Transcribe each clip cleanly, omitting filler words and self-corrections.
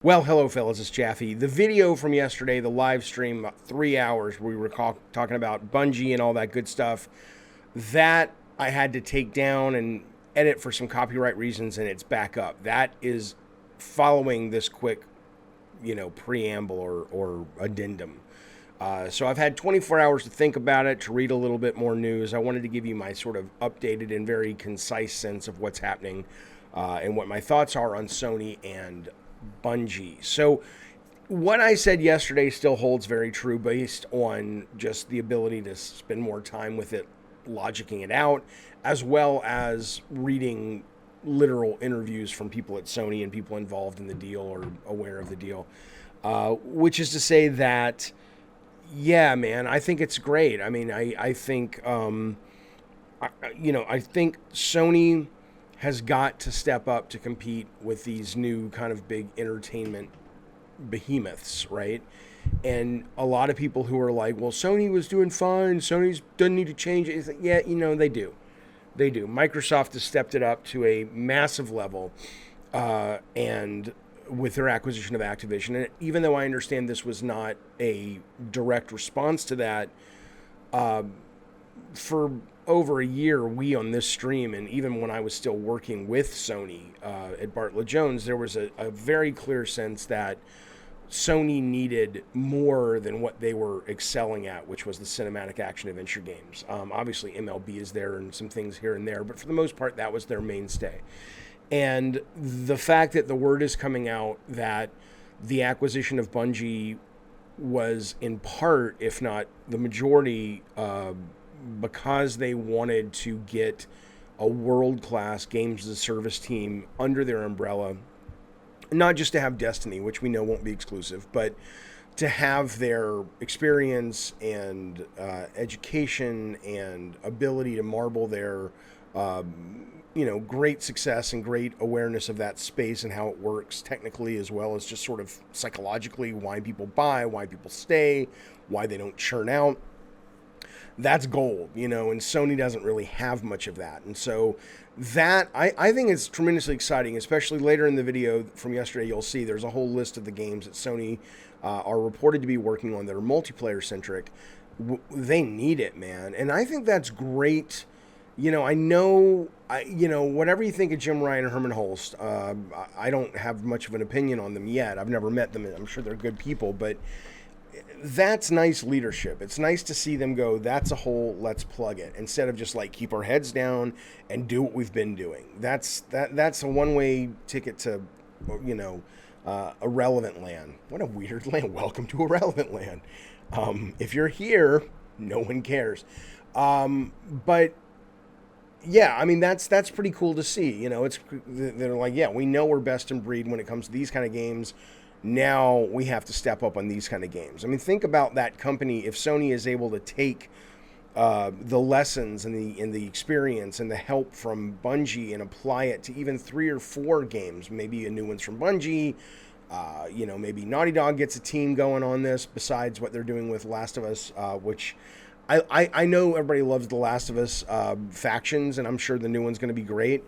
Well, hello, fellas. It's Jaffe. The video from yesterday, the live stream, about 3 hours, we were talking about Bungee and all that good stuff. That I had to take down and edit for some copyright reasons, and it's back up. That is following this quick, preamble or addendum. So I've had 24 hours to think about it, to read a little bit more news. I wanted to give you my sort of updated and very concise sense of what's happening and what my thoughts are on Sony and Bungie. So what I said yesterday still holds very true based on just the ability to spend more time with it, logicking it out, as well as reading literal interviews from people at Sony and people involved in the deal or aware of the deal. Which is to say that, yeah, man, I think it's great. I mean, I think, I think Sony has got to step up to compete with these new kind of big entertainment behemoths, right? And a lot of people who are like, well, Sony was doing fine, Sony doesn't need to change it. It's like, yeah, they do. They do. Microsoft has stepped it up to a massive level, and with their acquisition of Activision. And even though I understand this was not a direct response to that, for over a year, we on this stream, and even when I was still working with Sony at Bartlett Jones, there was a very clear sense that Sony needed more than what they were excelling at, which was the cinematic action adventure games. Obviously, MLB is there and some things here and there, but for the most part, that was their mainstay. And the fact that the word is coming out that the acquisition of Bungie was in part, if not the majority, because they wanted to get a world-class games as a service team under their umbrella, not just to have Destiny, which we know won't be exclusive, but to have their experience and education and ability to marble their great success and great awareness of that space and how it works technically, as well as just sort of psychologically, why people buy, why people stay, why they don't churn out. That's gold, and Sony doesn't really have much of that. And so that, I think is tremendously exciting, especially later in the video from yesterday. You'll see there's a whole list of the games that Sony are reported to be working on that are multiplayer centric. They need it, man. And I think that's great. I know, whatever you think of Jim Ryan and Herman Holst, I don't have much of an opinion on them yet. I've never met them. I'm sure they're good people, but that's nice leadership. It's nice to see them go, that's a hole, let's plug it, instead of just like keep our heads down and do what we've been doing. That's a one-way ticket to, irrelevant land. What a weird land. Welcome to irrelevant land. If you're here, no one cares. But yeah, I mean, that's pretty cool to see. They're like, yeah, we know we're best in breed when it comes to these kind of games. Now we have to step up on these kind of games. I mean, think about that company. If Sony is able to take the lessons and the experience and the help from Bungie and apply it to even 3 or 4 games, maybe a new one's from Bungie, maybe Naughty Dog gets a team going on this besides what they're doing with Last of Us, which I know everybody loves the Last of Us factions, and I'm sure the new one's going to be great.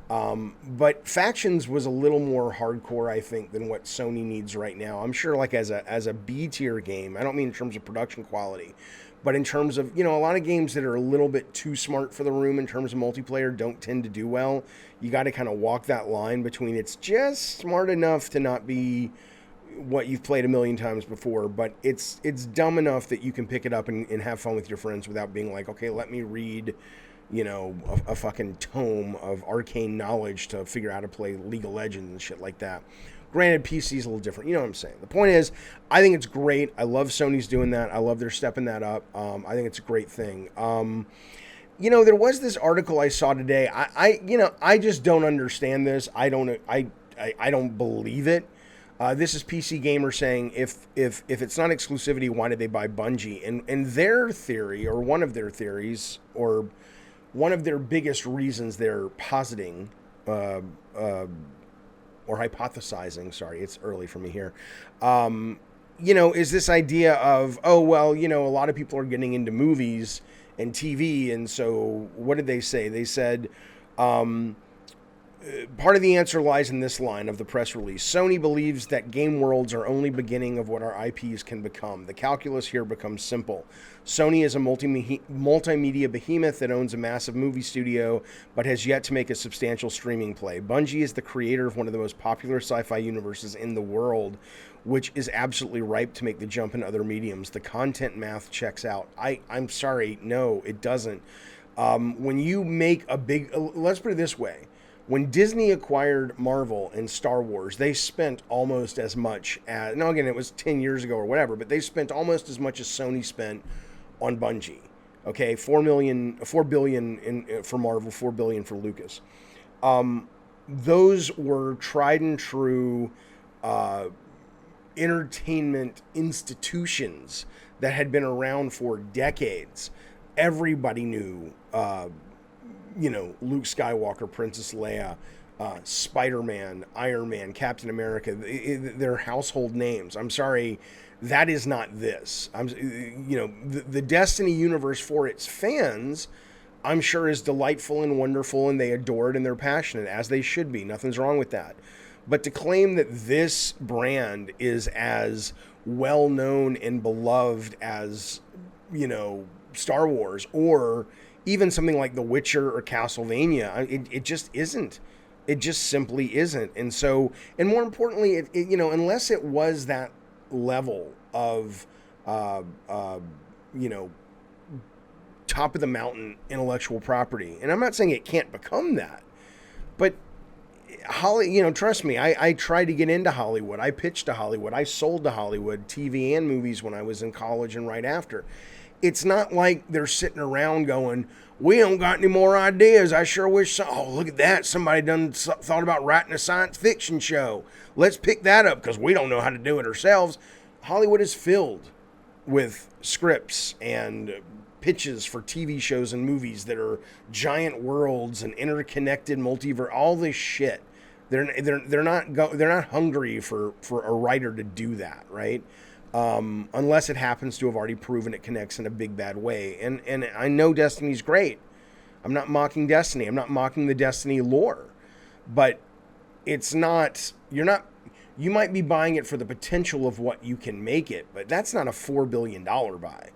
But Factions was a little more hardcore, I think, than what Sony needs right now. I'm sure, like, as a B-tier game, I don't mean in terms of production quality, but in terms of, a lot of games that are a little bit too smart for the room in terms of multiplayer don't tend to do well. You got to kind of walk that line between it's just smart enough to not be what you've played a million times before, but it's dumb enough that you can pick it up and have fun with your friends without being like, okay, let me read a fucking tome of arcane knowledge to figure out how to play League of Legends and shit like that. Granted, PC is a little different. You know what I'm saying? The point is, I think it's great. I love Sony's doing that. I love they're stepping that up. I think it's a great thing. There was this article I saw today. I just don't understand this. I don't believe it. This is PC Gamer saying, if it's not exclusivity, why did they buy Bungie? And their theory, or one of their theories, or one of their biggest reasons they're positing, or hypothesizing, sorry, it's early for me here, is this idea of, a lot of people are getting into movies and TV, and so what did they say? They said, Part of the answer lies in this line of the press release. Sony believes that game worlds are only beginning of what our IPs can become. The calculus here becomes simple. Sony is a multimedia behemoth that owns a massive movie studio, but has yet to make a substantial streaming play. Bungie is the creator of one of the most popular sci-fi universes in the world, which is absolutely ripe to make the jump in other mediums. The content math checks out. I'm sorry, no, it doesn't. When you make a big... let's put it this way. When Disney acquired Marvel and Star Wars, they spent almost as much as... Now, again, it was 10 years ago or whatever, but they spent almost as much as Sony spent on Bungie. Okay, $4 billion for Marvel, $4 billion for Lucas. Those were tried and true entertainment institutions that had been around for decades. Everybody knew... Luke Skywalker, Princess Leia, Spider-Man, Iron Man, Captain America, they're household names. I'm sorry, that is not this. The Destiny universe for its fans, I'm sure is delightful and wonderful, and they adore it and they're passionate, as they should be. Nothing's wrong with that. But to claim that this brand is as well known and beloved as, Star Wars or even something like The Witcher or Castlevania, it just isn't. It just simply isn't. And so, and more importantly, unless it was that level of, top of the mountain intellectual property, and I'm not saying it can't become that, but trust me, I tried to get into Hollywood. I pitched to Hollywood. I sold to Hollywood, TV and movies when I was in college and right after. It's not like they're sitting around going, we don't got any more ideas. I sure wish look at that. Somebody done thought about writing a science fiction show. Let's pick that up because we don't know how to do it ourselves. Hollywood is filled with scripts and pitches for TV shows and movies that are giant worlds and interconnected multiverse, all this shit. They're not hungry for a writer to do that, right? Unless it happens to have already proven it connects in a big bad way. And I know Destiny's great. I'm not mocking Destiny. I'm not mocking the Destiny lore. But it's not, you might be buying it for the potential of what you can make it, but that's not a $4 billion buy.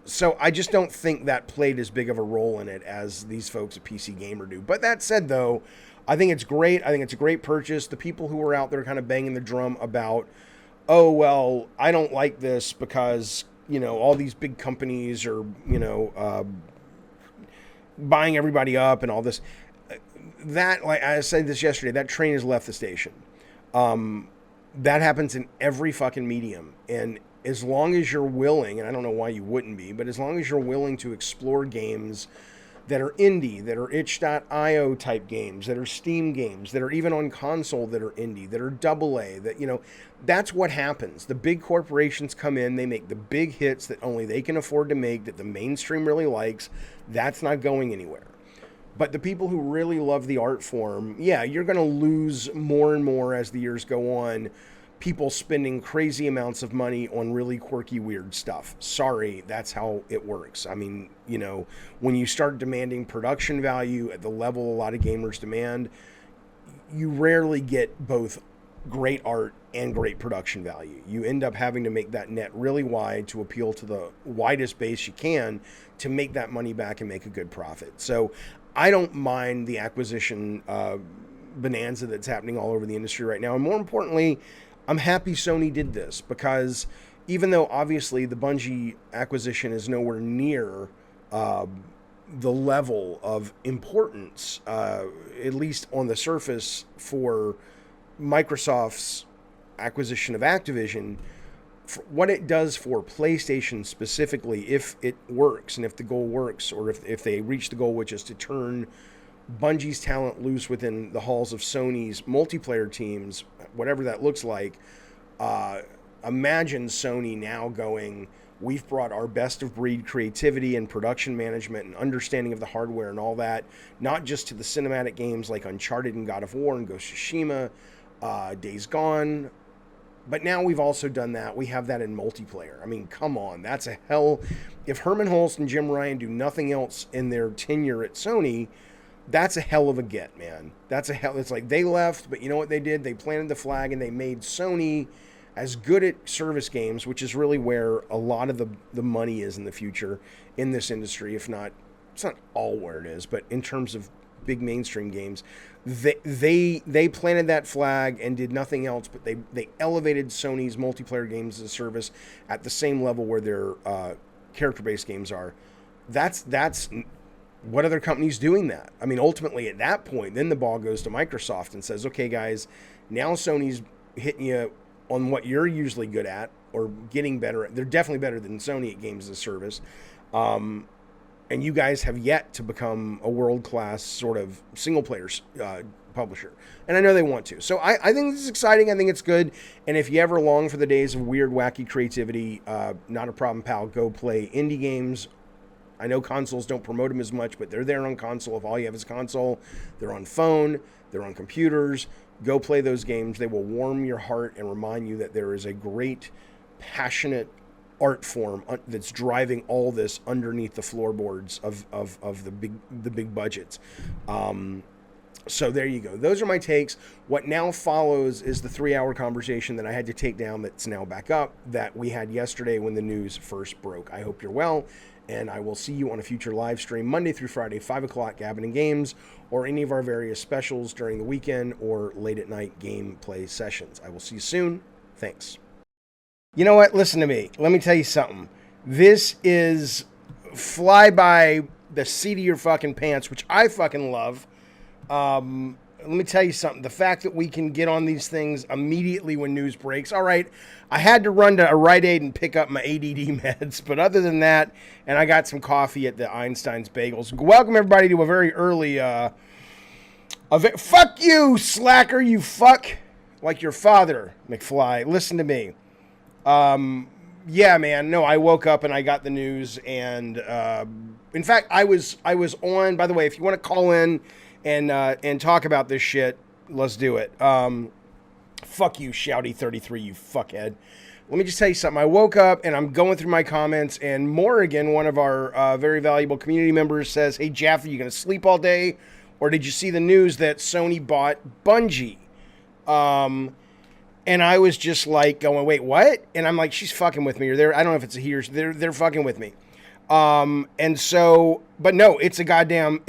So I just don't think that played as big of a role in it as these folks at PC Gamer do. But that said, though, I think it's great. I think it's a great purchase. The people who are out there kind of banging the drum about, oh, well, I don't like this because, all these big companies are, buying everybody up and all this. That, like I said this yesterday, that train has left the station. That happens in every fucking medium. And as long as you're willing, and I don't know why you wouldn't be, but as long as you're willing to explore games that are indie, that are itch.io type games, that are Steam games, that are even on console that are indie, that are AA, that, that's what happens. The big corporations come in, they make the big hits that only they can afford to make, that the mainstream really likes. That's not going anywhere. But the people who really love the art form, yeah, you're going to lose more and more as the years go on. People spending crazy amounts of money on really quirky, weird stuff. Sorry, that's how it works. I mean, when you start demanding production value at the level a lot of gamers demand, you rarely get both great art and great production value. You end up having to make that net really wide to appeal to the widest base you can to make that money back and make a good profit. So I don't mind the acquisition bonanza that's happening all over the industry right now. And more importantly, I'm happy Sony did this because even though obviously the Bungie acquisition is nowhere near the level of importance, at least on the surface, for Microsoft's acquisition of Activision, for what it does for PlayStation specifically, if it works and if the goal works, or if they reach the goal, which is to turn Bungie's talent loose within the halls of Sony's multiplayer teams, whatever that looks like, imagine Sony now going, we've brought our best of breed creativity and production management and understanding of the hardware and all that, not just to the cinematic games like Uncharted and God of War and Ghost of Tsushima, Days Gone, but now we've also done that. We have that in multiplayer. I mean, come on, that's a hell. If Herman Hulst and Jim Ryan do nothing else in their tenure at Sony, That's a hell of a get, man. It's like they left, but you know what they did? They planted the flag and they made Sony as good at service games, which is really where a lot of the money is in the future in this industry, if not, it's not all where it is, but in terms of big mainstream games, they planted that flag and did nothing else, but they elevated Sony's multiplayer games as a service at the same level where their character-based games are. That's what other companies doing that? I mean, ultimately at that point, then the ball goes to Microsoft and says, okay, guys, now Sony's hitting you on what you're usually good at or getting better at. They're definitely better than Sony at games as a service. And you guys have yet to become a world-class sort of single-player publisher. And I know they want to. So I think this is exciting. I think it's good. And if you ever long for the days of weird, wacky creativity, not a problem, pal. Go play indie games. I know consoles don't promote them as much, but they're there on console. If all you have is a console, they're on phone, they're on computers. Go play those games. They will warm your heart and remind you that there is a great, passionate art form that's driving all this underneath the floorboards of the big budgets. So there you go. Those are my takes. What now follows is the 3-hour conversation that I had to take down that's now back up that we had yesterday when the news first broke. I hope you're well, and I will see you on a future live stream Monday through Friday, 5 o'clock, Gabbin' Games, or any of our various specials during the weekend or late at night gameplay sessions. I will see you soon. Thanks. You know what? Listen to me. Let me tell you something. This is fly by the seat of your fucking pants, which I fucking love. Let me tell you something. The fact that we can get on these things immediately when news breaks. All right, I had to run to a Rite Aid and pick up my ADD meds, but other than that, and I got some coffee at the Einstein's Bagels. Welcome everybody to a very early. Fuck you, slacker. You fuck like your father, McFly. Listen to me. Yeah, man. No, I woke up and I got the news, and in fact, I was on. By the way, if you want to call in and talk about this shit, let's do it. Fuck you, Shouty33, you fuckhead. Let me just tell you something. I woke up and I'm going through my comments, and Morrigan, one of our very valuable community members, says, "Hey, Jeff, are you gonna sleep all day, or did you see the news that Sony bought Bungee?" And I was just like going, wait, what? And I'm like, she's fucking with me. Or I don't know if it's a he or they're fucking with me. And so, but no, it's a goddamn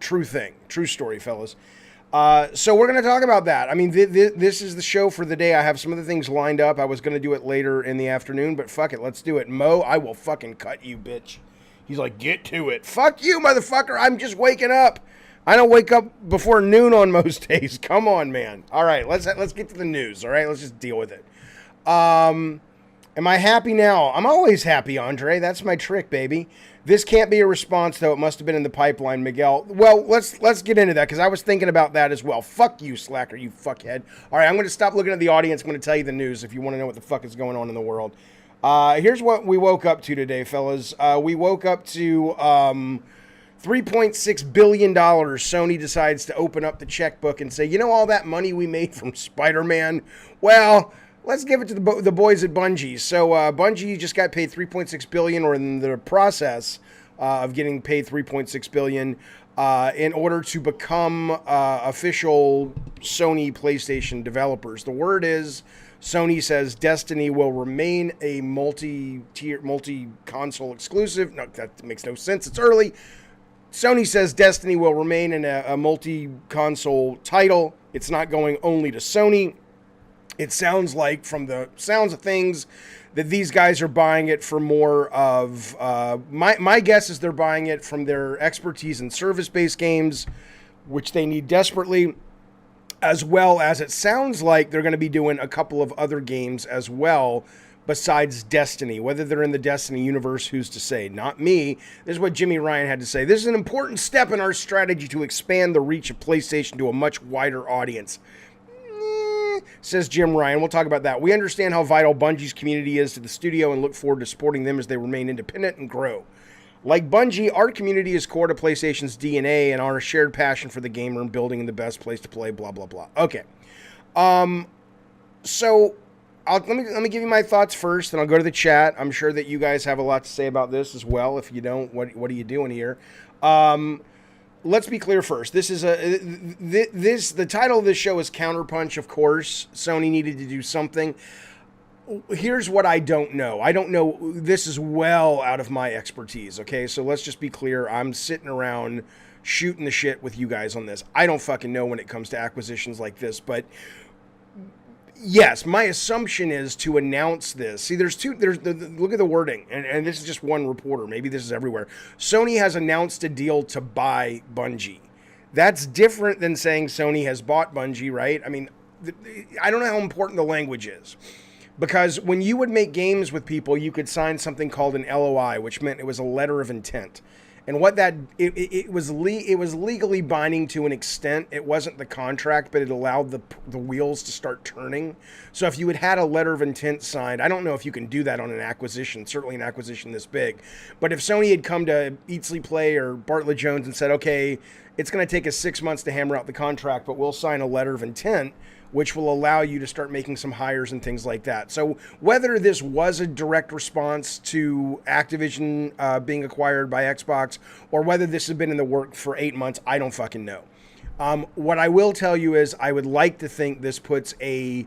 true thing. True story, fellas. So we're going to talk about that. I mean, this is the show for the day. I have some other things lined up. I was going to do it later in the afternoon, but fuck it. Let's do it. Mo, I will fucking cut you, bitch. He's like, get to it. Fuck you, motherfucker. I'm just waking up. I don't wake up before noon on most days. Come on, man. All right, let's get to the news. All right, let's just deal with it. Am I happy now? I'm always happy, Andre. That's my trick, baby. This can't be a response, though. It must have been in the pipeline, Miguel. Well, let's get into that, because I was thinking about that as well. Fuck you, slacker, you fuckhead. All right, I'm going to stop looking at the audience. I'm going to tell you the news if you want to know what the fuck is going on in the world. Here's what we woke up to today, fellas. We woke up to $3.6 billion. Sony decides to open up the checkbook and say, you know, all that money we made from Spider-Man? Well, let's give it to the boys at Bungee. So Bungee just got paid $3.6 billion, or in the process of getting paid $3.6 billion in order to become official Sony PlayStation developers. The word is, Sony says Destiny will remain a multi-console exclusive. No, that makes no sense. It's early. Sony says Destiny will remain in a multi-console title. It's not going only to Sony. It sounds like, from the sounds of things, that these guys are buying it for more of... my guess is they're buying it from their expertise in service-based games, which they need desperately, as well as it sounds like they're going to be doing a couple of other games as well, besides Destiny. Whether they're in the Destiny universe, who's to say? Not me. This is what Jimmy Ryan had to say. This is an important step in our strategy to expand the reach of PlayStation to a much wider audience. Says Jim Ryan. We'll talk about that. We understand how vital Bungie's community is to the studio and look forward to supporting them as they remain independent and grow. Like Bungie, our community is core to PlayStation's DNA and our shared passion for the gamer and building the best place to play, blah, blah, blah. Okay. So... let me give you my thoughts first, and I'll go to the chat. I'm sure that you guys have a lot to say about this as well. If you don't, what are you doing here? let's be clear first. This is the title of this show is Counterpunch, of course. Sony needed to do something. Here's what I don't know. I don't know. This is well out of my expertise, okay? So let's just be clear. I'm sitting around shooting the shit with you guys on this. I don't fucking know when it comes to acquisitions like this, but yes, my assumption is to announce this. See, look at the wording, and this is just one reporter. Maybe this is everywhere. Sony has announced a deal to buy Bungie. That's different than saying Sony has bought Bungie, right? I mean, I don't know how important the language is. Because when you would make games with people, you could sign something called an LOI, which meant it was a letter of intent. And what that it was legally binding to an extent. It wasn't the contract, but it allowed the wheels to start turning. So if you had a letter of intent signed, I don't know if you can do that on an acquisition, certainly an acquisition this big. But if Sony had come to Eat Sleep Play or Bartlett Jones and said, okay, it's going to take us 6 months to hammer out the contract, but we'll sign a letter of intent, which will allow you to start making some hires and things like that. So whether this was a direct response to Activision being acquired by Xbox, or whether this has been in the work for 8 months, I don't fucking know. What I will tell you is I would like to think this puts a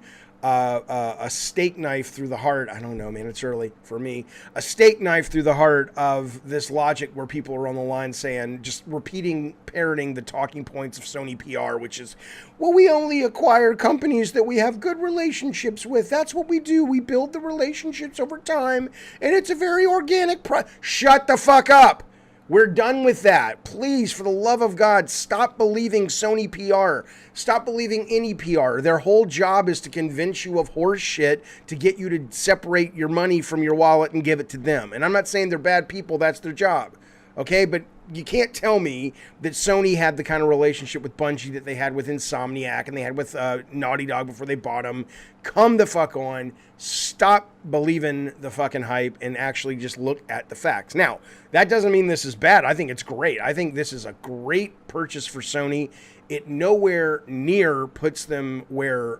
steak knife through the heart. I don't know, man. It's early for me. A steak knife through the heart of this logic where people are on the line saying, just parroting the talking points of Sony PR, which is, well, we only acquire companies that we have good relationships with. That's what we do. We build the relationships over time, and it's a very organic Shut the fuck up. We're done with that. Please, for the love of God, stop believing Sony PR. Stop believing any PR. Their whole job is to convince you of horse shit to get you to separate your money from your wallet and give it to them. And I'm not saying they're bad people. That's their job. Okay? But you can't tell me that Sony had the kind of relationship with Bungie that they had with Insomniac and they had with Naughty Dog before they bought them. Come the fuck on. Stop believing the fucking hype and actually just look at the facts. Now, that doesn't mean this is bad. I think it's great. I think this is a great purchase for Sony. It nowhere near puts them where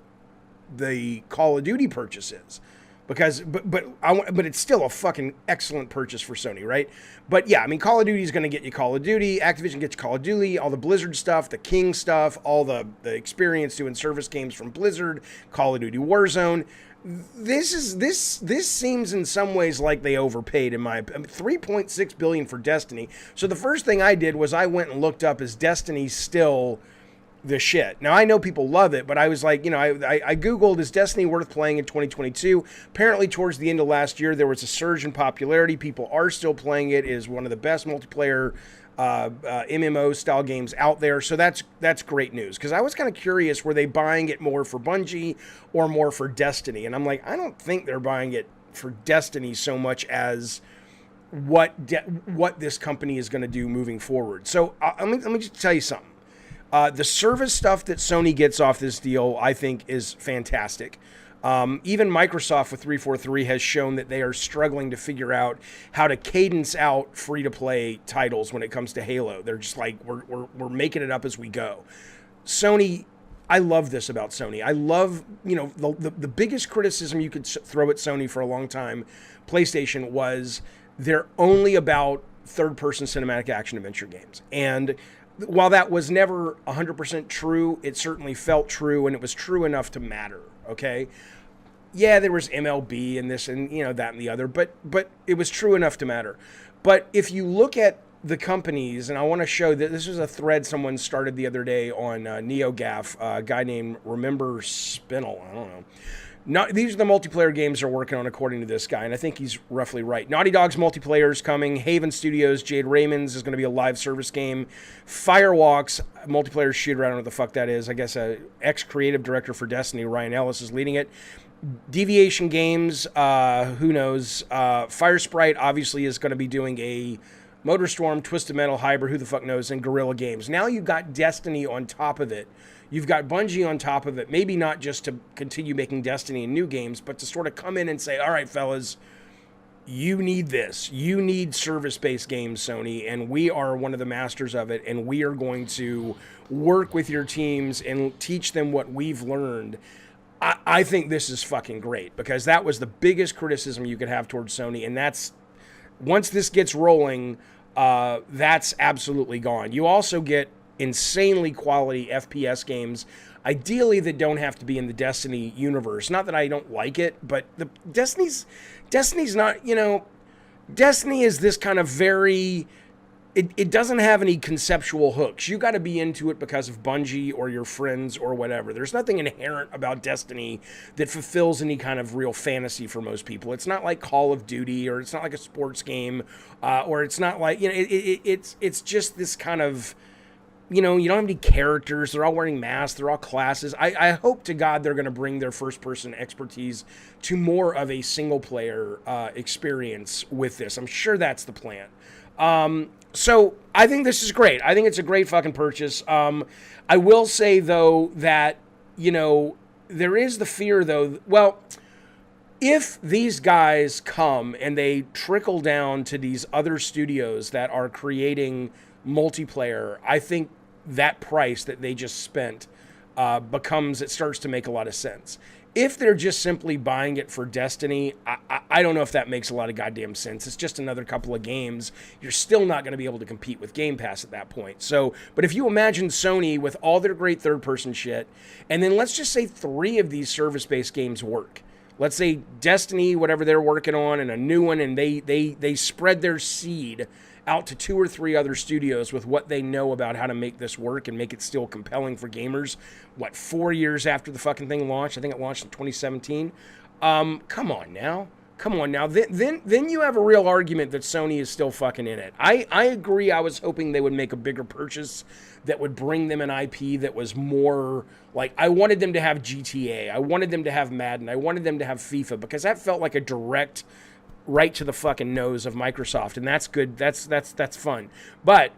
the Call of Duty purchase is. Because, but it's still a fucking excellent purchase for Sony, right? But yeah, I mean, Call of Duty is going to get you Call of Duty. Activision gets Call of Duty, all the Blizzard stuff, the King stuff, all the experience doing service games from Blizzard, Call of Duty Warzone. This seems in some ways like they overpaid in my opinion. $3.6 billion for Destiny. So the first thing I did was I went and looked up, is Destiny still the shit? Now, I know people love it, but I was like, I Googled, is Destiny worth playing in 2022? Apparently, towards the end of last year, there was a surge in popularity. People are still playing it. It is one of the best multiplayer MMO-style games out there. So that's great news. Because I was kind of curious, were they buying it more for Bungie or more for Destiny? And I'm like, I don't think they're buying it for Destiny so much as what this company is going to do moving forward. So let me just tell you something. The service stuff that Sony gets off this deal, I think, is fantastic. Even Microsoft with 343 has shown that they are struggling to figure out how to cadence out free-to-play titles when it comes to Halo. They're just like, we're making it up as we go. Sony, I love this about Sony. I love, the biggest criticism you could throw at Sony for a long time, PlayStation, was they're only about third-person cinematic action adventure games. And while that was never 100% true, it certainly felt true, and it was true enough to matter, okay? Yeah, there was MLB and this and, that and the other, but it was true enough to matter. But if you look at the companies, and I want to show that this was a thread someone started the other day on NeoGAF, a guy named Remember Spinel, I don't know. These are the multiplayer games they're working on, according to this guy, and I think he's roughly right. Naughty Dog's multiplayer is coming. Haven Studios, Jade Raymond's is going to be a live service game. Firewalk's multiplayer shooter, I don't know what the fuck that is. I guess ex-creative director for Destiny, Ryan Ellis, is leading it. Deviation Games, who knows. Firesprite obviously is going to be doing a Motorstorm, Twisted Metal, Hybrid, who the fuck knows, and Guerrilla Games. Now you've got Destiny on top of it. You've got Bungie on top of it, maybe not just to continue making Destiny and new games, but to sort of come in and say, all right, fellas, you need this. You need service-based games, Sony, and we are one of the masters of it, and we are going to work with your teams and teach them what we've learned. I think this is fucking great, because that was the biggest criticism you could have towards Sony, and that's, once this gets rolling, that's absolutely gone. You also get insanely quality FPS games, ideally that don't have to be in the Destiny universe. Not that I don't like it, but the Destiny's not, Destiny is this kind of very, it doesn't have any conceptual hooks. You got to be into it because of Bungie or your friends or whatever. There's nothing inherent about Destiny that fulfills any kind of real fantasy for most people. It's not like Call of Duty, or it's not like a sports game, or it's not like, it's just this kind of, you don't have any characters. They're all wearing masks. They're all classes. I hope to God they're going to bring their first-person expertise to more of a single-player experience with this. I'm sure that's the plan. So I think this is great. I think it's a great fucking purchase. I will say, though, that, there is the fear, though. Well, if these guys come and they trickle down to these other studios that are creating multiplayer, I think that price that they just spent it starts to make a lot of sense. If they're just simply buying it for Destiny, I don't know if that makes a lot of goddamn sense. It's just another couple of games. You're still not going to be able to compete with Game Pass at that point. So, but if you imagine Sony with all their great third-person shit, and then let's just say 3 of these service-based games work. Let's say Destiny, whatever they're working on, and a new one, and they spread their seed out to 2 or 3 other studios with what they know about how to make this work and make it still compelling for gamers. 4 years after the fucking thing launched? I think it launched in 2017. Come on now. Then you have a real argument that Sony is still fucking in it. I agree. I was hoping they would make a bigger purchase that would bring them an IP that was more like, I wanted them to have GTA. I wanted them to have Madden. I wanted them to have FIFA, because that felt like a direct right to the fucking nose of Microsoft, and that's good. That's fun. But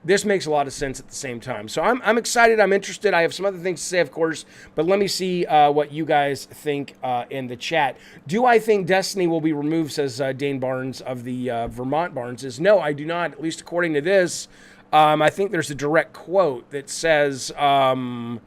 this makes a lot of sense at the same time. So I'm excited. I'm interested. I have some other things to say, of course, but let me see what you guys think in the chat. Do I think Destiny will be removed, says Dane Barnes of the Vermont Barnes. No, I do not, at least according to this. I think there's a direct quote that says, I'll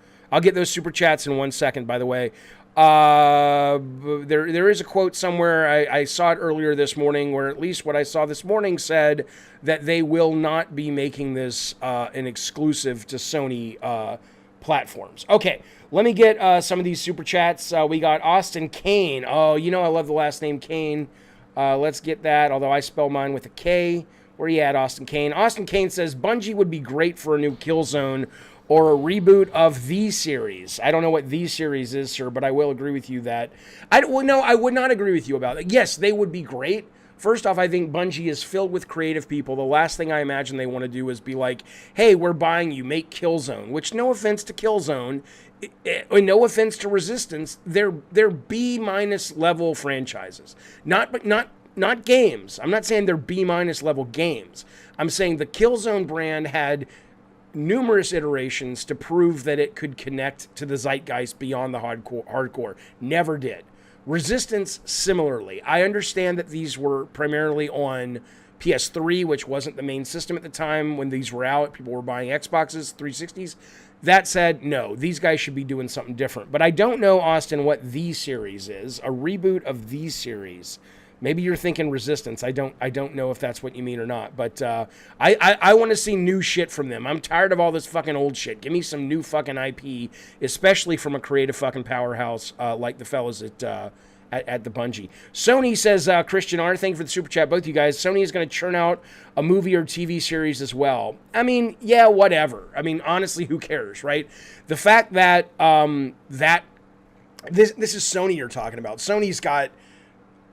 get those super chats in 1 second, by the way. There is a quote somewhere. I saw it earlier this morning, where at least what I saw this morning said that they will not be making this an exclusive to Sony platforms. Okay, let me get some of these super chats. We got Austin Kane. Oh, I love the last name Kane. Let's get that, although I spell mine with a K. Where you at, Austin Kane? Austin Kane says, Bungie would be great for a new Killzone or a reboot of the series. I don't know what the series is, sir, but I will agree with you that... I would not agree with you about that. Yes, they would be great. First off, I think Bungie is filled with creative people. The last thing I imagine they want to do is be like, hey, we're buying you, make Killzone. Which, no offense to Killzone, no offense to Resistance, they're B- level franchises. Not games. I'm not saying they're B- level games. I'm saying the Killzone brand had numerous iterations to prove that it could connect to the zeitgeist beyond the hardcore. Never did. Resistance, similarly. I understand that these were primarily on PS3, which wasn't the main system at the time when these were out. People were buying Xboxes, 360s. That said, no, these guys should be doing something different. But I don't know, Austin, what the series is. A reboot of the series. Maybe you're thinking Resistance. I don't know if that's what you mean or not. But I want to see new shit from them. I'm tired of all this fucking old shit. Give me some new fucking IP, especially from a creative fucking powerhouse like the fellas at the Bungee. Sony says, Christian R, thank you for the super chat, both you guys. Sony is going to churn out a movie or TV series as well. I mean, yeah, whatever. I mean, honestly, who cares, right? The fact that this is Sony you're talking about. Sony's got...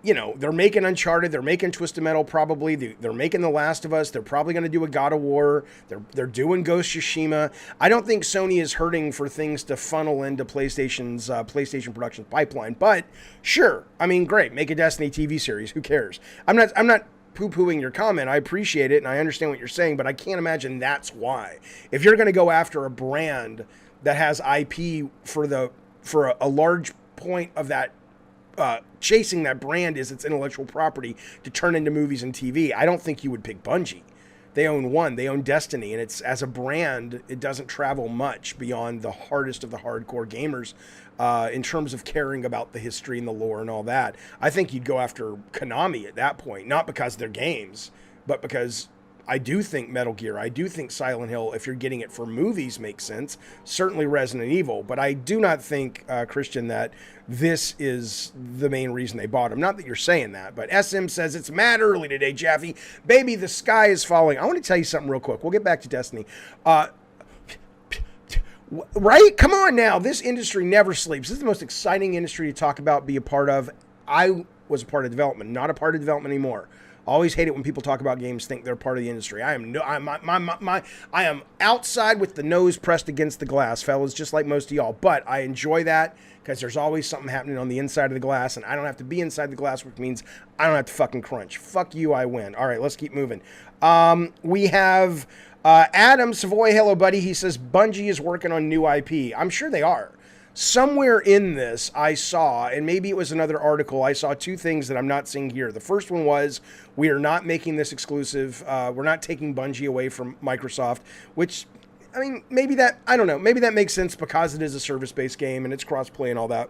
they're making Uncharted, they're making Twisted Metal probably, they're making The Last of Us, they're probably going to do a God of War, they're doing Ghost Tsushima. I don't think Sony is hurting for things to funnel into PlayStation's PlayStation production pipeline, but sure, I mean, great, make a Destiny TV series, who cares? I'm not poo-pooing your comment, I appreciate it, and I understand what you're saying, but I can't imagine that's why. If you're going to go after a brand that has IP for a large point of that, chasing that brand is its intellectual property to turn into movies and TV, I don't think you would pick Bungie. They own Destiny, and it's, as a brand, it doesn't travel much beyond the hardest of the hardcore gamers in terms of caring about the history and the lore and all that. I think you'd go after Konami at that point, not because they're games, but because I do think Metal Gear, I do think Silent Hill, if you're getting it for movies, makes sense. Certainly Resident Evil, but I do not think, Christian, that this is the main reason they bought them. Not that you're saying that, but SM says it's mad early today, Jaffe. Baby, the sky is falling. I want to tell you something real quick. We'll get back to Destiny. Right? Come on now. This industry never sleeps. This is the most exciting industry to talk about, be a part of. I was a part of development, not a part of development anymore. Always hate it when people talk about games, think they're part of the industry. I am outside with the nose pressed against the glass, fellas, just like most of y'all. But I enjoy that because there's always something happening on the inside of the glass, and I don't have to be inside the glass, which means I don't have to fucking crunch. Fuck you, I win. All right, let's keep moving. We have Adam Savoy. Hello, buddy. He says Bungie is working on new IP. I'm sure they are. Somewhere in this, I saw, and maybe it was another article, I saw two things that I'm not seeing here. The first one was, we are not making this exclusive. We're not taking Bungie away from Microsoft, which, I mean, maybe that, I don't know, maybe that makes sense because it is a service-based game and it's cross-play and all that.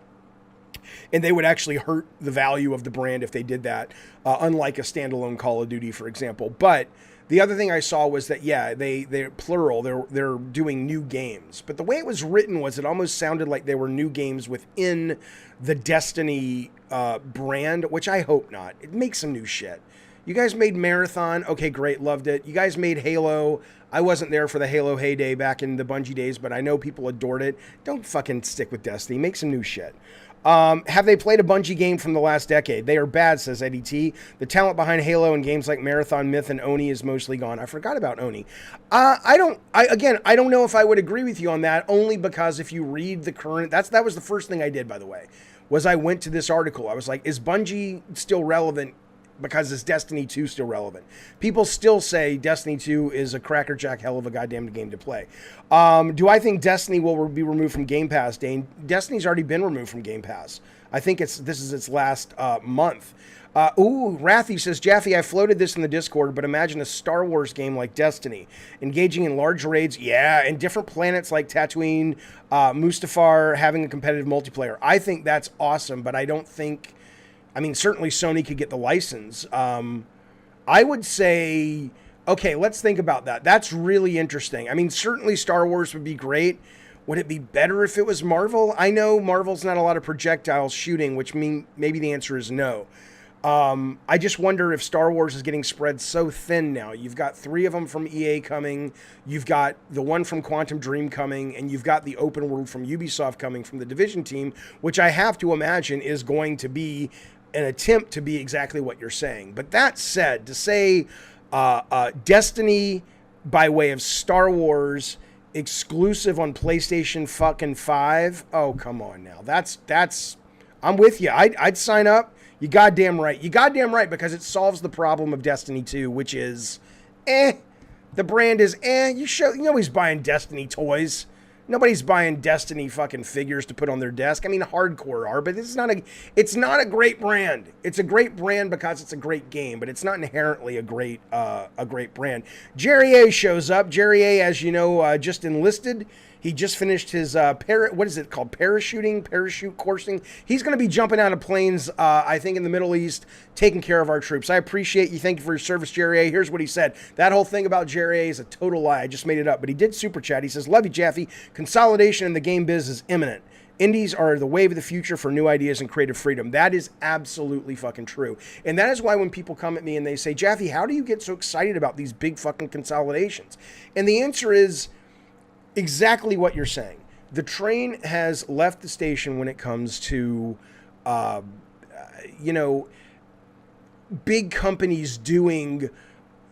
And they would actually hurt the value of the brand if they did that, unlike a standalone Call of Duty, for example. But the other thing I saw was that, yeah, they're plural. They're doing new games. But the way it was written was it almost sounded like they were new games within the Destiny brand, which I hope not. It makes some new shit. You guys made Marathon. Okay, great. Loved it. You guys made Halo. I wasn't there for the Halo heyday back in the Bungie days, but I know people adored it. Don't fucking stick with Destiny. Make some new shit. Have they played a Bungie game from the last decade? They are bad, says Eddie T. The talent behind Halo and games like Marathon, Myth, and Oni is mostly gone. I forgot about Oni. I don't know if I would agree with you on that, only because if you read the current, that was the first thing I did, by the way, was I went to this article. I was like, is Bungie still relevant? Because is Destiny 2 still relevant? People still say Destiny 2 is a crackerjack hell of a goddamn game to play. Do I think Destiny will be removed from Game Pass, Dane? Destiny's already been removed from Game Pass. I think this is its last month. Rathy says, Jaffe, I floated this in the Discord, but imagine a Star Wars game like Destiny, engaging in large raids, and different planets like Tatooine, Mustafar, having a competitive multiplayer. I think that's awesome, but I don't think... I mean, certainly Sony could get the license. I would say, okay, let's think about that. That's really interesting. I mean, certainly Star Wars would be great. Would it be better if it was Marvel? I know Marvel's not a lot of projectile shooting, which mean maybe the answer is no. I just wonder if Star Wars is getting spread so thin now. You've got 3 of them from EA coming. You've got the one from Quantum Dream coming, and you've got the open world from Ubisoft coming from the Division team, which I have to imagine is going to be an attempt to be exactly what you're saying. But that said, to say Destiny by way of Star Wars exclusive on PlayStation fucking 5, oh, come on now. That's I'm with you. I'd sign up. You goddamn right. You goddamn right, because it solves the problem of Destiny 2, which is, the brand is, nobody's buying Destiny toys. Nobody's buying Destiny fucking figures to put on their desk. I mean, hardcore are, but it's not a great brand. It's a great brand because it's a great game, but it's not inherently a great brand. Jerry A shows up. Jerry A, as you know, just enlisted. He just finished his what is it called? Parachute coursing. He's going to be jumping out of planes, I think, in the Middle East, taking care of our troops. I appreciate you. Thank you for your service, Jerry A. Here's what he said. That whole thing about Jerry A is a total lie. I just made it up. But he did super chat. He says, love you, Jaffe. Consolidation in the game biz is imminent. Indies are the wave of the future for new ideas and creative freedom. That is absolutely fucking true. And that is why when people come at me and they say, Jaffe, how do you get so excited about these big fucking consolidations? And the answer is exactly what you're saying. The train has left the station when it comes to, big companies doing,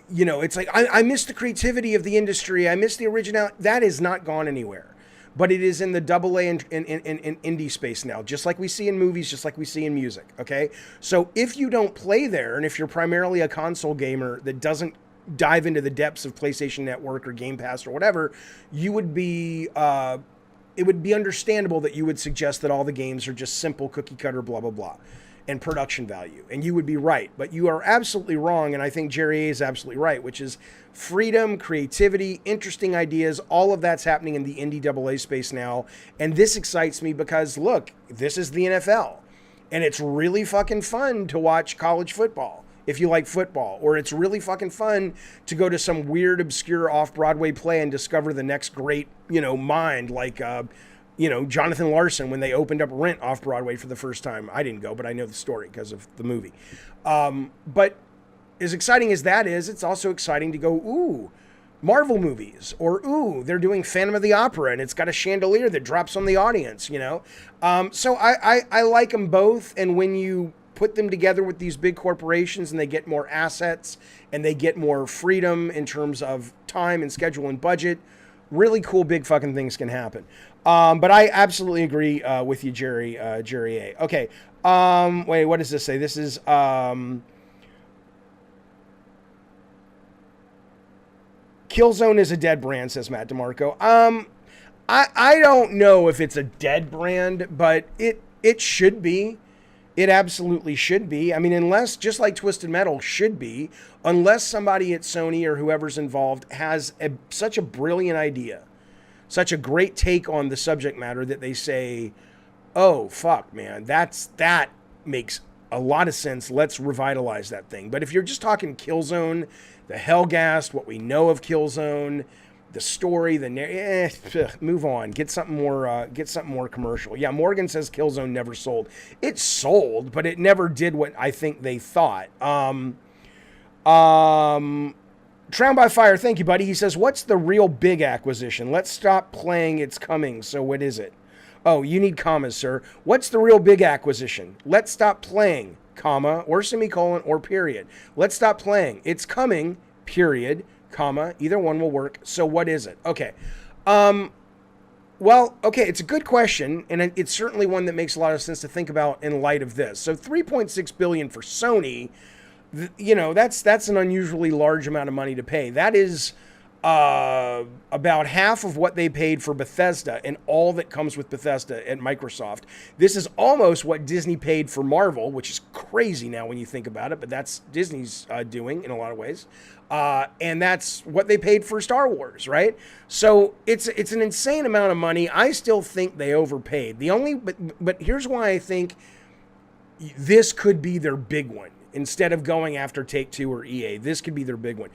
it's like, I miss the creativity of the industry. I miss the original. That is not gone anywhere. But it is in the AA and indie space now, just like we see in movies, just like we see in music, okay? So if you don't play there, and if you're primarily a console gamer that doesn't dive into the depths of PlayStation Network or Game Pass or whatever, you would be, it would be understandable that you would suggest that all the games are just simple cookie cutter, blah, blah, blah, and production value. And you would be right, but you are absolutely wrong. And I think Jerry A is absolutely right, which is freedom, creativity, interesting ideas. All of that's happening in the indie AA space now. And this excites me because look, this is the NFL and it's really fucking fun to watch college football. if you like football, or it's really fucking fun to go to some weird, obscure off-Broadway play and discover the next great, mind, like, Jonathan Larson when they opened up Rent off-Broadway for the first time. I didn't go, but I know the story because of the movie. But as exciting as that is, it's also exciting to go, ooh, Marvel movies, or ooh, they're doing Phantom of the Opera and it's got a chandelier that drops on the audience, So I like them both, and when you put them together with these big corporations and they get more assets and they get more freedom in terms of time and schedule and budget, really cool big fucking things can happen. But I absolutely agree with you, Jerry A. Okay, wait, what does this say? This is... Killzone is a dead brand, says Matt DeMarco. I don't know if it's a dead brand, but it should be. It absolutely should be. I mean, unless, just like Twisted Metal should be, unless somebody at Sony or whoever's involved has such a brilliant idea, such a great take on the subject matter that they say, oh, fuck, man, that makes a lot of sense. Let's revitalize that thing. But if you're just talking Killzone, the Hellgast, what we know of Killzone, the story, move on. Get something more commercial. Yeah, Morgan says Killzone never sold. It sold, but it never did what I think they thought. Drowned by Fire, thank you, buddy. He says, what's the real big acquisition? Let's stop playing It's Coming. So what is it? Oh, you need commas, sir. What's the real big acquisition? Let's stop playing, comma, or semicolon, or period. Let's stop playing. It's coming, period, comma. Either one will work. So what is it? Okay. Well, okay, it's a good question, and it's certainly one that makes a lot of sense to think about in light of this. So $3.6 billion for Sony, that's an unusually large amount of money to pay. That is about half of what they paid for Bethesda and all that comes with Bethesda at Microsoft. This is almost what Disney paid for Marvel, which is crazy now when you think about it, but that's Disney's doing in a lot of ways. And that's what they paid for Star Wars, right? So it's an insane amount of money. I still think they overpaid. But here's why I think this could be their big one. Instead of going after Take-Two or EA, this could be their big one.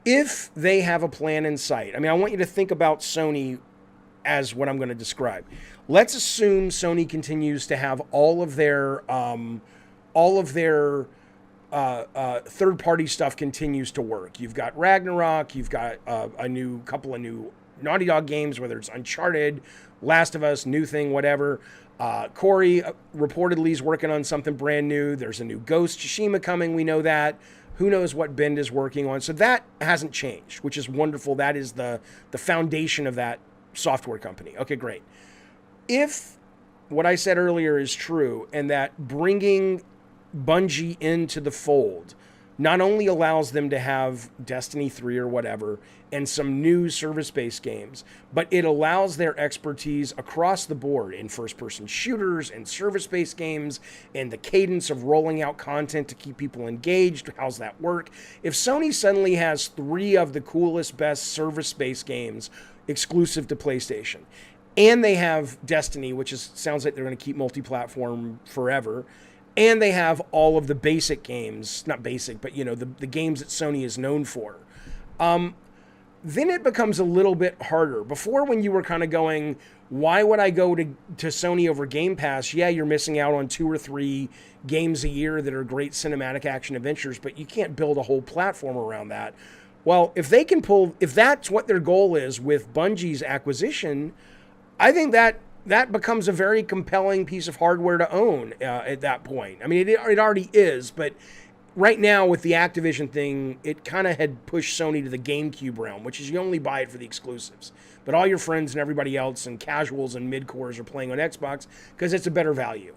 If they have a plan in sight, I mean, I want you to think about Sony as what I'm going to describe. Let's assume Sony continues to have all of their third-party stuff continues to work. You've got Ragnarok, you've got a couple of new Naughty Dog games, whether it's Uncharted, Last of Us, new thing, whatever. Corey reportedly is working on something brand new. There's a new Ghost Tsushima coming, we know that. Who knows what Bend is working on. So that hasn't changed, which is wonderful. That is the foundation of that software company. Okay, great. If what I said earlier is true, and that bringing Bungie into the fold not only allows them to have Destiny 3 or whatever and some new service-based games, but it allows their expertise across the board in first-person shooters and service-based games and the cadence of rolling out content to keep people engaged. How's that work? If Sony suddenly has 3 of the coolest, best service-based games exclusive to PlayStation, and they have Destiny, which sounds like they're going to keep multi-platform forever, and they have all of the basic games, not basic, but the games that Sony is known for, then it becomes a little bit harder. Before, when you were kind of going, why would I go to Sony over Game Pass? Yeah, you're missing out on 2 or 3 games a year that are great cinematic action adventures, but you can't build a whole platform around that. Well, if that's what their goal is with Bungie's acquisition, I think that becomes a very compelling piece of hardware to own at that point. I mean, it already is, but right now with the Activision thing, it kind of had pushed Sony to the GameCube realm, which is you only buy it for the exclusives. But all your friends and everybody else and casuals and mid-cores are playing on Xbox because it's a better value.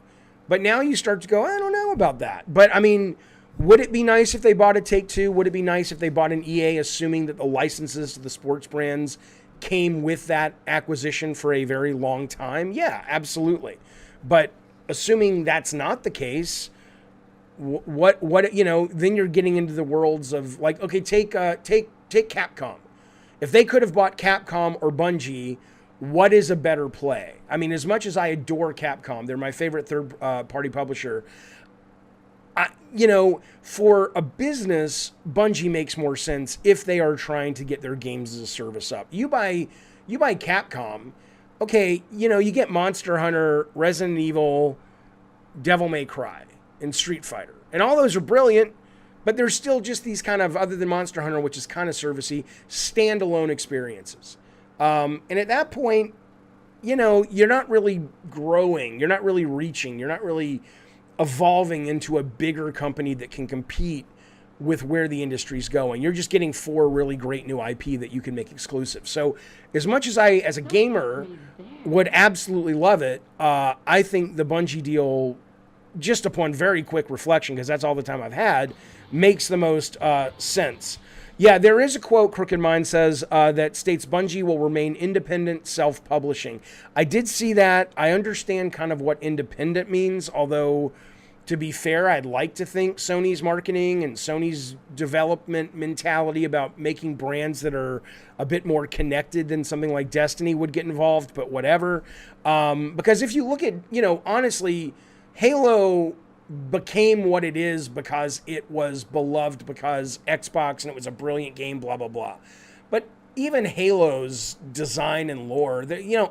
But now you start to go, I don't know about that. But, I mean, would it be nice if they bought a Take-Two? Would it be nice if they bought an EA, assuming that the licenses to the sports brands came with that acquisition for a very long time? Yeah, absolutely. But assuming that's not the case, what then you're getting into the worlds of, like, okay, take Capcom. If they could have bought Capcom or Bungie, what is a better play? I mean, as much as I adore Capcom, they're my favorite third party publisher, For a business, Bungie makes more sense if they are trying to get their games as a service up. You buy Capcom, okay, you get Monster Hunter, Resident Evil, Devil May Cry, and Street Fighter. And all those are brilliant, but they're still just these kind of, other than Monster Hunter, which is kind of servicey, standalone experiences. And at that point, you're not really growing, you're not really reaching, you're not really evolving into a bigger company that can compete with where the industry's going. You're just getting 4 really great new IP that you can make exclusive. So as much as I, as a gamer, would absolutely love it, I think the Bungie deal, just upon very quick reflection, because that's all the time I've had, makes the most sense. Yeah, there is a quote, Crooked Mind says, that states Bungie will remain independent self-publishing. I did see that. I understand kind of what independent means, although, to be fair, I'd like to think Sony's marketing and Sony's development mentality about making brands that are a bit more connected than something like Destiny would get involved, but whatever. Because if you look at, honestly, Halo became what it is because it was beloved because Xbox and it was a brilliant game, blah, blah, blah. But even Halo's design and lore,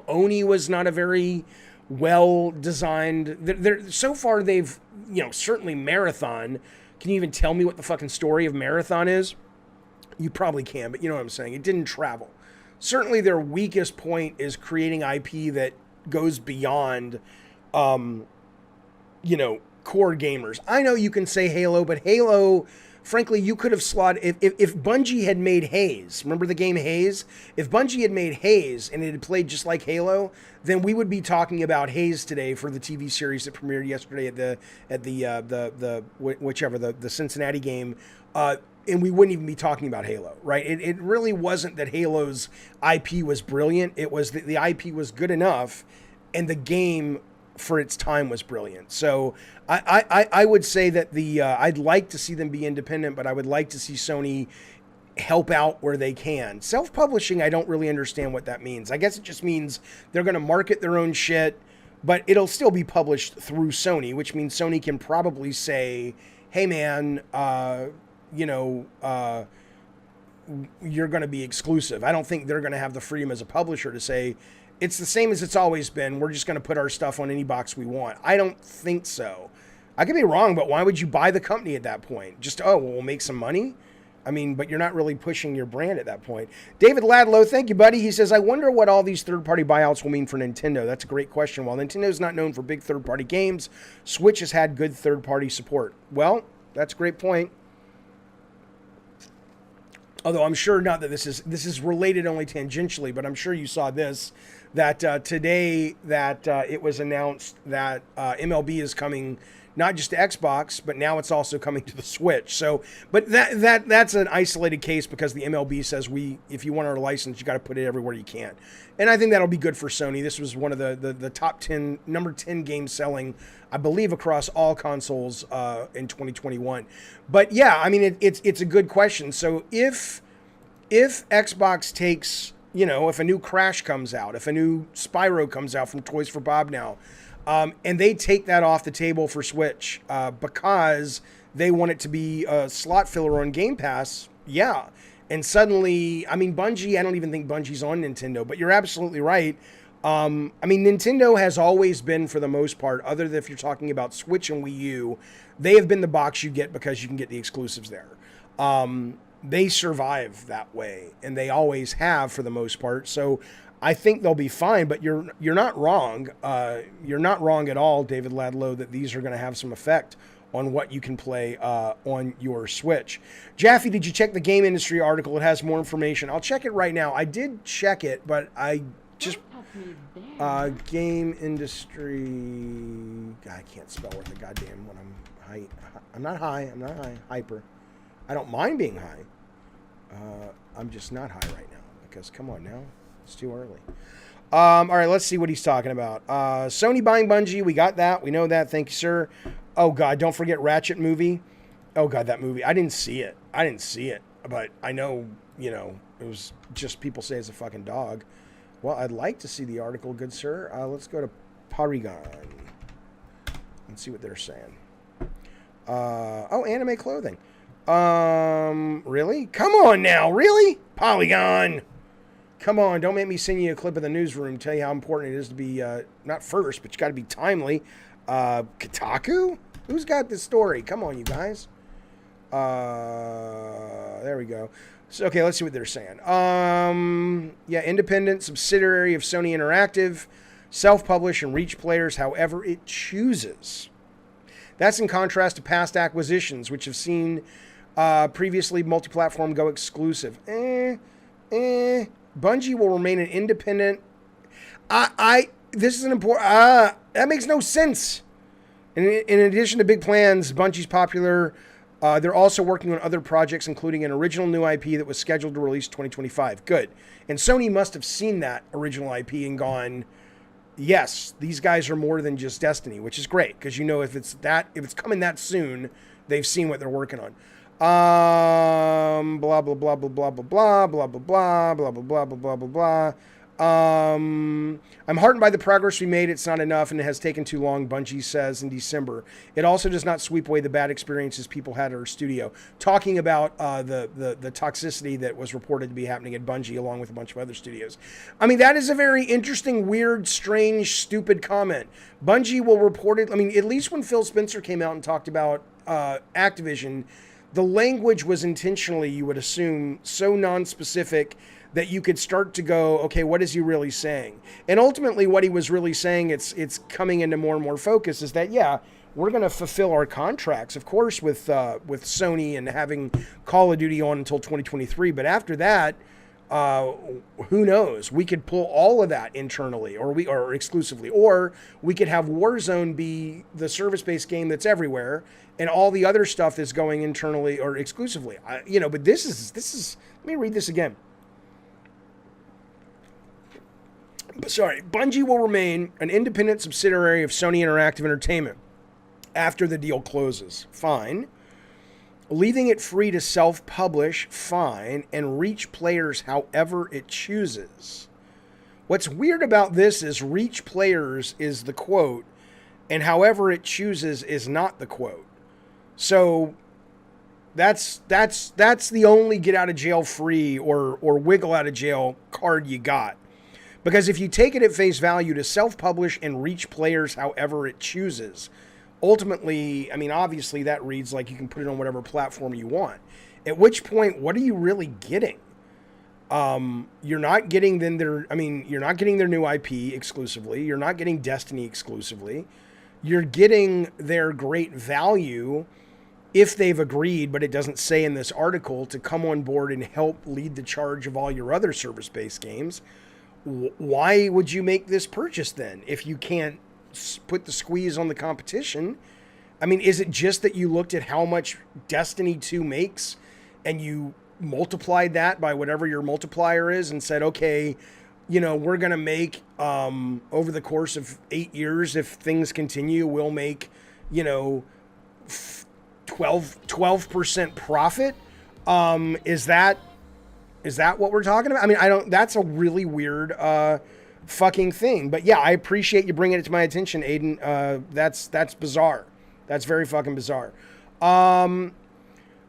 Oni was not a very well-designed. So far they've, certainly Marathon. Can you even tell me what the fucking story of Marathon is? You probably can, but you know what I'm saying. It didn't travel. Certainly their weakest point is creating IP that goes beyond, core gamers. I know you can say Halo, but Halo, frankly, you could have slotted, if Bungie had made Haze, remember the game Haze? If Bungie had made Haze and it had played just like Halo, then we would be talking about Haze today for the TV series that premiered yesterday at the Cincinnati game, and we wouldn't even be talking about Halo, right? It really wasn't that Halo's IP was brilliant. It was that the IP was good enough and the game for its time was brilliant. So I would say that I'd like to see them be independent, but I would like to see Sony help out where they can. Self-publishing, I don't really understand what that means. I guess it just means they're going to market their own shit, but it'll still be published through Sony, which means Sony can probably say, hey man, you're going to be exclusive. I don't think they're going to have the freedom as a publisher to say, it's the same as it's always been. We're just going to put our stuff on any box we want. I don't think so. I could be wrong, but why would you buy the company at that point? Just, we'll make some money? I mean, but you're not really pushing your brand at that point. David Ladlow, thank you, buddy. He says, I wonder what all these third-party buyouts will mean for Nintendo. That's a great question. While Nintendo's not known for big third-party games, Switch has had good third-party support. Well, that's a great point. Although I'm sure not that this is related only tangentially, but I'm sure you saw this, that today that it was announced that MLB is coming not just to Xbox, but now it's also coming to the Switch. So, but that's an isolated case because the MLB says if you want our license, you got to put it everywhere you can. And I think that'll be good for Sony. This was one of the top 10, number 10 games selling, I believe, across all consoles in 2021. But yeah, I mean, it's a good question. So if Xbox takes, if a new Crash comes out, if a new Spyro comes out from Toys for Bob now, and they take that off the table for Switch because they want it to be a slot filler on Game Pass, yeah. And suddenly, I mean, Bungie, I don't even think Bungie's on Nintendo, but you're absolutely right. I mean, Nintendo has always been, for the most part, other than if you're talking about Switch and Wii U, they have been the box you get because you can get the exclusives there. They survive that way, and they always have for the most part. So I think they'll be fine, but you're not wrong. You're not wrong at all, David Ladlow, that these are going to have some effect on what you can play on your Switch. Jaffe, did you check the game industry article? It has more information. I'll check it right now. I did check it, but I just... game industry... God, I can't spell worth a goddamn when I'm high. I'm not high. Hyper. I don't mind being high. I'm just not high right now because, come on now, it's too early. All right, let's see what he's talking about. Sony buying Bungie, we got that. We know that. Thank you, sir. Oh, God, don't forget Ratchet movie. Oh, God, that movie. I didn't see it, but I know, it was just people say it's a fucking dog. Well, I'd like to see the article, good sir. Let's go to Porygon and see what they're saying. Oh, anime clothing. Really? Come on now, really? Polygon. Come on, don't make me send you a clip of the newsroom, tell you how important it is to be, not first, but you got to be timely. Kotaku? Who's got this story? Come on, you guys. There we go. So, okay, let's see what they're saying. Yeah, independent subsidiary of Sony Interactive, self-publish and reach players however it chooses. That's in contrast to past acquisitions, which have seen previously multi-platform go exclusive. Bungie will remain an independent. This is an important. That makes no sense. In addition to big plans, Bungie's popular. They're also working on other projects, including an original new IP that was scheduled to release 2025. Good. And Sony must have seen that original IP and gone, yes, these guys are more than just Destiny, which is great because if it's coming that soon, they've seen what they're working on. Blah blah blah blah blah blah blah blah blah blah blah blah blah blah blah blah. I'm heartened by the progress we made. It's not enough and it has taken too long, Bungie says in December. It also does not sweep away the bad experiences people had at our studio. Talking about the toxicity that was reported to be happening at Bungie along with a bunch of other studios. I mean, that is a very interesting, weird, strange, stupid comment. Bungie will report it. I mean, at least when Phil Spencer came out and talked about Activision, the language was intentionally, you would assume, so non-specific that you could start to go, okay, what is he really saying? And ultimately what he was really saying, it's coming into more and more focus, is that, yeah, we're going to fulfill our contracts, of course, with Sony and having Call of Duty on until 2023. But after that, who knows? We could pull all of that internally or exclusively, or we could have Warzone be the service-based game that's everywhere and all the other stuff is going internally or exclusively. But this is, let me read this again. Sorry, Bungie will remain an independent subsidiary of Sony Interactive Entertainment after the deal closes. Fine. Leaving it free to self-publish, fine, and reach players however it chooses. What's weird about this is reach players is the quote, and however it chooses is not the quote. So that's the only get out of jail free or wiggle out of jail card you got. Because if you take it at face value to self-publish and reach players however it chooses, ultimately, I mean, obviously that reads like you can put it on whatever platform you want. At which point, what are you really getting? You're not getting you're not getting their new IP exclusively. You're not getting Destiny exclusively. You're getting their great value if they've agreed, but it doesn't say in this article, to come on board and help lead the charge of all your other service-based games. Why would you make this purchase then if you can't put the squeeze on the competition? I mean, is it just that you looked at how much Destiny 2 makes and you multiplied that by whatever your multiplier is and said, okay, we're going to make, over the course of 8 years, if things continue, we'll make, 12% profit? Is that what we're talking about? I mean, that's a really weird fucking thing. But yeah, I appreciate you bringing it to my attention, Aiden. That's bizarre. That's very fucking bizarre.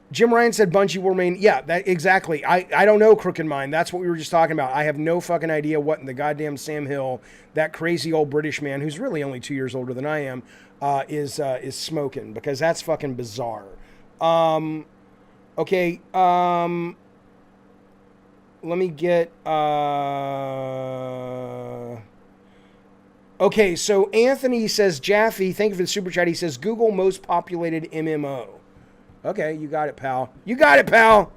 Jim Ryan said Bungie will remain. Yeah, that exactly. I don't know, Crooked Mind. That's what we were just talking about. I have no fucking idea what in the goddamn Sam Hill, that crazy old British man who's really only 2 years older than I am, is smoking, because that's fucking bizarre. Okay. Let me get... Okay, so Anthony says, Jaffe, thank you for the super chat. He says, Google most populated MMO. Okay, you got it, pal. You got it, pal!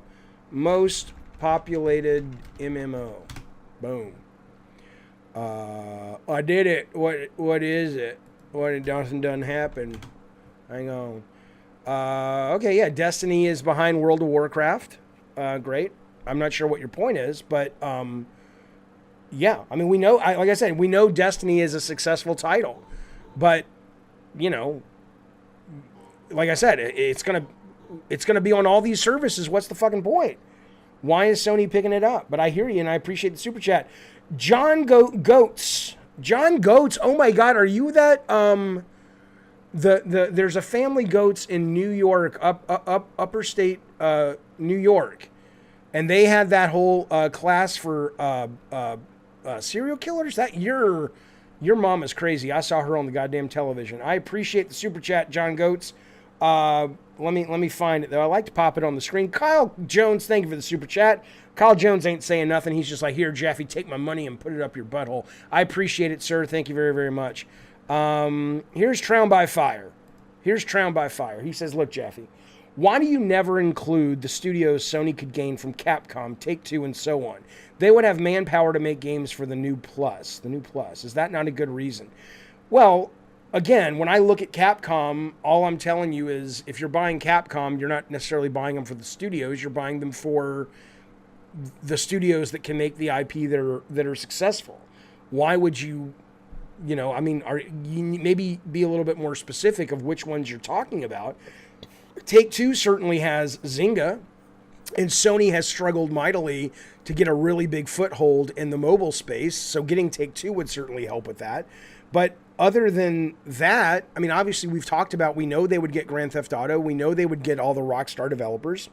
Most populated MMO. Boom. I did it. What is it? What it doesn't happen. Hang on. Okay, yeah, Destiny is behind World of Warcraft. Great. I'm not sure what your point is, but yeah, I mean, we know, like I said, we know Destiny is a successful title, but like I said, it's gonna be on all these services. What's the fucking point? Why is Sony picking it up? But I hear you, and I appreciate the super chat. John Goats. Oh my God, are you that there's a family goats in New York, upper state New York, and they had that whole class for serial killers. That your mom is crazy. I saw her on the goddamn television. I appreciate the super chat, John Goats. Let me find it though. I like to pop it on the screen. Kyle Jones, thank you for the super chat. Kyle Jones ain't saying nothing. He's just like, here, Jeffy, take my money and put it up your butthole. I appreciate it, sir. Thank you very, very much. Here's Trown by Fire. He says, look, Jeffy, why do you never include the studios Sony could gain from Capcom, Take-Two, and so on? They would have manpower to make games for the new Plus. Is that not a good reason? Well, again, when I look at Capcom, all I'm telling you is if you're buying Capcom, you're not necessarily buying them for the studios. You're buying them for the studios that can make the IP that are successful. Why would you, you maybe be a little bit more specific of which ones you're talking about. Take-Two certainly has Zynga, and Sony has struggled mightily to get a really big foothold in the mobile space, so getting Take-Two would certainly help with that. But other than that, obviously we've talked about, we know they would get Grand Theft Auto. We know they would get all the Rockstar developers.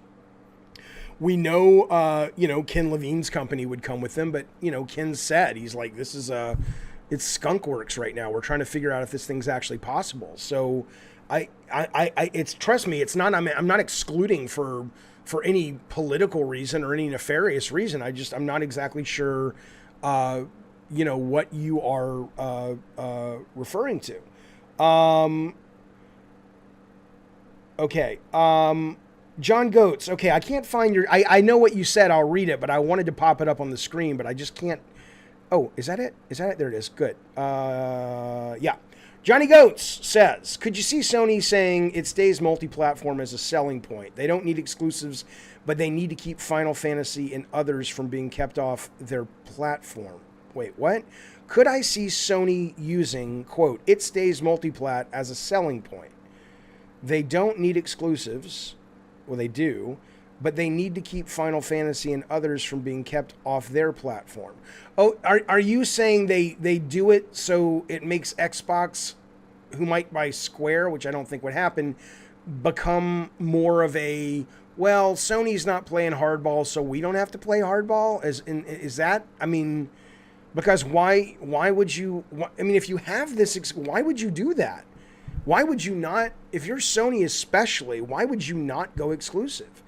We know, Ken Levine's company would come with them, but, Ken said, he's like, this is it's skunkworks right now. We're trying to figure out if this thing's actually possible. So trust me, it's not, I'm not excluding for any political reason or any nefarious reason. I'm not exactly sure, what you are referring to. Okay. John Goats. Okay, I can't find your... I know what you said. I'll read it, but I wanted to pop it up on the screen, but I just can't... Oh, is that it? There it is. Good. Yeah. Johnny Goats says, could you see Sony saying it stays multi-platform as a selling point? They don't need exclusives, but they need to keep Final Fantasy and others from being kept off their platform. Wait, what? Could I see Sony using, quote, it stays multi-plat as a selling point? They don't need exclusives... Well, they do, but they need to keep Final Fantasy and others from being kept off their platform. Oh, are you saying they do it so it makes Xbox, who might buy Square, which I don't think would happen, become more of a, well, Sony's not playing hardball, so we don't have to play hardball? Is that, because why would you, if you have this, why would you do that? Why would you not, if you're Sony especially, why would you not go exclusive?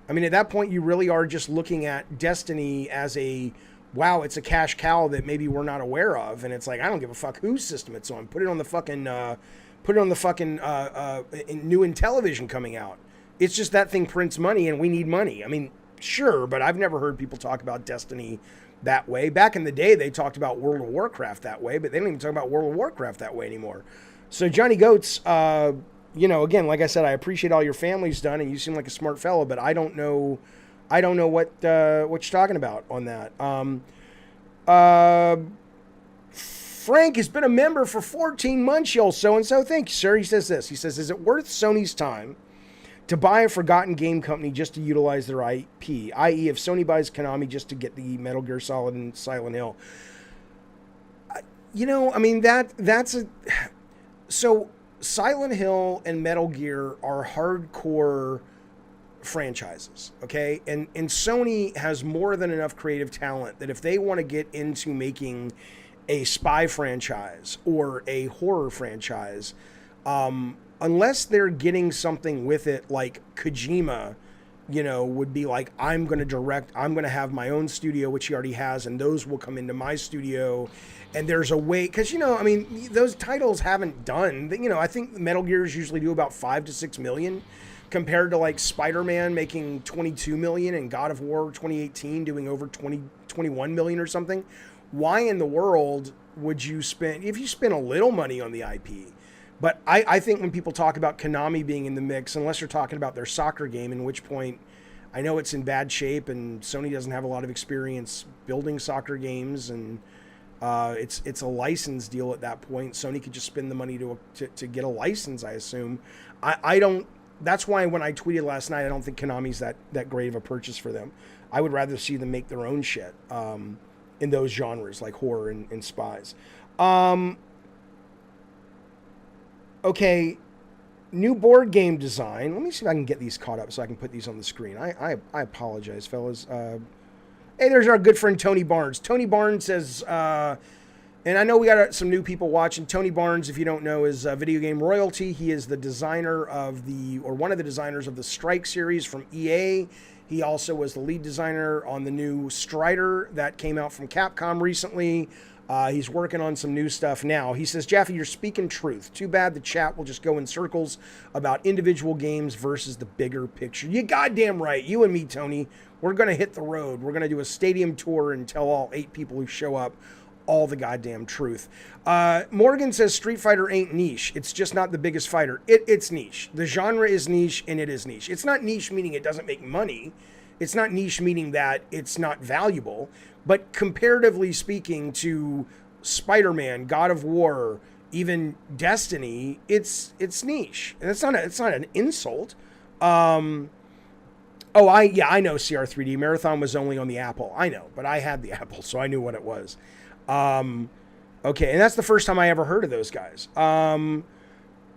At that point, you really are just looking at Destiny as wow, it's a cash cow that maybe we're not aware of. And it's like, I don't give a fuck whose system it's on. Put it on the fucking new Intellivision coming out. It's just that thing prints money and we need money. Sure, but I've never heard people talk about Destiny that way. Back in the day, they talked about World of Warcraft that way, but they don't even talk about World of Warcraft that way anymore. So Johnny Goats, again, like I said, I appreciate all your family's done, and you seem like a smart fellow, but I don't know what you're talking about on that. Frank has been a member for 14 months, y'all, so-and-so. Thank you, sir. He says this. He says, is it worth Sony's time to buy a forgotten game company just to utilize their IP? I.e., if Sony buys Konami just to get the Metal Gear Solid and Silent Hill. That's a... So Silent Hill and Metal Gear are hardcore franchises, okay? And Sony has more than enough creative talent that if they want to get into making a spy franchise or a horror franchise, unless they're getting something with it like Kojima, would be like, I'm going to have my own studio, which he already has, and those will come into my studio. And there's a way, because, those titles haven't done, I think Metal Gears usually do about 5 to 6 million compared to like Spider-Man making 22 million and God of War 2018 doing over 21 million or something. Why in the world would you spend, if you spend a little money on the IP? But I think when people talk about Konami being in the mix, unless you're talking about their soccer game, in which point I know it's in bad shape and Sony doesn't have a lot of experience building soccer games, and it's a license deal at that point. Sony could just spend the money to get a license, I assume. I don't. That's why when I tweeted last night, I don't think Konami's that great of a purchase for them. I would rather see them make their own shit in those genres like horror and spies. Okay, new board game design. Let me see if I can get these caught up so I can put these on the screen. I apologize, fellas. Hey, there's our good friend Tony Barnes. Tony Barnes says, and I know we got some new people watching. Tony Barnes, if you don't know, is Video Game Royalty. He is the designer of one of the designers of the Strike series from EA. He also was the lead designer on the new Strider that came out from Capcom recently. He's working on some new stuff now. He says, Jaffe, you're speaking truth. Too bad the chat will just go in circles about individual games versus the bigger picture. You goddamn right. You and me, Tony, we're going to hit the road. We're going to do a stadium tour and tell all 8 people who show up all the goddamn truth. Morgan says Street Fighter ain't niche. It's just not the biggest fighter. It's niche. The genre is niche, and it is niche. It's not niche meaning it doesn't make money. It's not niche meaning that it's not valuable. But comparatively speaking to Spider-Man, God of War, even Destiny, it's niche. And it's not an insult. I know CR3D. Marathon was only on the Apple. I know, but I had the Apple, so I knew what it was. Okay, and that's the first time I ever heard of those guys.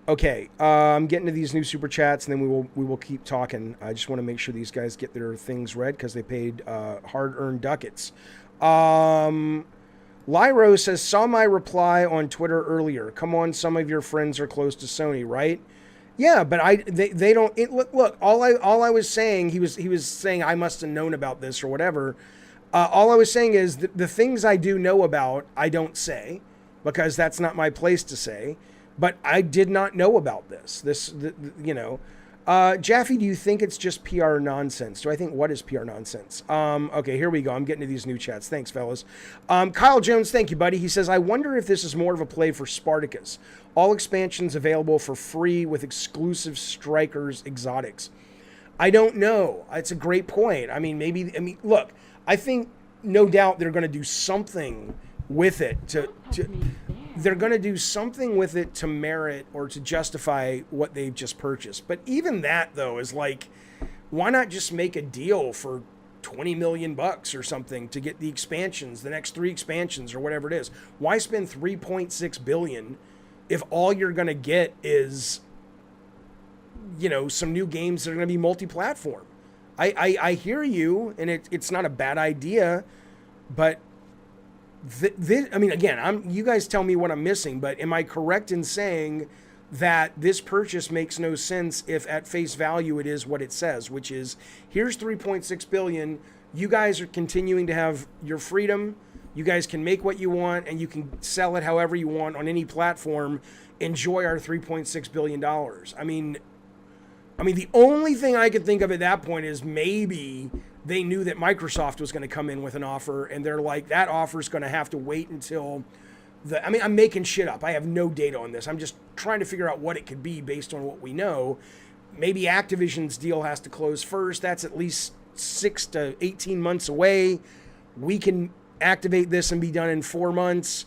Okay, I'm getting to these new super chats, and then we will keep talking. I just want to make sure these guys get their things read because they paid hard-earned ducats. Lyro says, saw my reply on Twitter earlier. Come on, some of your friends are close to Sony, right? Yeah, but they don't. Look, all I was saying, he was saying I must have known about this or whatever. All I was saying is the things I do know about, I don't say because that's not my place to say. But I did not know about this. Jaffe, do you think it's just PR nonsense? Do I think what is PR nonsense? Okay, here we go. I'm getting to these new chats. Thanks, fellas. Kyle Jones, thank you, buddy. He says, I wonder if this is more of a play for Spartacus. All expansions available for free with exclusive Strikers exotics. I don't know. It's a great point. Look, I think no doubt they're going to do something with it they're going to do something with it to merit or to justify what they've just purchased. But even that, though, is like, why not just make a deal for $20 million or something to get the expansions, the next 3 expansions or whatever it is? Why spend $3.6 billion if all you're going to get is, some new games that are going to be multi-platform? I hear you, and it's not a bad idea, but you guys tell me what I'm missing, but am I correct in saying that this purchase makes no sense if at face value it is what it says, which is here's $3.6 billion. You guys are continuing to have your freedom. You guys can make what you want and you can sell it however you want on any platform. Enjoy our $3.6 billion. The only thing I could think of at that point is maybe they knew that Microsoft was going to come in with an offer, and they're like, that offer's going to have to wait until I'm making shit up. I have no data on this. I'm just trying to figure out what it could be based on what we know. Maybe Activision's deal has to close first. That's at least 6 to 18 months away. We can activate this and be done in 4 months.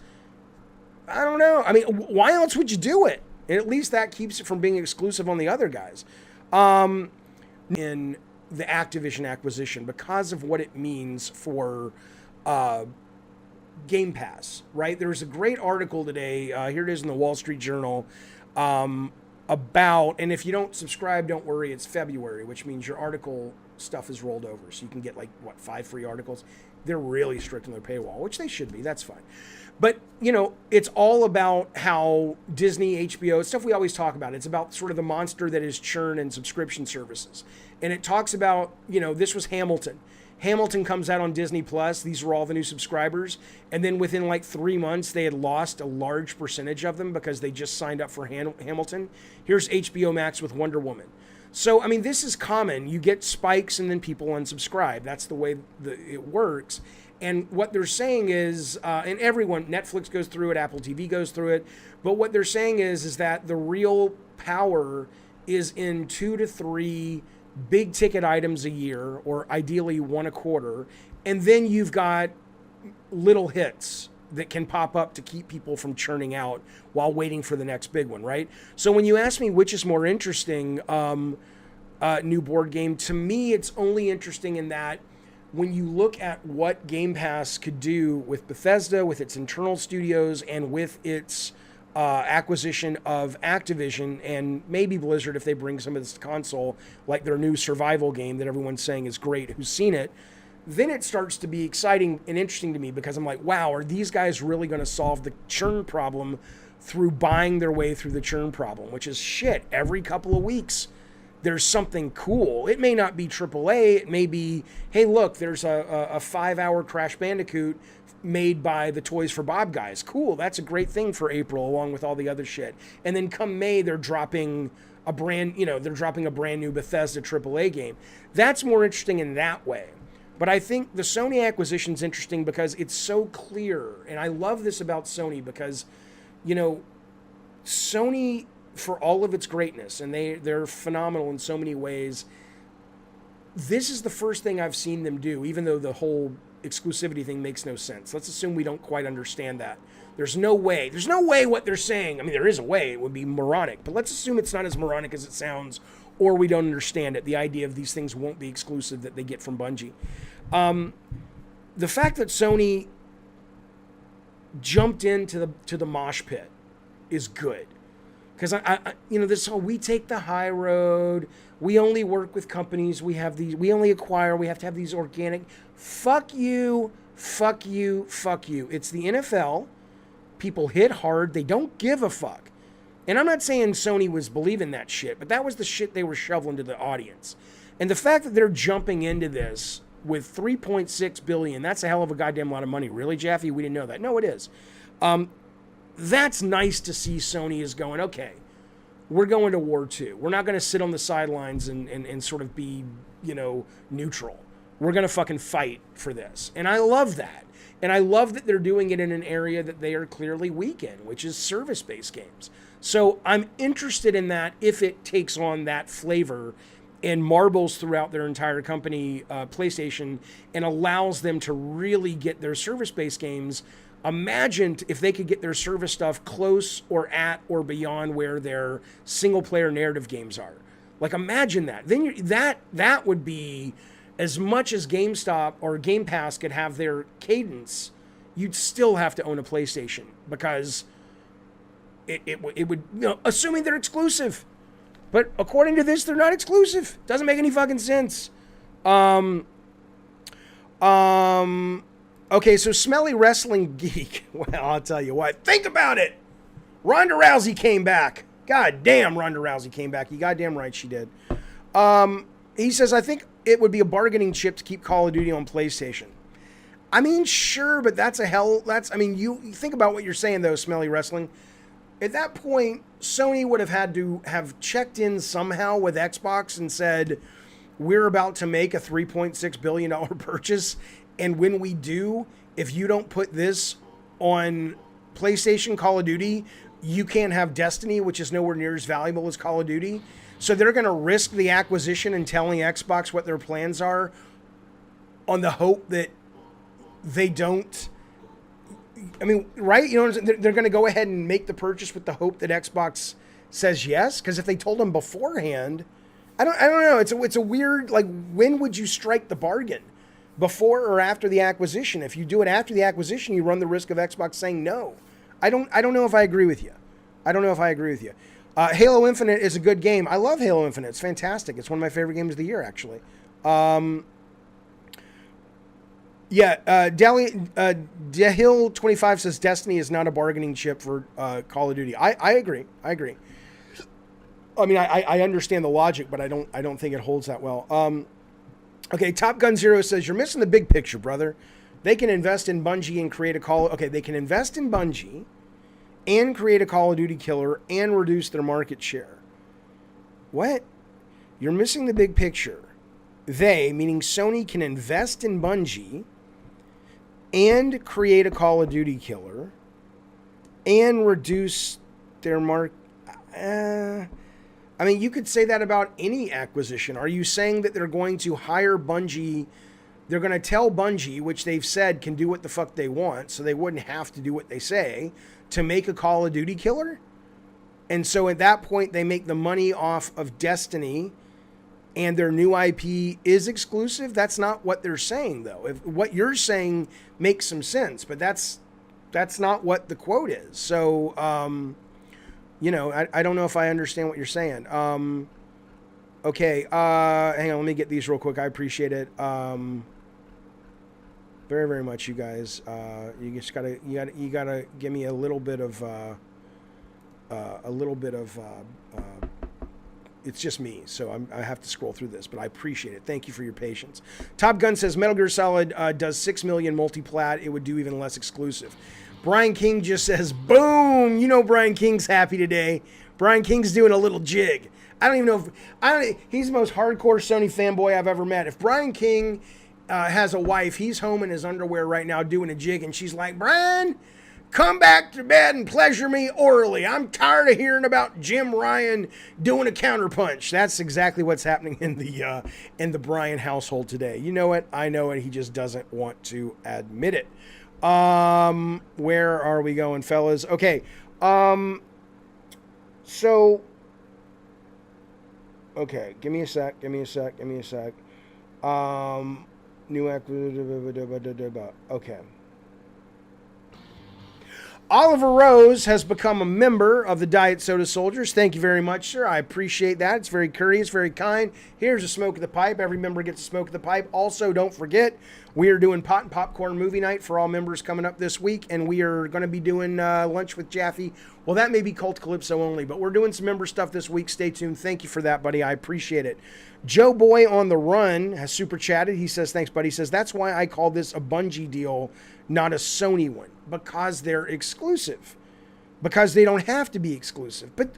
I don't know. Why else would you do it? And at least that keeps it from being exclusive on the other guys. In the Activision acquisition because of what it means for Game Pass, right? There was a great article today, here it is in the Wall Street Journal, about, and if you don't subscribe, don't worry, it's February, which means your article stuff is rolled over, so you can get 5 free articles. They're really strict on their paywall, which they should be, that's fine. But, it's all about how Disney, HBO, stuff we always talk about. It's about sort of the monster that is churn and subscription services. And it talks about, this was Hamilton. Hamilton comes out on Disney Plus. These were all the new subscribers. And then within 3 months, they had lost a large percentage of them because they just signed up for Hamilton. Here's HBO Max with Wonder Woman. So, this is common. You get spikes and then people unsubscribe. That's the way it works. And what they're saying is, and everyone, Netflix goes through it, Apple TV goes through it, but what they're saying is that the real power is in 2 to 3 big ticket items a year, or ideally 1 a quarter, and then you've got little hits that can pop up to keep people from churning out while waiting for the next big one, right? So when you ask me which is more interesting, new board game, to me it's only interesting in that when you look at what Game Pass could do with Bethesda, with its internal studios, and with its acquisition of Activision and maybe Blizzard if they bring some of this to console, like their new survival game that everyone's saying is great, who's seen it, then it starts to be exciting and interesting to me because I'm like, wow, are these guys really going to solve the churn problem through buying their way through the churn problem, which is shit. Every couple of weeks, there's something cool. It may not be AAA. It may be, hey, look, there's a 5-hour Crash Bandicoot made by the Toys for Bob guys. Cool, that's a great thing for April, along with all the other shit. And then come May, they're dropping a brand new Bethesda AAA game. That's more interesting in that way. But I think the Sony acquisition is interesting because it's so clear. And I love this about Sony because, Sony, for all of its greatness, and they're phenomenal in so many ways, this is the first thing I've seen them do, even though the whole exclusivity thing makes no sense. Let's assume we don't quite understand that. There's no way what they're saying. I mean, there is a way. It would be moronic. But let's assume it's not as moronic as it sounds, or we don't understand it. The idea of these things won't be exclusive that they get from Bungie. The fact that Sony jumped into the mosh pit is good. Because this whole we take the high road, we only work with companies, we only acquire, we have to have these organic. Fuck you, fuck you, fuck you. It's the NFL. People hit hard. They don't give a fuck. And I'm not saying Sony was believing that shit, but that was the shit they were shoveling to the audience. And the fact that they're jumping into this with $3.6 billion, that's a hell of a goddamn lot of money. Really, Jaffe? We didn't know that. No, it is. That's nice to see. Sony is going, okay, we're going to war too. We're not going to sit on the sidelines and sort of be, neutral. We're going to fucking fight for this. And I love that. And I love that they're doing it in an area that they are clearly weak in, which is service-based games. So I'm interested in that if it takes on that flavor and marbles throughout their entire company, PlayStation, and allows them to really get their service-based games. Imagine if they could get their service stuff close or at or beyond where their single-player narrative games are. Like, imagine that. Then that would be, as much as GameStop or Game Pass could have their cadence, you'd still have to own a PlayStation because it would, assuming they're exclusive. But according to this, they're not exclusive. Doesn't make any fucking sense. Okay, so Smelly Wrestling Geek. Well, I'll tell you what. Think about it. Ronda Rousey came back. God damn, Ronda Rousey came back. You goddamn right she did. He says, I think it would be a bargaining chip to keep Call of Duty on PlayStation. I mean, sure, but you think about what you're saying, though, Smelly Wrestling. At that point, Sony would have had to have checked in somehow with Xbox and said, we're about to make a $3.6 billion purchase. And when we do, if you don't put this on PlayStation Call of Duty, you can't have Destiny, which is nowhere near as valuable as Call of Duty. So they're going to risk the acquisition and telling Xbox what their plans are on the hope that they don't. I mean, right? They're going to go ahead and make the purchase with the hope that Xbox says yes. Because if they told them beforehand, I don't know. It's a weird, like, when would you strike the bargain? Before or after the acquisition? If you do it after the acquisition, you run the risk of Xbox saying no. I don't know if I agree with you. Halo Infinite is a good game. I love Halo Infinite. It's fantastic. It's one of my favorite games of the year, actually. Dehil25 says Destiny is not a bargaining chip for Call of Duty. I agree. I mean, I understand the logic, but I don't think it holds that well. Okay, Top Gun Zero says, you're missing the big picture, brother. They can invest in Bungie and create a Call... Okay, they can invest in Bungie and create a Call of Duty killer and reduce their market share. What? You're missing the big picture. They, meaning Sony, can invest in Bungie and create a Call of Duty killer and reduce their market... I mean, you could say that about any acquisition. Are you saying that they're going to hire Bungie? They're going to tell Bungie, which they've said can do what the fuck they want, so they wouldn't have to do what they say, to make a Call of Duty killer? And so at that point, they make the money off of Destiny, and their new IP is exclusive? That's not what they're saying, though. If what you're saying makes some sense, but that's that's not what the quote is. So, I don't know if I understand what you're saying. Okay, hang on, let me get these real quick. I appreciate it. Very, very much, you guys. You just gotta give me a little bit of it's just me, so I have to scroll through this, but I appreciate it. Thank you for your patience. Top Gun says Metal Gear Solid does 6 million multi-plat. It would do even less exclusive. Brian King just says, boom! You know Brian King's happy today. Brian King's doing a little jig. I don't even know if... he's the most hardcore Sony fanboy I've ever met. If Brian King has a wife, he's home in his underwear right now doing a jig, and she's like, Brian, come back to bed and pleasure me orally. I'm tired of hearing about Jim Ryan doing a counterpunch. That's exactly what's happening in the Brian household today. You know it. I know it. He just doesn't want to admit it. Where are we going, fellas? Okay. So, okay. Give me a sec. New acquisition. Okay. Oliver Rose has become a member of the Diet Soda Soldiers. Thank you very much, sir. I appreciate that. It's very courteous, very kind. Here's a smoke of the pipe. Every member gets a smoke of the pipe. Also, don't forget, we are doing Pot and Popcorn movie night for all members coming up this week, and we are going to be doing lunch with Jaffe. Well, that may be Cult Calypso only, but we're doing some member stuff this week. Stay tuned. Thank you for that, buddy. I appreciate it. Joe Boy on the Run has super chatted. He says, thanks, buddy. He says, that's why I call this a Bungie deal, not a Sony one, because they're exclusive, because they don't have to be exclusive. But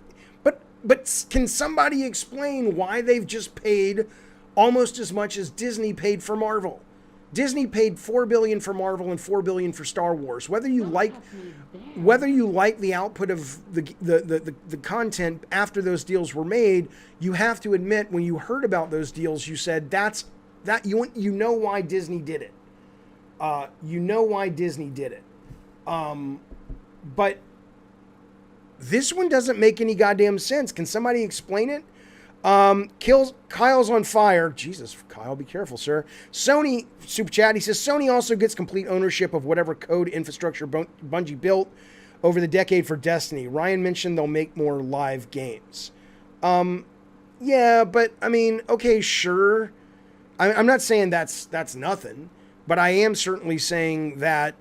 can somebody explain why they've just paid almost as much as Disney paid for Marvel? Disney paid $4 billion for Marvel and $4 billion for Star Wars. Whether you like the output of the content after those deals were made, you have to admit when you heard about those deals, you said you know why Disney did it. You know why Disney did it. But this one doesn't make any goddamn sense. Can somebody explain it? Kyle's on fire. Jesus, Kyle, be careful, sir. Sony, super chat, he says, Sony also gets complete ownership of whatever code infrastructure Bungie built over the decade for Destiny. Ryan mentioned they'll make more live games. Yeah, but, I mean, okay, sure. I'm not saying that's nothing, but I am certainly saying that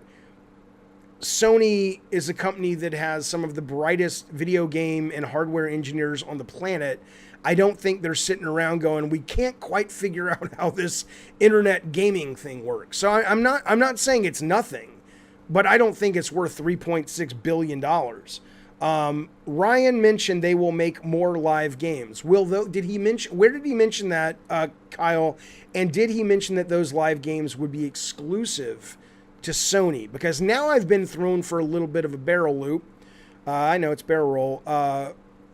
Sony is a company that has some of the brightest video game and hardware engineers on the planet. I don't think they're sitting around going, we can't quite figure out how this internet gaming thing works. So I'm not saying it's nothing, but I don't think it's worth $3.6 billion. Ryan mentioned they will make more live games. Where did he mention that, Kyle? And did he mention that those live games would be exclusive to Sony? Because now I've been thrown for a little bit of a barrel loop. I know it's barrel roll.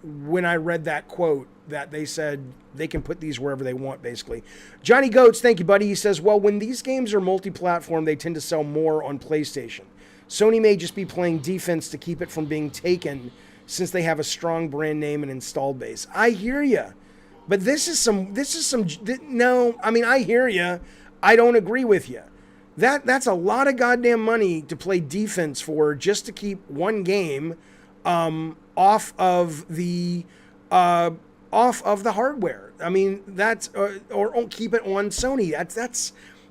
When I read that quote that they said they can put these wherever they want, basically. Johnny Goats, thank you, buddy. He says, well, when these games are multi-platform, they tend to sell more on PlayStation. Sony may just be playing defense to keep it from being taken since they have a strong brand name and installed base. I hear you. But no, I mean, I hear you. I don't agree with you. That's a lot of goddamn money to play defense for just to keep one game off of the hardware. I mean, that's or keep it on Sony.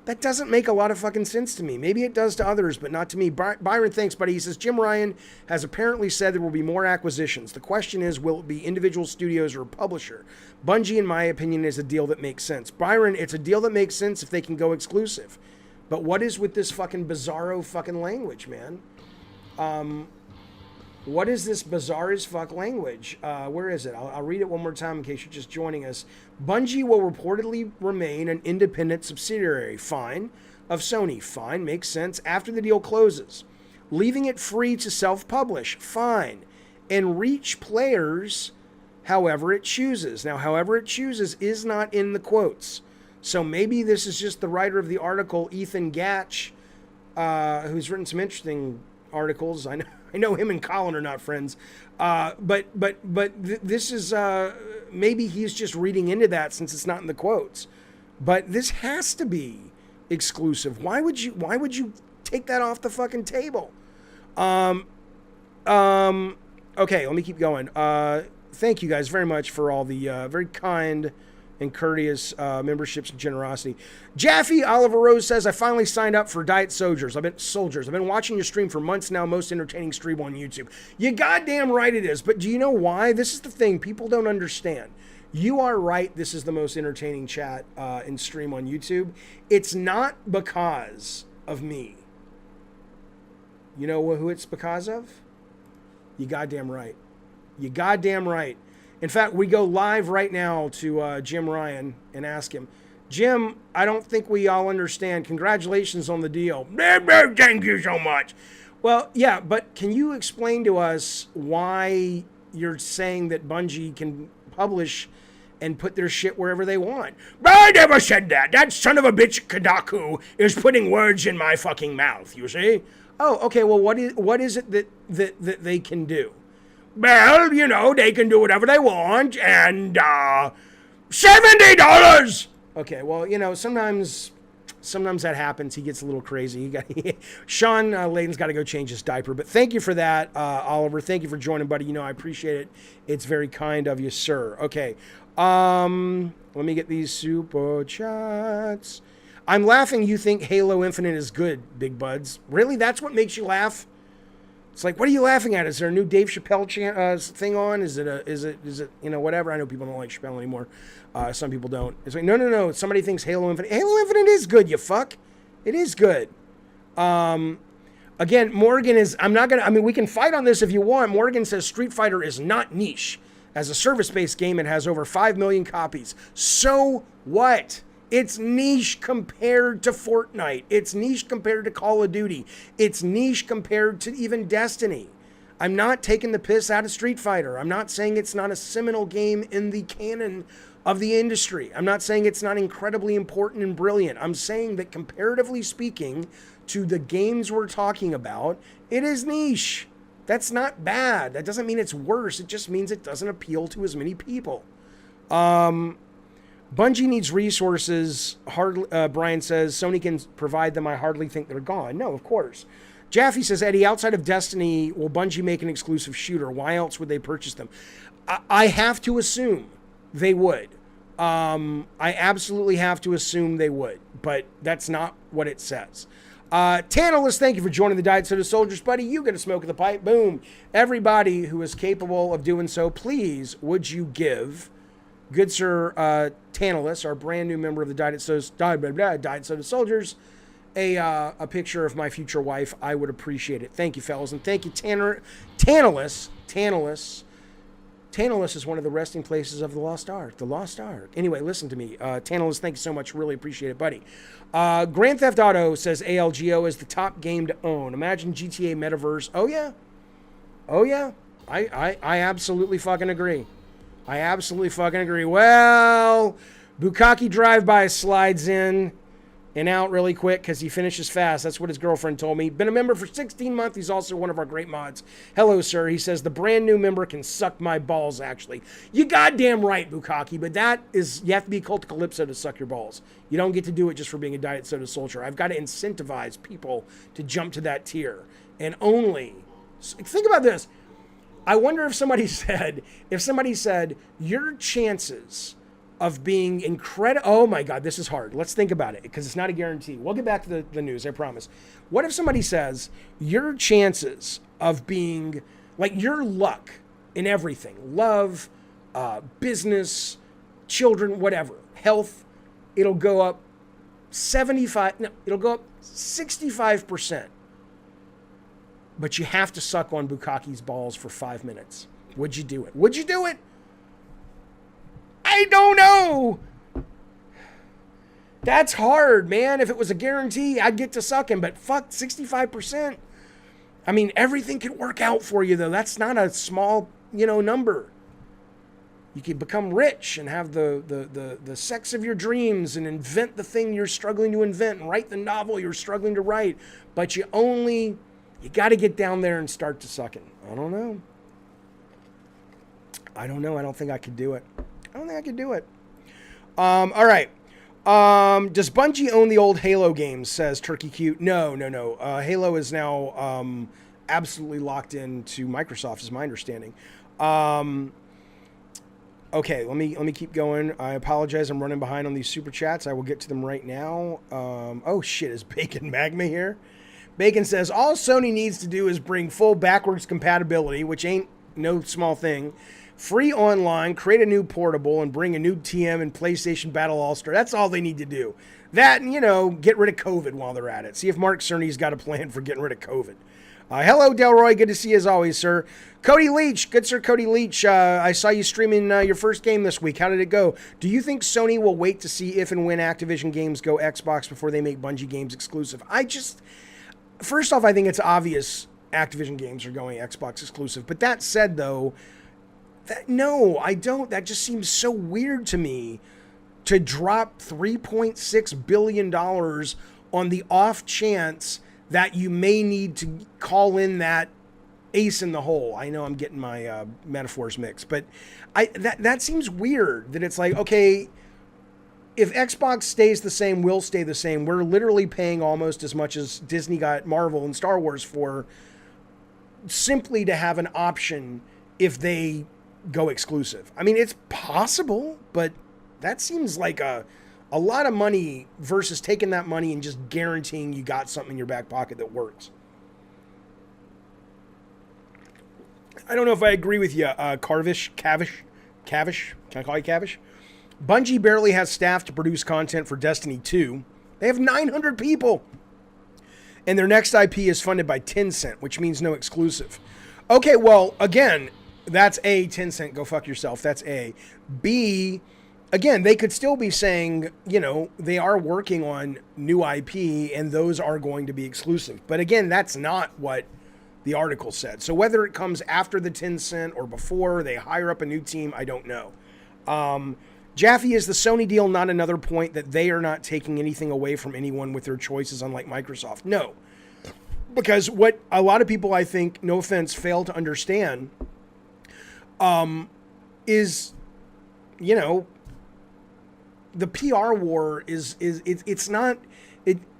That doesn't make a lot of fucking sense to me. Maybe it does to others, but not to me. Byron, thanks, buddy. He says, Jim Ryan has apparently said there will be more acquisitions. The question is, will it be individual studios or a publisher? Bungie, in my opinion, is a deal that makes sense. Byron, it's a deal that makes sense if they can go exclusive. But what is with this fucking bizarro fucking language, man? What is this bizarre as fuck language? Where is it? I'll read it one more time in case you're just joining us. Bungie will reportedly remain an independent subsidiary. Fine. Of Sony. Fine. Makes sense. After the deal closes. Leaving it free to self-publish. Fine. And reach players however it chooses. Now, however it chooses is not in the quotes. So maybe this is just the writer of the article, Ethan Gatch, who's written some interesting articles. I know him and Colin are not friends, but this is maybe he's just reading into that since it's not in the quotes. But this has to be exclusive. Why would you take that off the fucking table? Okay, let me keep going. Thank you guys very much for all the very kind and courteous memberships and generosity. Jaffe Oliver Rose says, I finally signed up for Diet Soldiers. I've been watching your stream for months now. Most entertaining stream on YouTube. You goddamn right it is. But do you know why? This is the thing people don't understand. You are right. This is the most entertaining chat and stream on YouTube. It's not because of me. You know who it's because of? You goddamn right. You goddamn right. In fact, we go live right now to Jim Ryan and ask him, Jim, I don't think we all understand. Congratulations on the deal. Thank you so much. Well, yeah, but can you explain to us why you're saying that Bungie can publish and put their shit wherever they want? I never said that. That son of a bitch Kadaku is putting words in my fucking mouth, you see? Oh, okay, well, what is it that they can do? Well, you know, they can do whatever they want, and $70! Okay, well, you know, sometimes that happens. He gets a little crazy. Sean Layden's got to go change his diaper, but thank you for that, Oliver. Thank you for joining, buddy. You know, I appreciate it. It's very kind of you, sir. Okay, let me get these super chats. I'm laughing. You think Halo Infinite is good, Big Buds? Really? That's what makes you laugh? It's like, what are you laughing at? Is there a new Dave Chappelle thing on? Is it you know, whatever? I know people don't like Chappelle anymore. Some people don't. It's like, no. Somebody thinks Halo Infinite. Halo Infinite is good, you fuck. It is good. Again, Morgan is, we can fight on this if you want. Morgan says Street Fighter is not niche. As a service-based game, it has over 5 million copies. So what? It's niche compared to Fortnite. It's niche compared to Call of Duty. It's niche compared to even Destiny. I'm not taking the piss out of Street Fighter. I'm not saying it's not a seminal game in the canon of the industry. I'm not saying it's not incredibly important and brilliant. I'm saying that comparatively speaking to the games we're talking about, it is niche. That's not bad. That doesn't mean it's worse. It just means it doesn't appeal to as many people. Bungie needs resources. Brian says, Sony can provide them. I hardly think they're gone. No, of course. Jaffe says, Eddie, outside of Destiny, will Bungie make an exclusive shooter? Why else would they purchase them? I have to assume they would. I absolutely have to assume they would. But that's not what it says. Tantalus, thank you for joining the Diet Soda Soldiers, buddy. You get a smoke of the pipe. Boom. Everybody who is capable of doing so, please, would you give good sir Tantalus, our brand new member of the Diet Soda Soldiers, a picture of my future wife? I would appreciate it. Thank you, fellas. And thank you, Tantalus. Tantalus is one of the resting places of the Lost Ark. The Lost Ark. Anyway, listen to me. Tantalus, thank you so much. Really appreciate it, buddy. Grand Theft Auto says ALGO is the top game to own. Imagine GTA Metaverse. Oh, yeah. I absolutely fucking agree. Well, Bukkake Drive-By slides in and out really quick because he finishes fast. That's what his girlfriend told me. Been a member for 16 months. He's also one of our great mods. Hello, sir. He says, the brand new member can suck my balls, actually. You goddamn right, Bukkake, but that is, you have to be Cult of Calypso to suck your balls. You don't get to do it just for being a Diet Soda Soldier. I've got to incentivize people to jump to that tier. And only, think about this. I wonder if somebody said, your chances of being incredible, oh my God, this is hard. Let's think about it because it's not a guarantee. We'll get back to the news, I promise. What if somebody says your chances of being, like your luck in everything, love, business, children, whatever, health, it'll go up 65%. But you have to suck on Bukkake's balls for 5 minutes. Would you do it? I don't know. That's hard, man. If it was a guarantee, I'd get to suck him. But fuck, 65%. I mean, everything could work out for you, though. That's not a small, number. You could become rich and have the sex of your dreams and invent the thing you're struggling to invent and write the novel you're struggling to write. But you got to get down there and start to sucking. I don't know. I don't think I could do it. All right. Does Bungie own the old Halo games, says Turkey Cute? No. Halo is now absolutely locked into Microsoft, is my understanding. Okay, let me keep going. I apologize, I'm running behind on these super chats. I will get to them right now. Oh shit, is Bacon Magma here? Bacon says, all Sony needs to do is bring full backwards compatibility, which ain't no small thing, free online, create a new portable, and bring a new TM and PlayStation Battle All-Star. That's all they need to do. That, and, get rid of COVID while they're at it. See if Mark Cerny's got a plan for getting rid of COVID. Hello, Delroy. Good to see you as always, sir. Cody Leach. Good, sir, Cody Leach. I saw you streaming your first game this week. How did it go? Do you think Sony will wait to see if and when Activision games go Xbox before they make Bungie games exclusive? First off, I think it's obvious Activision games are going Xbox exclusive. But that said, though, no, I don't. That just seems so weird to me to drop $3.6 billion on the off chance that you may need to call in that ace in the hole. I know I'm getting my metaphors mixed, but that seems weird that it's like, okay, if Xbox stays the same, we'll stay the same. We're literally paying almost as much as Disney got Marvel and Star Wars for, simply to have an option if they go exclusive. I mean, it's possible, but that seems like a lot of money versus taking that money and just guaranteeing you got something in your back pocket that works. I don't know if I agree with you, Cavish. Can I call you Cavish? Bungie barely has staff to produce content for Destiny 2. They have 900 people. And their next IP is funded by Tencent, which means no exclusive. Okay, well, again, that's A, Tencent, go fuck yourself. That's A. B, again, they could still be saying, they are working on new IP and those are going to be exclusive. But again, that's not what the article said. So whether it comes after the Tencent or before they hire up a new team, I don't know. Jaffe, is the Sony deal not another point that they are not taking anything away from anyone with their choices, unlike Microsoft? No. Because what a lot of people, I think, no offense, fail to understand is, the PR war it's not,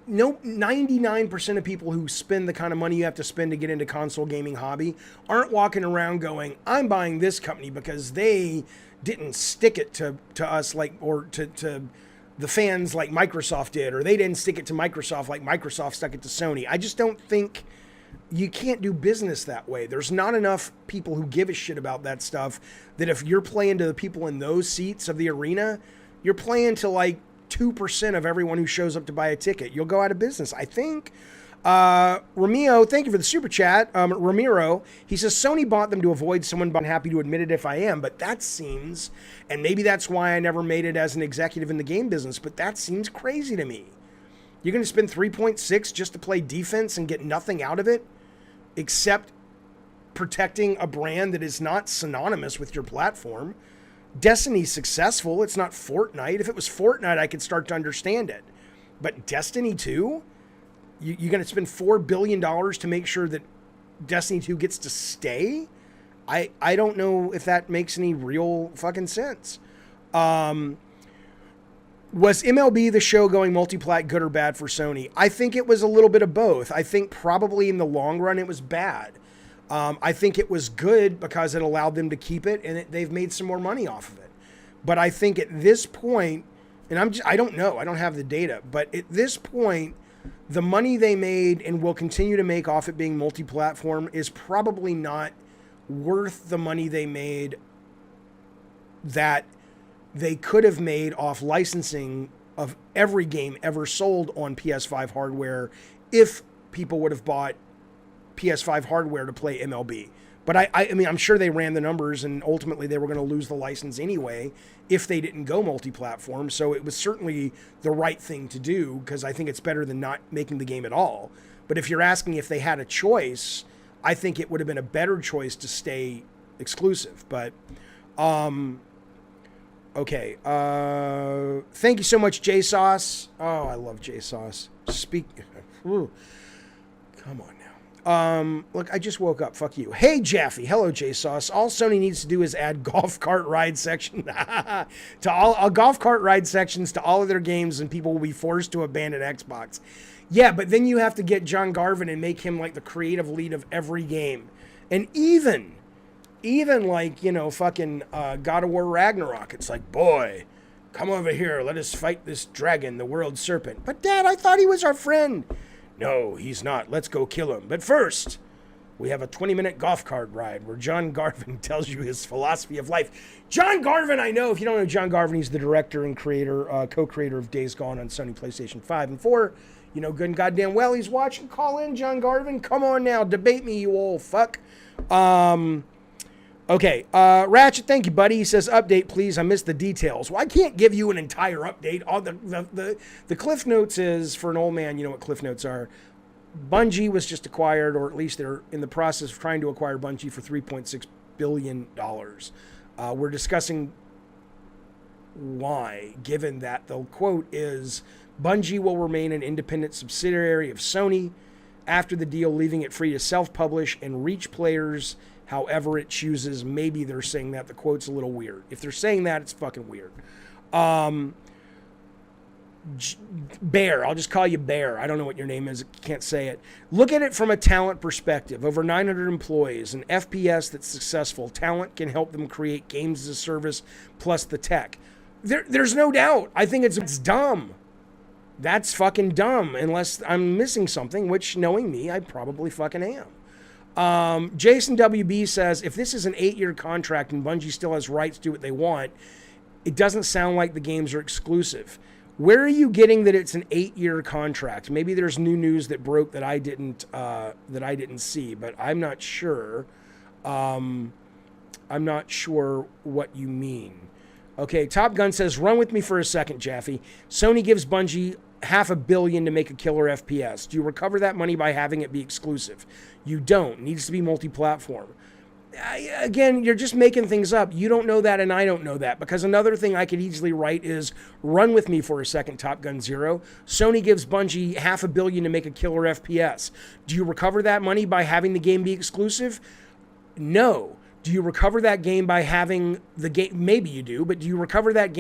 99% of people who spend the kind of money you have to spend to get into console gaming hobby aren't walking around going, I'm buying this company because they didn't stick it to us to the fans like Microsoft did, or they didn't stick it to Microsoft like Microsoft stuck it to Sony. I just don't think you can't do business that way. There's not enough people who give a shit about that stuff that if you're playing to the people in those seats of the arena, you're playing to like 2% of everyone who shows up to buy a ticket. You'll go out of business, I think. Ramiro, thank you for the super chat. Ramiro, he says, Sony bought them to avoid someone, but I'm happy to admit it if I am. But that seems, and maybe that's why I never made it as an executive in the game business, but that seems crazy to me. You're going to spend 3.6 just to play defense and get nothing out of it except protecting a brand that is not synonymous with your platform. Destiny's successful. It's not Fortnite. If it was Fortnite, I could start to understand it. But Destiny 2? You're going to spend $4 billion to make sure that Destiny 2 gets to stay? I don't know if that makes any real fucking sense. Was MLB The Show going multi-plat good or bad for Sony? I think it was a little bit of both. I think probably in the long run it was bad. I think it was good because it allowed them to keep it, and they've made some more money off of it. But I think at this point, and I don't know, I don't have the data, but at this point, the money they made and will continue to make off it being multi-platform is probably not worth the money they made that they could have made off licensing of every game ever sold on PS5 hardware if people would have bought PS5 hardware to play MLB. But I mean, I'm sure they ran the numbers and ultimately they were going to lose the license anyway if they didn't go multi-platform. So it was certainly the right thing to do because I think it's better than not making the game at all. But if you're asking if they had a choice, I think it would have been a better choice to stay exclusive. But, okay. Thank you so much, JSauce. Oh, I love JSauce. Come on now. Look, I just woke up. Fuck you. Hey, Jaffe. Hello, JSauce. All Sony needs to do is add golf cart ride section to all golf cart ride sections to all of their games, and people will be forced to abandon Xbox. Yeah, but then you have to get John Garvin and make him like the creative lead of every game. And even like, you know, fucking God of War Ragnarok, it's like, boy, come over here, let us fight this dragon, the world serpent. But Dad, I thought he was our friend. No, he's not. Let's go kill him. But first, we have a 20-minute golf cart ride where John Garvin tells you his philosophy of life. John Garvin, I know. If you don't know John Garvin, he's the director and creator, co-creator of Days Gone on Sony PlayStation 5 and 4. You know good and goddamn well he's watching. Call in, John Garvin. Come on now. Debate me, you old fuck. Okay. Ratchet, thank you, buddy. He says, update, please. I missed the details. Well, I can't give you an entire update. All the Cliff Notes is, for an old man, you know what Cliff Notes are. Bungie was just acquired, or at least they're in the process of trying to acquire Bungie for $3.6 billion. We're discussing why, given that the quote is, Bungie will remain an independent subsidiary of Sony after the deal, leaving it free to self-publish and reach players however it chooses. Maybe they're saying that. The quote's a little weird. If they're saying that, it's fucking weird. Bear, I'll just call you Bear. I don't know what your name is. Can't say it. Look at it from a talent perspective. Over 900 employees, an FPS that's successful. Talent can help them create games as a service plus the tech. There's no doubt. I think it's dumb. That's fucking dumb, unless I'm missing something, which, knowing me, I probably fucking am. Jason WB says, if this is an 8-year contract and Bungie still has rights to do what they want, it doesn't sound like the games are exclusive. Where are you getting that it's an 8-year contract? Maybe there's new news that broke that I didn't see, but I'm not sure. I'm not sure what you mean. Okay, Top Gun says, run with me for a second, Jaffe. Sony gives Bungie $500 million to make a killer FPS. Do you recover that money by having it be exclusive? You don't. It needs to be multi-platform. Again, you're just making things up. You don't know that, and I don't know that. Because another thing I could easily write is, run with me for a second, Top Gun Zero. Sony gives Bungie $500 million to make a killer FPS. Do you recover that money by having the game be exclusive? No. Do you recover that game by having the game? Maybe you do, but do you recover that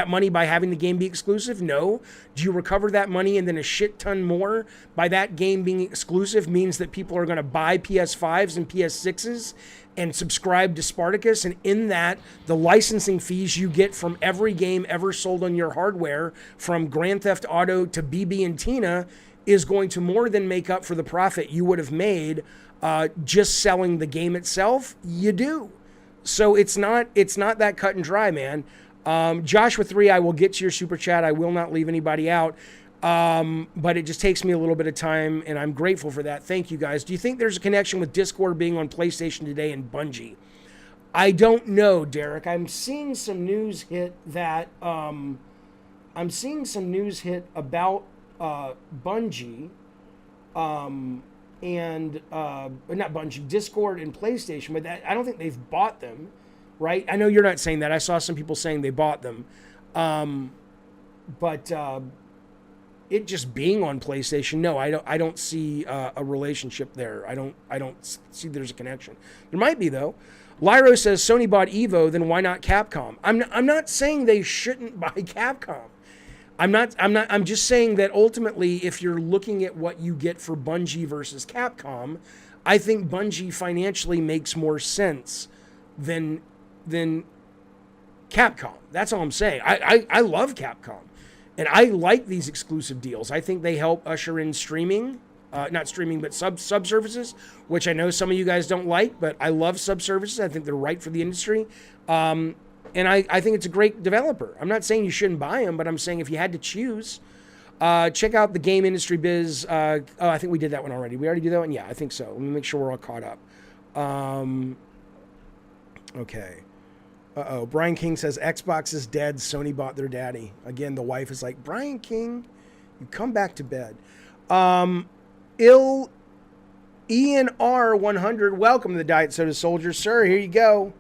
money by having the game be exclusive? No. Do you recover that money and then a shit ton more by that game being exclusive means that people are going to buy PS5s and PS6s and subscribe to Spartacus? And in that, the licensing fees you get from every game ever sold on your hardware, from Grand Theft Auto to BB and Tina, is going to more than make up for the profit you would have made just selling the game itself. You do. So it's not that cut and dry, man. Joshua 3, I will get to your super chat. I will not leave anybody out. But it just takes me a little bit of time, and I'm grateful for that. Thank you, guys. Do you think there's a connection with Discord being on PlayStation today and Bungie? I don't know, Derek. I'm seeing some news hit that about Bungie, and not Bungie, Discord and PlayStation, but I don't think they've bought them, right? I know you're not saying that. I saw some people saying they bought them, but it just being on PlayStation, no, I don't see a relationship there. I don't see there's a connection. There might be though. Lyro says Sony bought Evo, then why not Capcom? I'm not saying they shouldn't buy Capcom. I'm just saying that ultimately, if you're looking at what you get for Bungie versus Capcom, I think Bungie financially makes more sense than Capcom. That's all I'm saying. I love Capcom, and I like these exclusive deals. I think they help usher in streaming, not streaming, but sub services, which I know some of you guys don't like, but I love sub services. I think they're right for the industry. And I think it's a great developer. I'm not saying you shouldn't buy them, but I'm saying if you had to choose, check out the Game Industry Biz. I think we did that one already. We already did that one? Yeah, I think so. Let me make sure we're all caught up. Okay. Brian King says, Xbox is dead. Sony bought their daddy. Again, the wife is like, Brian King, you come back to bed. ENR100, welcome to the Diet Soda Soldier. Sir, here you go.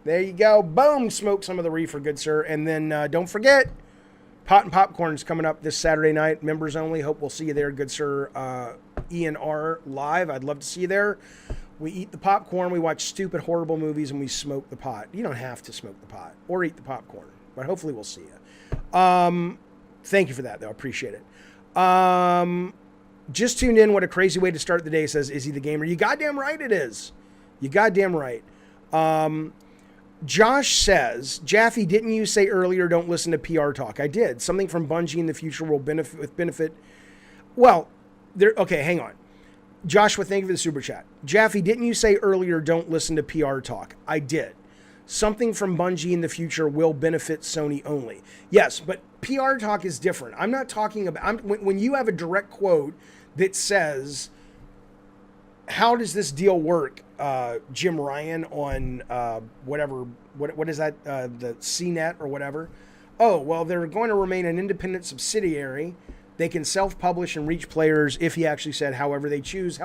There you go. Boom. Smoke some of the reefer, good sir. And then don't forget, Pot and Popcorn's coming up this Saturday night. Members only. Hope we'll see you there, good sir. ENR live. I'd love to see you there. We eat the popcorn. We watch stupid, horrible movies, and we smoke the pot. You don't have to smoke the pot or eat the popcorn, but hopefully we'll see you. Thank you for that, though. I appreciate it. Just tuned in. What a crazy way to start the day, says Izzy the Gamer. You goddamn right it is. You goddamn right. Josh says, Jaffe, didn't you say earlier don't listen to PR talk? I did. Something from Bungie in the future will benefit. Well, okay, hang on. Joshua, thank you for the super chat. Jaffe, didn't you say earlier don't listen to PR talk? I did. Something from Bungie in the future will benefit Sony only. Yes, but PR talk is different. I'm not talking about... when you have a direct quote that says, how does this deal work, Jim Ryan on whatever... What is that? The CNET or whatever? Oh, well, they're going to remain an independent subsidiary. They can self-publish and reach players, if he actually said, however they choose.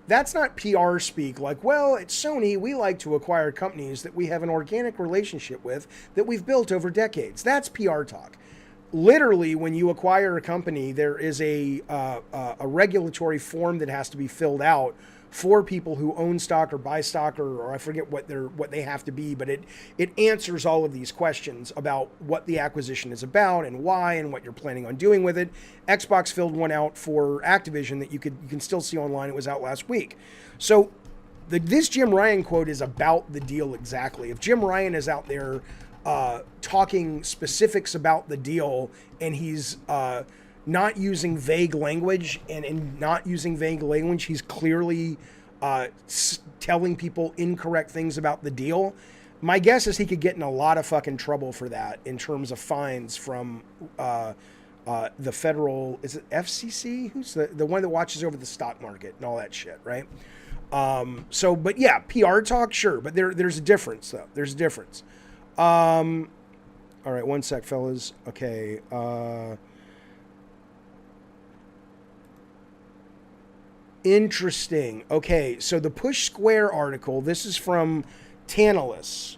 That's not PR speak like, well, at Sony, we like to acquire companies that we have an organic relationship with that we've built over decades. That's PR talk. Literally, when you acquire a company, there is a regulatory form that has to be filled out for people who own stock or buy stock, or I forget what they have to be, but it answers all of these questions about what the acquisition is about and why and what you're planning on doing with it. Xbox filled one out for Activision that you can still see online. It was out last week. So this Jim Ryan quote is about the deal exactly. If Jim Ryan is out there talking specifics about the deal and he's not using vague language, and in not using vague language, he's clearly telling people incorrect things about the deal. My guess is he could get in a lot of fucking trouble for that in terms of fines from the federal, is it FCC? Who's the one that watches over the stock market and all that shit, right? But yeah, PR talk, sure, but there's a difference though. There's a difference. All right, one sec, fellas. Okay. Interesting. Okay, so the Push Square article, this is from Tantalus.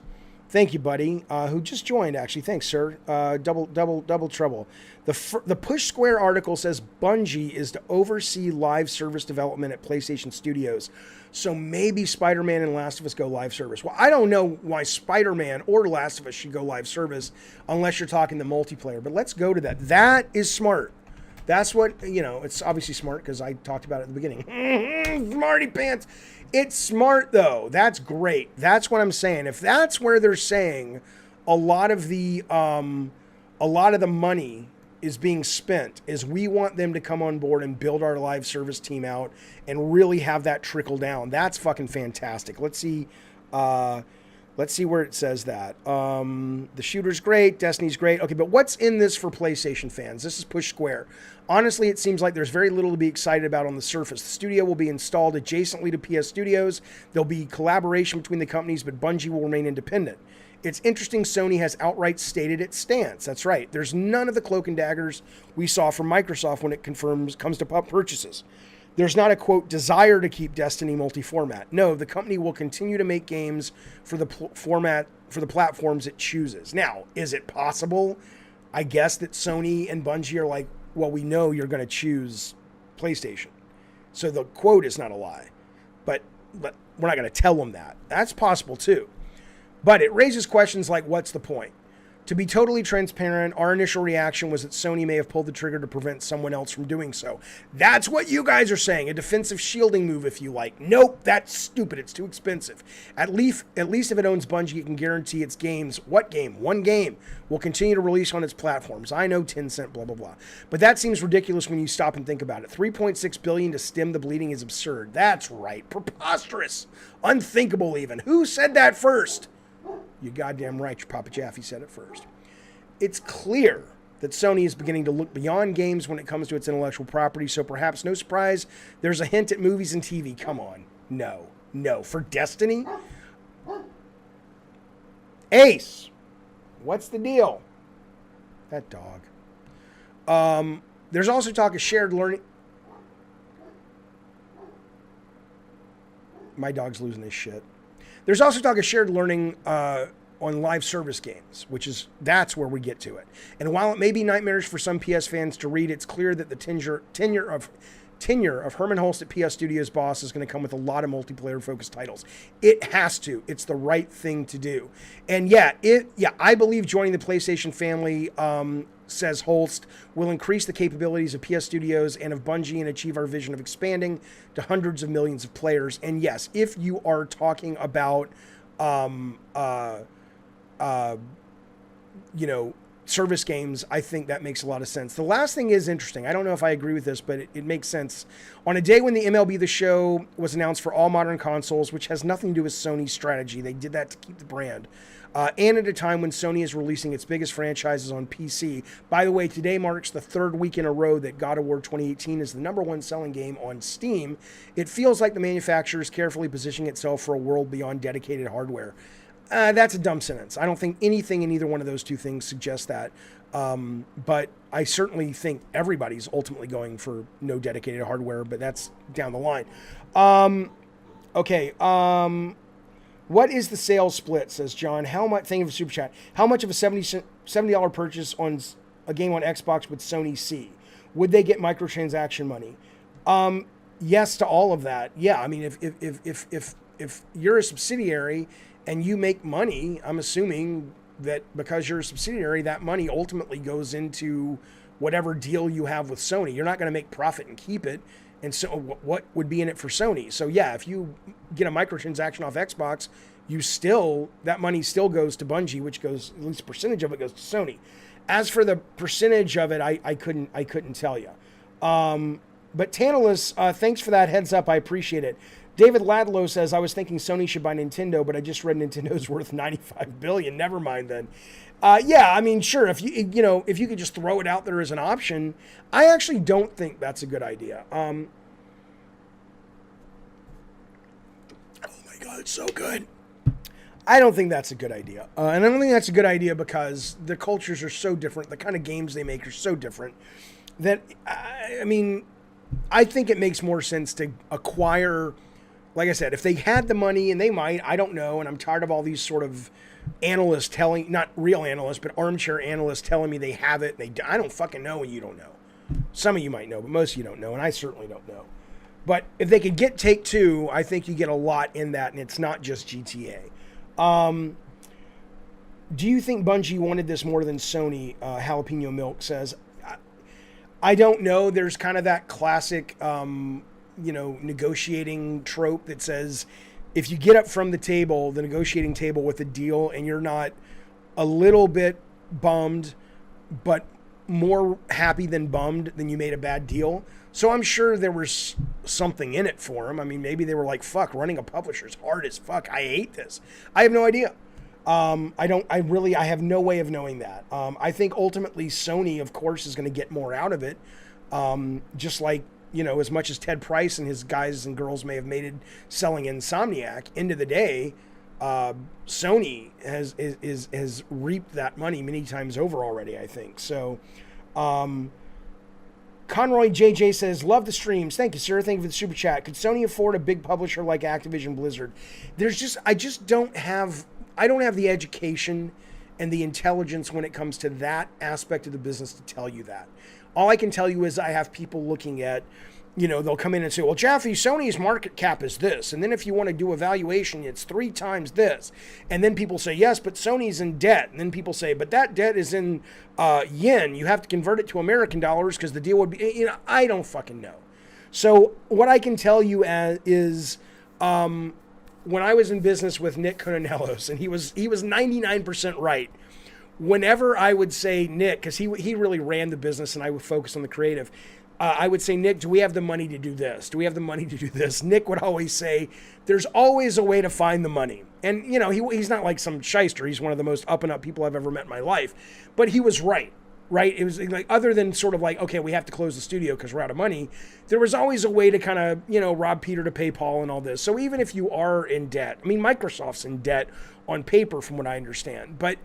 Thank you, buddy, who just joined, actually. Thanks, sir. Double trouble. The Push Square article says Bungie is to oversee live service development at PlayStation Studios. So maybe Spider-Man and Last of Us go live service. Well, I don't know why Spider-Man or Last of Us should go live service unless you're talking the multiplayer, but let's go to that. That is smart. That's what, it's obviously smart because I talked about it at the beginning. Smarty pants. It's smart, though. That's great. That's what I'm saying. If that's where they're saying a lot of the money is being spent, is we want them to come on board and build our live service team out and really have that trickle down. That's fucking fantastic. Let's see where it says that. The shooter's great. Destiny's great. Okay, but what's in this for PlayStation fans? This is Push Square. Honestly, it seems like there's very little to be excited about on the surface. The studio will be installed adjacently to PS Studios. There'll be collaboration between the companies, but Bungie will remain independent. It's interesting Sony has outright stated its stance. That's right. There's none of the cloak and daggers we saw from Microsoft when it comes to purchases. There's not a, quote, desire to keep Destiny multi-format. No, the company will continue to make games for the platforms it chooses. Now, is it possible, I guess, that Sony and Bungie are like, well, we know you're going to choose PlayStation. So the quote is not a lie. But we're not going to tell them that. That's possible, too. But it raises questions like, what's the point? To be totally transparent, our initial reaction was that Sony may have pulled the trigger to prevent someone else from doing so. That's what you guys are saying, a defensive shielding move if you like. Nope, that's stupid. It's too expensive. At least if it owns Bungie, it can guarantee its games. What game? One game will continue to release on its platforms. I know Tencent, blah, blah, blah. But that seems ridiculous when you stop and think about it. $3.6 billion to stem the bleeding is absurd. That's right. Preposterous. Unthinkable even. Who said that first? You goddamn right, your Papa Jaffe said it first. It's clear that Sony is beginning to look beyond games when it comes to its intellectual property, so perhaps no surprise, there's a hint at movies and TV. Come on. No. For Destiny? Ace, what's the deal? That dog. There's also talk of shared learning. My dog's losing his shit. There's also talk of shared learning on live service games, that's where we get to it. And while it may be nightmarish for some PS fans to read, it's clear that the tenure of Herman Hulst at PS Studios boss is going to come with a lot of multiplayer-focused titles. It has to. It's the right thing to do. And I believe joining the PlayStation family says Holst, will increase the capabilities of PS Studios and of Bungie and achieve our vision of expanding to hundreds of millions of players. And yes, if you are talking about, service games, I think that makes a lot of sense. The last thing is interesting. I don't know if I agree with this, but it makes sense. On a day when the MLB The Show was announced for all modern consoles, which has nothing to do with Sony's strategy, they did that to keep the brand. And at a time when Sony is releasing its biggest franchises on PC. By the way, today marks the third week in a row that God of War 2018 is the #1 selling game on Steam. It feels like the manufacturer is carefully positioning itself for a world beyond dedicated hardware. That's a dumb sentence. I don't think anything in either one of those two things suggests that. But I certainly think everybody's ultimately going for no dedicated hardware, but that's down the line. Okay. What is the sales split, says John? How much, thank you for Super Chat. How much of a $70 purchase on a game on Xbox would Sony see? Would they get microtransaction money? Yes to all of that. Yeah, I mean, if you're a subsidiary and you make money, I'm assuming that because you're a subsidiary, that money ultimately goes into whatever deal you have with Sony. You're not going to make profit and keep it. And so what would be in it for Sony? So yeah, if you get a microtransaction off Xbox, that money still goes to Bungie, which goes, at least a percentage of it goes to Sony. As for the percentage of it, I couldn't tell you. But Tantalus, thanks for that heads up. I appreciate it. David Ladlow says, I was thinking Sony should buy Nintendo, but I just read Nintendo's worth $95 billion. Never mind then. Yeah, I mean, sure. If you could just throw it out there as an option, I actually don't think that's a good idea. Oh my God, it's so good. I don't think that's a good idea. And I don't think that's a good idea because the cultures are so different. The kind of games they make are so different that, I mean, I think it makes more sense to acquire. Like I said, if they had the money, and they might, I don't know, and I'm tired of all these sort of analysts not real analysts, but armchair analysts telling me they have it. I don't fucking know, and you don't know. Some of you might know, but most of you don't know, and I certainly don't know. But if they could get Take-Two, I think you get a lot in that, and it's not just GTA. Do you think Bungie wanted this more than Sony? Jalapeno Milk says. I don't know. There's kind of that classic... negotiating trope that says if you get up from the negotiating table with a deal and you're not a little bit bummed, but more happy than bummed, then you made a bad deal. So I'm sure there was something in it for them. I mean, maybe they were like, fuck, running a publisher is hard as fuck. I hate this. I have no idea. I have no way of knowing that. I think ultimately Sony, of course, is going to get more out of it. Just like, as much as Ted Price and his guys and girls may have made it selling Insomniac, end of the day, Sony has reaped that money many times over already, I think. So, Conroy JJ says, love the streams. Thank you, sir. Thank you for the super chat. Could Sony afford a big publisher like Activision Blizzard? I don't have the education and the intelligence when it comes to that aspect of the business to tell you that. All I can tell you is I have people looking at, they'll come in and say, well, Jeffy, Sony's market cap is this. And then if you want to do a valuation, it's 3 times this. And then people say, yes, but Sony's in debt. And then people say, but that debt is in yen. You have to convert it to American dollars because the deal would be, I don't fucking know. So what I can tell you is when I was in business with Nick Kononellos, and he was 99% right. Whenever I would say, Nick, because he really ran the business and I would focus on the creative, I would say, Nick, do we have the money to do this? Do we have the money to do this? Nick would always say, there's always a way to find the money. And, he's not like some shyster. He's one of the most up and up people I've ever met in my life. But he was right? It was like, other than sort of like, okay, we have to close the studio because we're out of money, there was always a way to kind of, rob Peter to pay Paul and all this. So even if you are in debt, I mean, Microsoft's in debt on paper from what I understand, but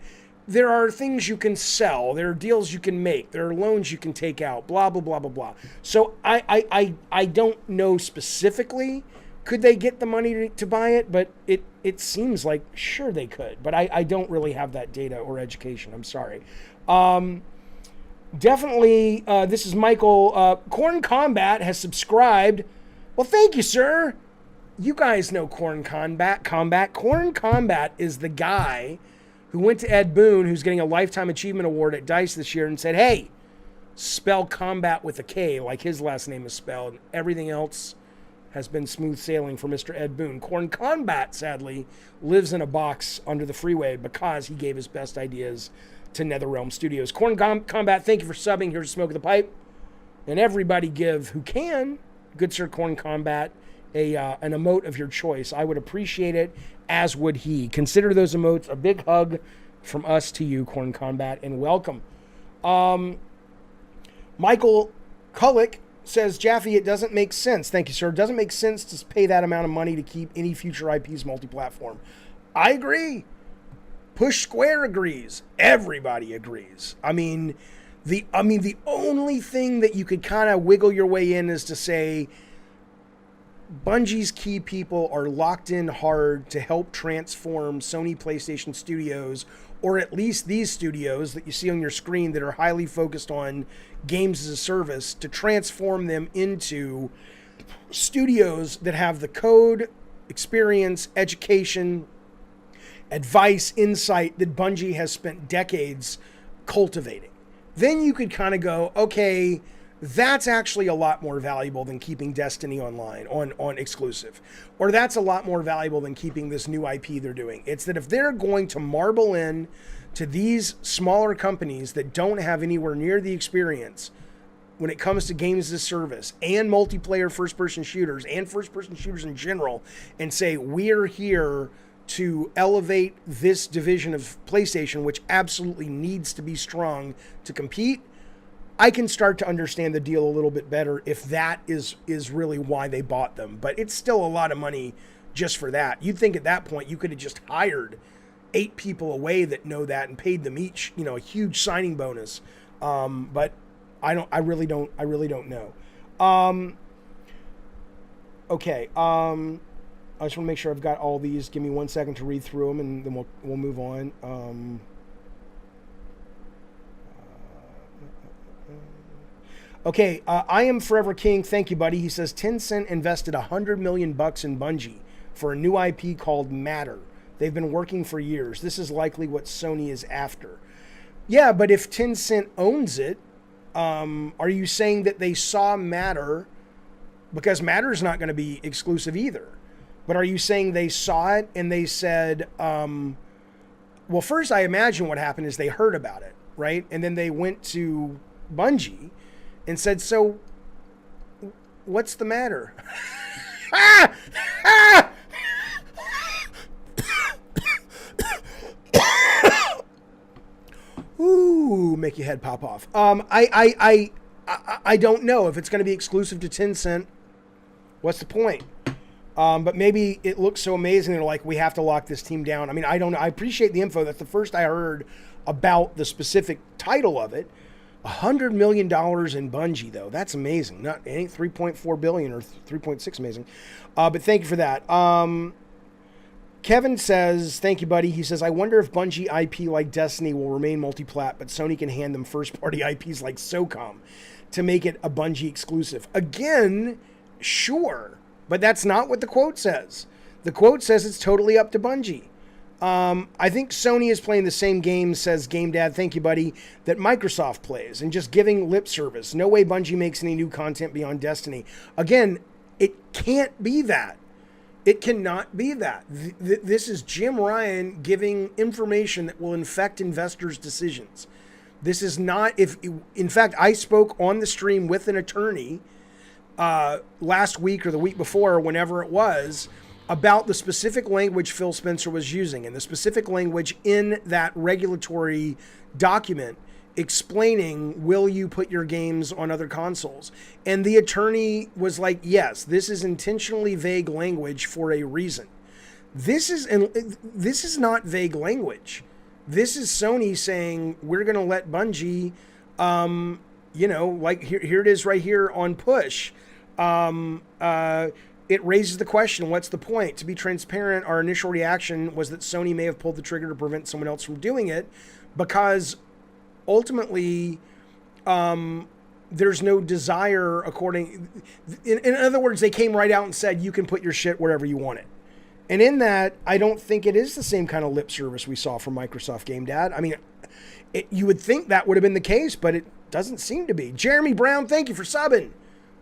there are things you can sell. There are deals you can make. There are loans you can take out, blah, blah, blah, blah, blah. So I don't know specifically, could they get the money to buy it? But it seems like, sure they could. But I don't really have that data or education. I'm sorry. Definitely, this is Michael. Corn Combat has subscribed. Well, thank you, sir. You guys know Corn Combat. Corn Combat is the guy who went to Ed Boon, who's getting a Lifetime Achievement Award at DICE this year, and said, hey, spell combat with a K, like his last name is spelled. Everything else has been smooth sailing for Mr. Ed Boon. Corn Combat, sadly, lives in a box under the freeway because he gave his best ideas to NetherRealm Studios. Corn Combat, thank you for subbing. Here's Smoke the Pipe. And everybody give, who can, good Sir Corn Combat, an emote of your choice. I would appreciate it, as would he. Consider those emotes a big hug from us to you, Corn Combat, and welcome. Michael Kullick says, Jaffe, it doesn't make sense. Thank you, sir. It doesn't make sense to pay that amount of money to keep any future IPs multi-platform. I agree. Push Square agrees. Everybody agrees. I mean, the only thing that you could kind of wiggle your way in is to say Bungie's key people are locked in hard to help transform Sony PlayStation Studios, or at least these studios that you see on your screen that are highly focused on games as a service, to transform them into studios that have the code, experience, education, advice, insight that Bungie has spent decades cultivating. Then you could kind of go, okay, that's actually a lot more valuable than keeping Destiny online on exclusive. Or that's a lot more valuable than keeping this new IP they're doing. It's that if they're going to marble in to these smaller companies that don't have anywhere near the experience when it comes to games as a service and multiplayer first-person shooters and first-person shooters in general, and say, we're here to elevate this division of PlayStation, which absolutely needs to be strong to compete, I can start to understand the deal a little bit better if that is really why they bought them. But it's still a lot of money just for that. You'd think at that point you could have just hired 8 people away that know that and paid them each, a huge signing bonus. But I really don't know. Okay. I just want to make sure I've got all these. Give me 1 second to read through them, and then we'll move on. Okay, I am Forever King. Thank you, buddy. He says Tencent invested $100 million in Bungie for a new IP called Matter. They've been working for years. This is likely what Sony is after. Yeah, but if Tencent owns it, are you saying that they saw Matter? Because Matter is not going to be exclusive either. But are you saying they saw it and they said, well, first I imagine what happened is they heard about it, right? And then they went to Bungie and said, so what's the matter? Ooh, make your head pop off. I don't know if it's going to be exclusive to Tencent. What's the point? But maybe it looks so amazing. They're like, we have to lock this team down. I mean, I don't know. I appreciate the info. That's the first I heard about the specific title of it. $100 million in Bungie, though. That's amazing. It ain't 3.4 billion or 3.6 amazing. But thank you for that. Kevin says, thank you, buddy. He says, I wonder if Bungie IP like Destiny will remain multi-plat, but Sony can hand them first-party IPs like SOCOM to make it a Bungie exclusive. Again, sure. But that's not what the quote says. The quote says it's totally up to Bungie. I think Sony is playing the same game, says Game Dad, thank you, buddy, that Microsoft plays, and just giving lip service. No way Bungie makes any new content beyond Destiny. Again, it can't be that. It cannot be that. This is Jim Ryan giving information that will infect investors' decisions. This is not, in fact, I spoke on the stream with an attorney last week or the week before, whenever it was, about the specific language Phil Spencer was using and the specific language in that regulatory document explaining, will you put your games on other consoles? And the attorney was like, yes, this is intentionally vague language for a reason. This is not vague language. This is Sony saying, we're going to let Bungie, like here it is right here on push. It raises the question, what's the point? To be transparent, our initial reaction was that Sony may have pulled the trigger to prevent someone else from doing it, because ultimately there's no desire in other words, they came right out and said, you can put your shit wherever you want it. And in that, I don't think it is the same kind of lip service we saw from Microsoft Game Dad. I mean, you would think that would have been the case, but it doesn't seem to be. Jeremy Brown, thank you for subbing.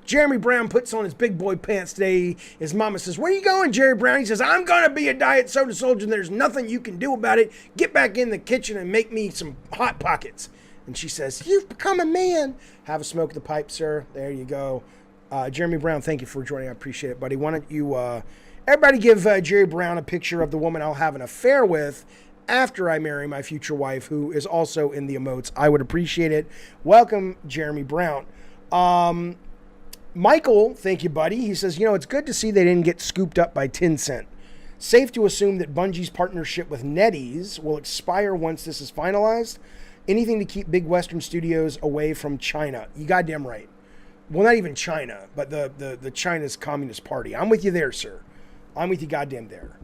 Jeremy Brown puts on his big boy pants today. His mama says, where you going, Jerry Brown? He says, I'm going to be a diet soda soldier and there's nothing you can do about it. Get back in the kitchen and make me some Hot Pockets. And she says, you've become a man. Have a smoke of the pipe, sir. There you go. Jeremy Brown, thank you for joining. I appreciate it, buddy. Why don't you, everybody give Jerry Brown a picture of the woman I'll have an affair with after I marry my future wife, who is also in the emotes. I would appreciate it. Welcome, Jeremy Brown. Michael, thank you, buddy. He says, it's good to see they didn't get scooped up by Tencent. Safe to assume that Bungie's partnership with NetEase will expire once this is finalized. Anything to keep big Western studios away from China. You goddamn right. Well, not even China, but the China's Communist Party. I'm with you there, sir. I'm with you goddamn there.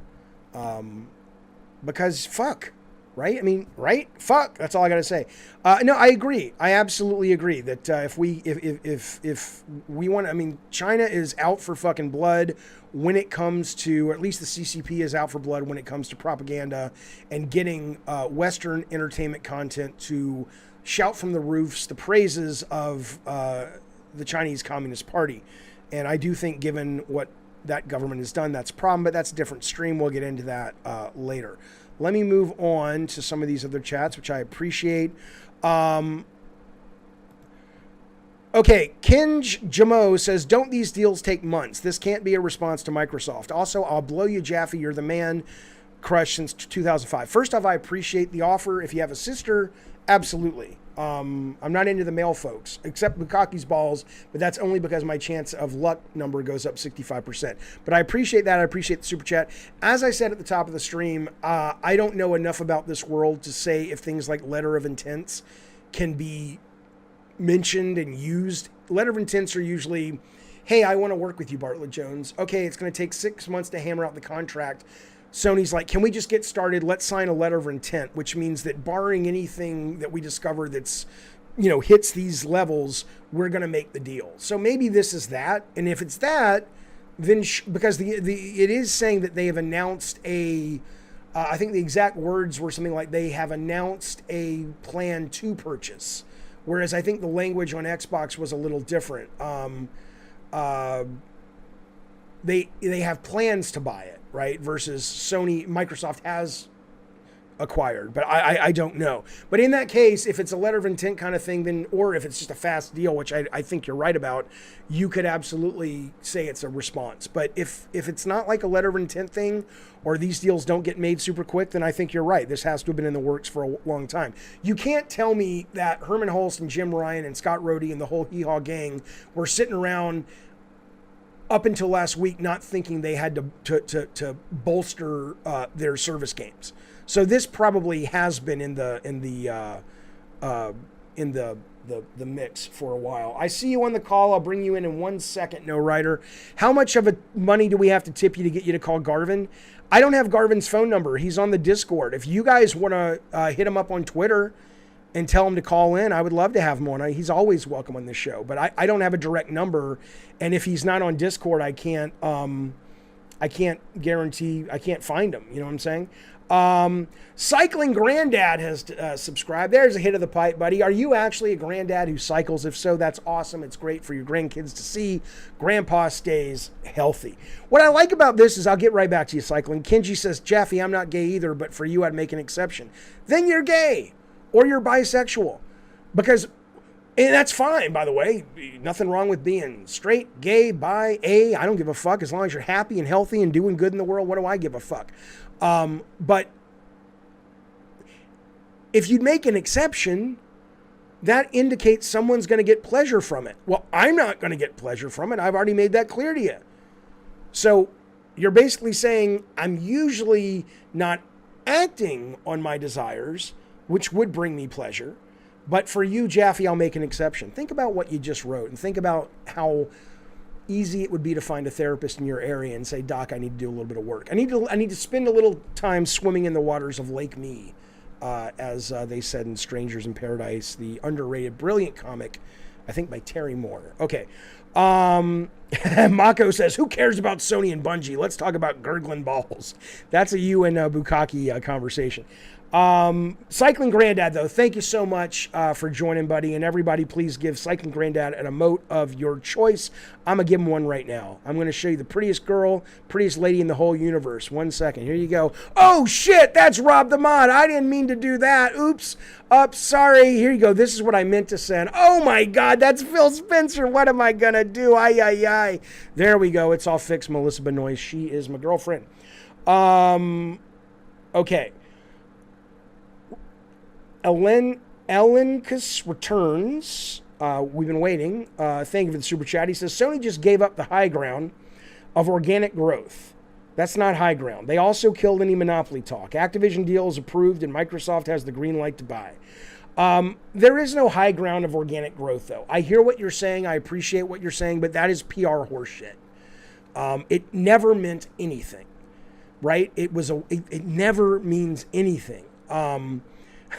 Because fuck. Right? I mean, right? Fuck. That's all I got to say. No, I agree. I absolutely agree that if we want, I mean, China is out for fucking blood when it comes to, or at least the CCP is out for blood when it comes to propaganda and getting Western entertainment content to shout from the roofs the praises of the Chinese Communist Party. And I do think, given what that government has done, that's a problem, but that's a different stream. We'll get into that later. Let me move on to some of these other chats, which I appreciate. Okay, Kinj Jamo says, don't these deals take months? This can't be a response to Microsoft. Also, I'll blow you, Jaffe. You're the man crush since 2005. First off, I appreciate the offer. If you have a sister, absolutely. I'm not into the male folks, except Bukaki's balls, but that's only because my chance of luck number goes up 65%. But I appreciate that. I appreciate the super chat. As I said at the top of the stream, I don't know enough about this world to say if things like letter of intents can be mentioned and used. Letter of intents are usually, hey, I want to work with you, Bartlett Jones. Okay, it's going to take 6 months to hammer out the contract. Sony's like, can we just get started? Let's sign a letter of intent, which means that barring anything that we discover that's, hits these levels, we're going to make the deal. So maybe this is that. And if it's that, then because it is saying that they have announced I think the exact words were something like they have announced a plan to purchase. Whereas I think the language on Xbox was a little different. They have plans to buy it, right? Versus Microsoft has acquired, but I don't know. But in that case, if it's a letter of intent kind of thing, then, or if it's just a fast deal, which I think you're right about, you could absolutely say it's a response. But if it's not like a letter of intent thing, or these deals don't get made super quick, then I think you're right. This has to have been in the works for a long time. You can't tell me that Herman Hulst and Jim Ryan and Scott Rhodey and the whole Hee Haw gang were sitting around up until last week not thinking they had to bolster their service games. So this probably has been in the mix for a while. I see you on the call. I'll bring you in 1 second, No Rider. How much of money do we have to tip you to get you to call Garvin? I don't have Garvin's phone number. He's on the Discord. If you guys want to hit him up on Twitter and tell him to call in, I would love to have him on. He's always welcome on this show, but I don't have a direct number. And if he's not on Discord, I can't guarantee, I can't find him. You know what I'm saying? Cycling Granddad has subscribed. There's a hit of the pipe, buddy. Are you actually a granddad who cycles? If so, that's awesome. It's great for your grandkids to see. Grandpa stays healthy. What I like about this is, I'll get right back to you, Cycling. Kenji says, Jaffe, I'm not gay either, but for you, I'd make an exception. Then you're gay. Or you're bisexual. Because, and that's fine, by the way. Nothing wrong with being straight, gay, bi, I don't give a fuck. As long as you're happy and healthy and doing good in the world, what do I give a fuck? But if you'd make an exception, that indicates someone's going to get pleasure from it. Well, I'm not going to get pleasure from it. I've already made that clear to you. So you're basically saying I'm usually not acting on my desires, which would bring me pleasure. But for you, Jaffe, I'll make an exception. Think about what you just wrote and think about how easy it would be to find a therapist in your area and say, Doc, I need to do a little bit of work. I need to spend a little time swimming in the waters of Lake Me, as they said in Strangers in Paradise, the underrated, brilliant comic I think by Terry Moore. Okay. Mako says, who cares about Sony and Bungie? Let's talk about gurgling balls. That's a you and Bukaki conversation. Cycling Granddad, though, thank you so much for joining, buddy. And everybody, please give Cycling Granddad an emote of your choice. I'm going to give him one right now. I'm going to show you the prettiest girl, prettiest lady in the whole universe. 1 second. Here you go. Oh, shit, that's Rob the Mod. I didn't mean to do that. Oops. Sorry. Here you go. This is what I meant to send. Oh, my God, that's Phil Spencer. What am I going to do? Ay. There we go. It's all fixed, Melissa Benoist. She is my girlfriend. Okay. Ellenkus returns. We've been waiting. Thank you for the super chat. He says, Sony just gave up the high ground of organic growth. That's not high ground. They also killed any monopoly talk. Activision deal is approved and Microsoft has the green light to buy. There is no high ground of organic growth, though. I hear what you're saying. I appreciate what you're saying, but that is PR horseshit. It never meant anything, right? It never means anything.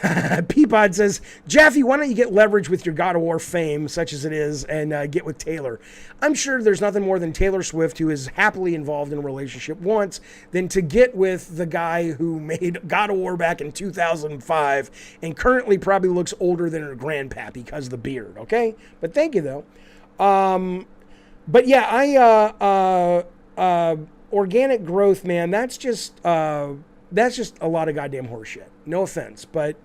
Peapod says, Jaffe, why don't you get leverage with your God of War fame, such as it is, and get with Taylor? I'm sure there's nothing more than Taylor Swift, who is happily involved in a relationship once, than to get with the guy who made God of War back in 2005 and currently probably looks older than her grandpappy because of the beard, okay? But thank you, though. But yeah, organic growth, man, that's just a lot of goddamn horseshit. No offense, but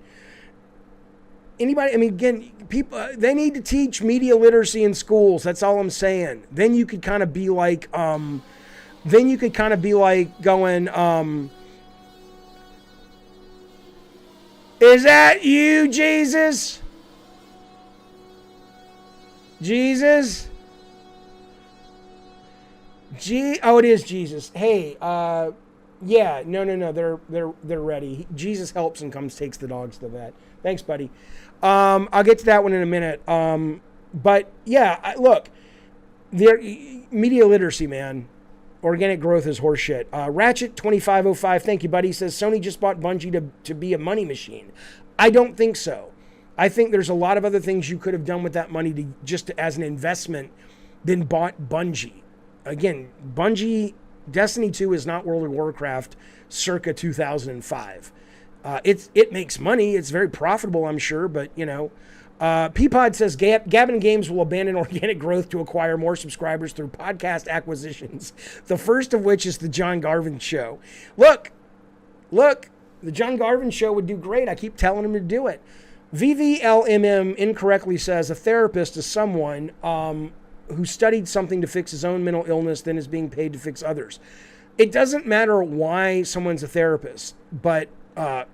anybody, I mean, again, people, they need to teach media literacy in schools. That's all I'm saying. Then you could kind of be like, going, is that you, Jesus? Jesus? Oh, it is Jesus. Hey, yeah, no, they're ready. Jesus helps and comes, takes the dogs to the vet. Thanks, buddy. I'll get to that one in a minute. But yeah, look, media literacy, man. Organic growth is horseshit. Ratchet 2505, thank you, buddy. Says Sony just bought Bungie to be a money machine. I don't think so. I think there's a lot of other things you could have done with that money as an investment than bought Bungie. Again, Bungie. Destiny 2 is not World of Warcraft circa 2005. It makes money. It's very profitable, I'm sure, but, you know. Peapod says, Gabbin Games will abandon organic growth to acquire more subscribers through podcast acquisitions, the first of which is the John Garvin Show. Look, the John Garvin Show would do great. I keep telling him to do it. VVLMM incorrectly says a therapist is someone who studied something to fix his own mental illness, then is being paid to fix others. It doesn't matter why someone's a therapist, but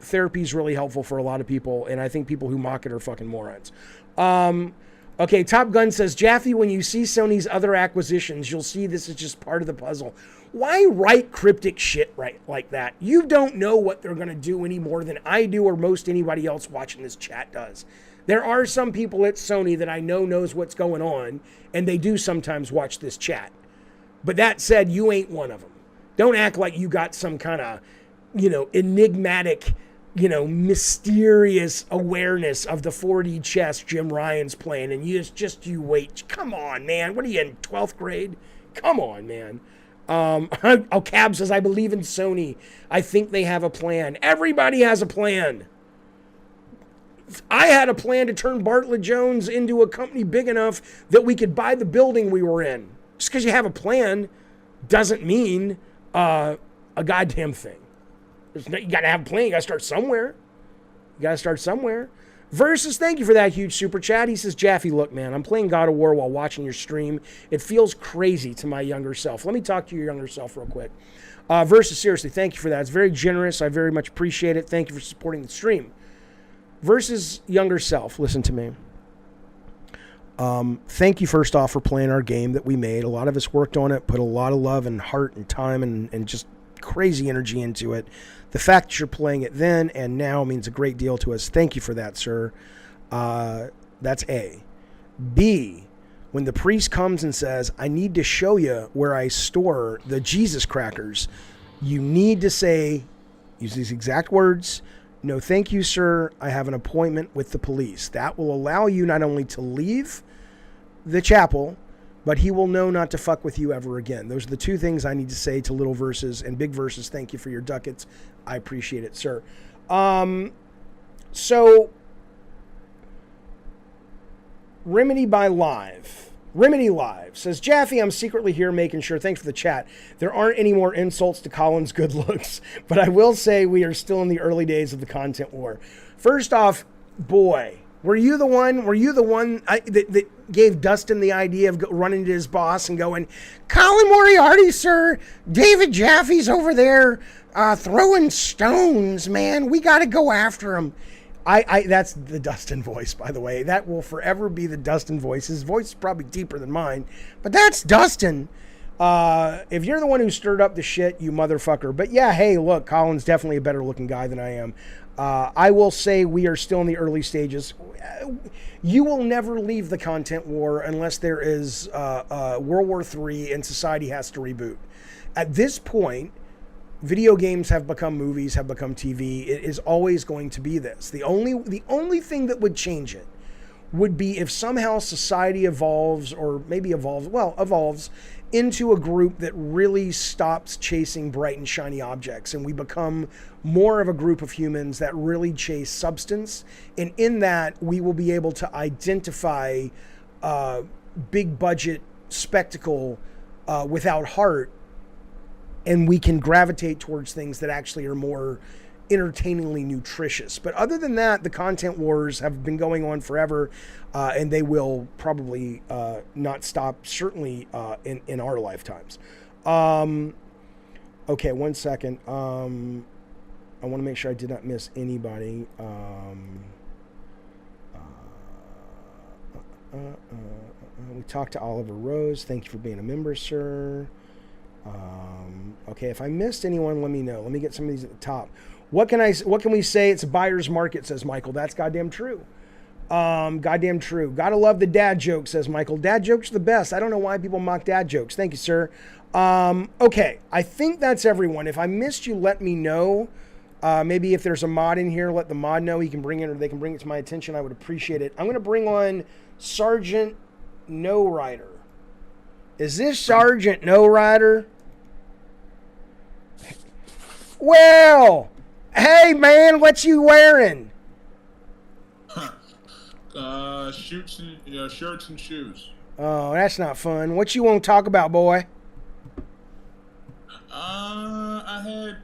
therapy is really helpful for a lot of people, and I think people who mock it are fucking morons. Okay, Top Gun says, Jaffe, when you see Sony's other acquisitions, you'll see this is just part of the puzzle. Why write cryptic shit like that? You don't know what they're going to do any more than I do or most anybody else watching this chat does. There are some people at Sony that I know knows what's going on, and they do sometimes watch this chat. But that said, you ain't one of them. Don't act like you got some kind of, enigmatic, mysterious awareness of the 4D chess Jim Ryan's playing, and you wait. Come on, man. What are you in 12th grade? Come on, man. Cab says, I believe in Sony. I think they have a plan. Everybody has a plan. I had a plan to turn Bartlett Jones into a company big enough that we could buy the building we were in. Just because you have a plan doesn't mean a goddamn thing. You got to have a plan. You got to start somewhere. Versus, thank you for that huge super chat. He says, Jaffe, look, man, I'm playing God of War while watching your stream. It feels crazy to my younger self. Let me talk to your younger self real quick. Versus, seriously, thank you for that. It's very generous. I very much appreciate it. Thank you for supporting the stream. Versus younger self, listen to me. Thank you first off for playing our game that we made. A lot of us worked on it, put a lot of love and heart and time and just crazy energy into it. The fact that you're playing it then and now means a great deal to us. Thank you for that, sir. That's A. B, when the priest comes and says, I need to show you where I store the Jesus crackers, you need to say, use these exact words, no, thank you, sir. I have an appointment with the police. That will allow you not only to leave, the chapel, but he will know not to fuck with you ever again. Those are the two things I need to say to Little Versus and Big Versus. Thank you for your ducats. I appreciate it, sir. So, Remedy Live says, Jaffe, I'm secretly here making sure, thanks for the chat, there aren't any more insults to Colin's good looks, but I will say we are still in the early days of the content war. First off, boy, were you the one that gave Dustin the idea of running to his boss and going, Colin Moriarty, sir, David Jaffe's over there throwing stones, man. We got to go after him. That's the Dustin voice, by the way. That will forever be the Dustin voice. His voice is probably deeper than mine, but that's Dustin. If you're the one who stirred up the shit, you motherfucker. But yeah, hey, look, Colin's definitely a better looking guy than I am. I will say we are still in the early stages. You will never leave the content war unless there is World War III and society has to reboot. At this point, video games have become movies, have become TV. It is always going to be this. The only thing that would change it would be if somehow society evolves into a group that really stops chasing bright and shiny objects, and we become more of a group of humans that really chase substance. And in that, we will be able to identify big budget spectacle without heart, and we can gravitate towards things that actually are more entertainingly nutritious. But other than that, the content wars have been going on forever, and they will probably not stop, certainly in our lifetimes. Okay, 1 second. I want to make sure I did not miss anybody. We talked to Oliver Rose. Thank you for being a member, sir. Okay, if I missed anyone, let me know. Let me get some of these at the top. What can we say? It's a buyer's market, says Michael. That's goddamn true. Goddamn true. Gotta love the dad joke, says Michael. Dad jokes are the best. I don't know why people mock dad jokes. Thank you, sir. Okay, I think that's everyone. If I missed you, let me know. Maybe if there's a mod in here, let the mod know. He can bring it, or they can bring it to my attention. I would appreciate it. I'm going to bring on Sergeant No Rider. Is this Sergeant No Rider? Well, hey man, what you wearing? Shirts and shoes. Oh, that's not fun. What you want to talk about, boy? I had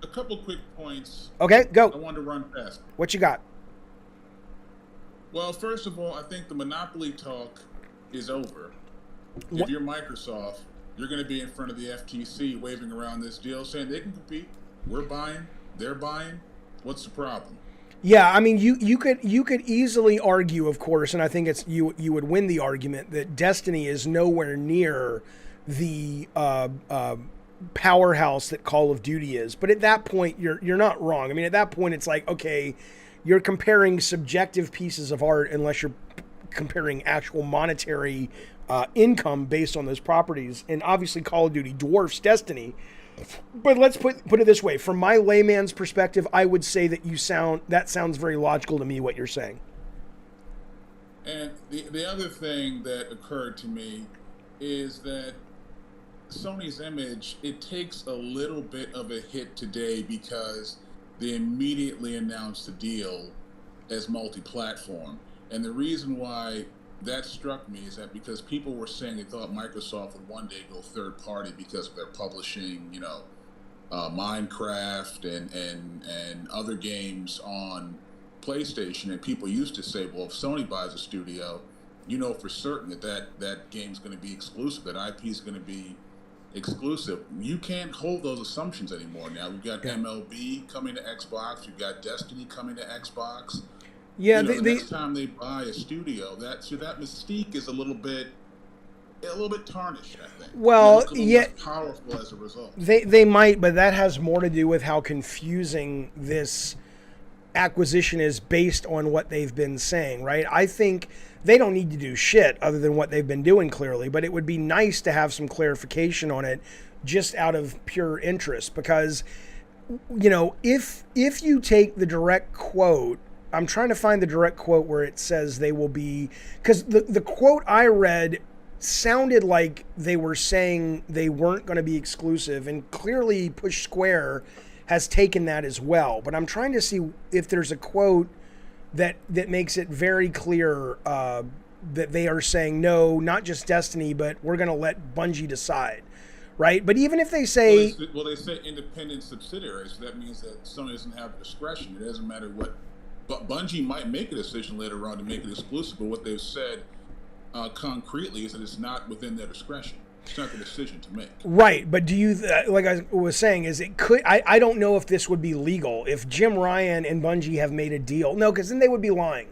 a couple quick points. Okay, go. I wanted to run past. What you got? Well, first of all, I think the monopoly talk is over. If you're Microsoft, you're going to be in front of the FTC waving around this deal saying they can compete. We're buying. They're buying. What's the problem? Yeah, I mean, you could easily argue, of course, and I think it's you would win the argument that Destiny is nowhere near the powerhouse that Call of Duty is. But at that point, you're not wrong. I mean, at that point, it's like, okay, you're comparing subjective pieces of art unless you're comparing actual monetary income based on those properties. And obviously, Call of Duty dwarfs Destiny. But let's put it this way. From my layman's perspective, I would say that that sounds very logical to me, what you're saying. And the other thing that occurred to me is that Sony's image, it takes a little bit of a hit today because they immediately announced the deal as multi-platform. And the reason why that struck me is that because people were saying they thought Microsoft would one day go third party because of their publishing, Minecraft and other games on PlayStation. And people used to say, well, if Sony buys a studio, you know for certain that game's going to be exclusive, that IP is going to be exclusive. You can't hold those assumptions anymore now. We've got MLB coming to Xbox. We've got Destiny coming to Xbox. Yeah, the next time they buy a studio, that mystique is a little bit tarnished, I think. Well, less powerful as a result. They might, but that has more to do with how confusing this acquisition is based on what they've been saying, right? I think they don't need to do shit other than what they've been doing, clearly, but it would be nice to have some clarification on it just out of pure interest, because if you take the direct quote I'm trying to find the direct quote where it says they will be, because the quote I read sounded like they were saying they weren't going to be exclusive, and clearly Push Square has taken that as well. But I'm trying to see if there's a quote that makes it very clear that they are saying no, not just Destiny, but we're going to let Bungie decide, right? But even if they say, well, they say independent subsidiaries, so that means that Sony doesn't have discretion. It doesn't matter what, but Bungie might make a decision later on to make it exclusive. But what they've said concretely is that it's not within their discretion. It's not the decision to make. Right, but do you, like I was saying, is it could, I don't know if this would be legal. If Jim Ryan and Bungie have made a deal, no, because then they would be lying.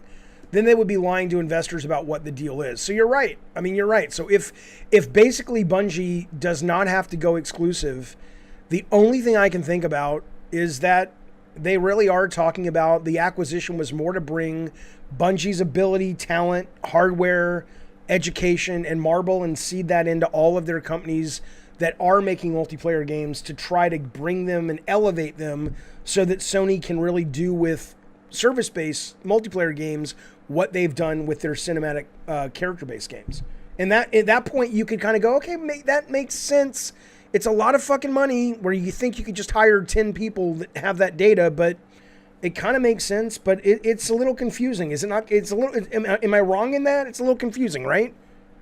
Then they would be lying to investors about what the deal is. So you're right. I mean, you're right. So if basically Bungie does not have to go exclusive, the only thing I can think about is that they really are talking about the acquisition was more to bring Bungie's ability, talent, hardware, education, and marble and seed that into all of their companies that are making multiplayer games to try to bring them and elevate them so that Sony can really do with service-based multiplayer games what they've done with their cinematic character-based games. And that at that point you could kind of go, okay, that makes sense. It's a lot of fucking money where you think you could just hire 10 people that have that data, but it kind of makes sense, but it's a little confusing, is it not? It's a little. Am I wrong in that? It's a little confusing, right?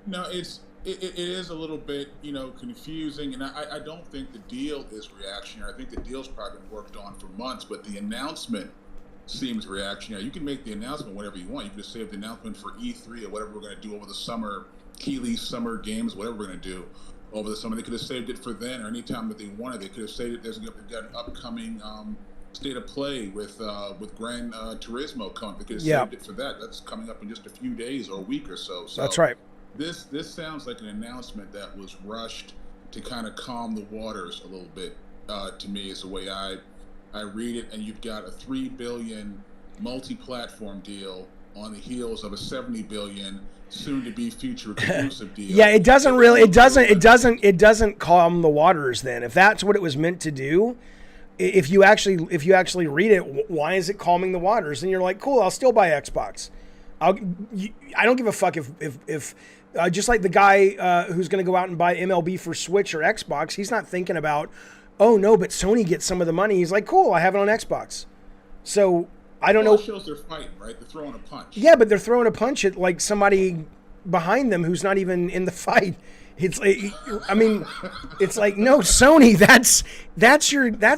No, it is a little bit, confusing, and I don't think the deal is reactionary. I think the deal's probably been worked on for months, but the announcement seems reactionary. You can make the announcement whenever you want. You can just save the announcement for E3 or whatever we're going to do over the summer, Keighley Summer Games, whatever we're going to do over the summer. They could have saved it for then or any time that they wanted. They could have saved it. They've got an upcoming State of Play with Gran Turismo coming. They could have saved it for that. That's coming up in just a few days or a week or so. So that's right. This sounds like an announcement that was rushed to kind of calm the waters a little bit. To me, is the way I read it. And you've got a $3 billion multi-platform deal on the heels of a $70 billion soon-to-be future exclusive deal. Yeah, it doesn't calm the waters. Then, if that's what it was meant to do. If you actually read it, why is it calming the waters? And you're like, cool, I'll still buy Xbox. I don't give a fuck if just like the guy who's going to go out and buy MLB for Switch or Xbox, he's not thinking about, oh no, but Sony gets some of the money. He's like, cool, I have it on Xbox. So I don't know. It shows they're fighting, right? They're throwing a punch. Yeah, but they're throwing a punch at like somebody behind them who's not even in the fight. It's like, I mean, it's like, no, Sony, that's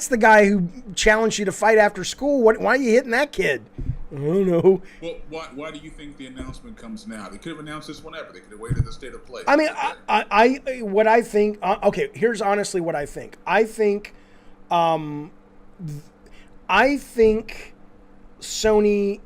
the guy who challenged you to fight after school. Why are you hitting that kid? I don't know. Well, why do you think the announcement comes now? They could have announced this whenever. They could have waited the State of Play. I mean, what I think, okay, here's honestly what I think. I think Sony,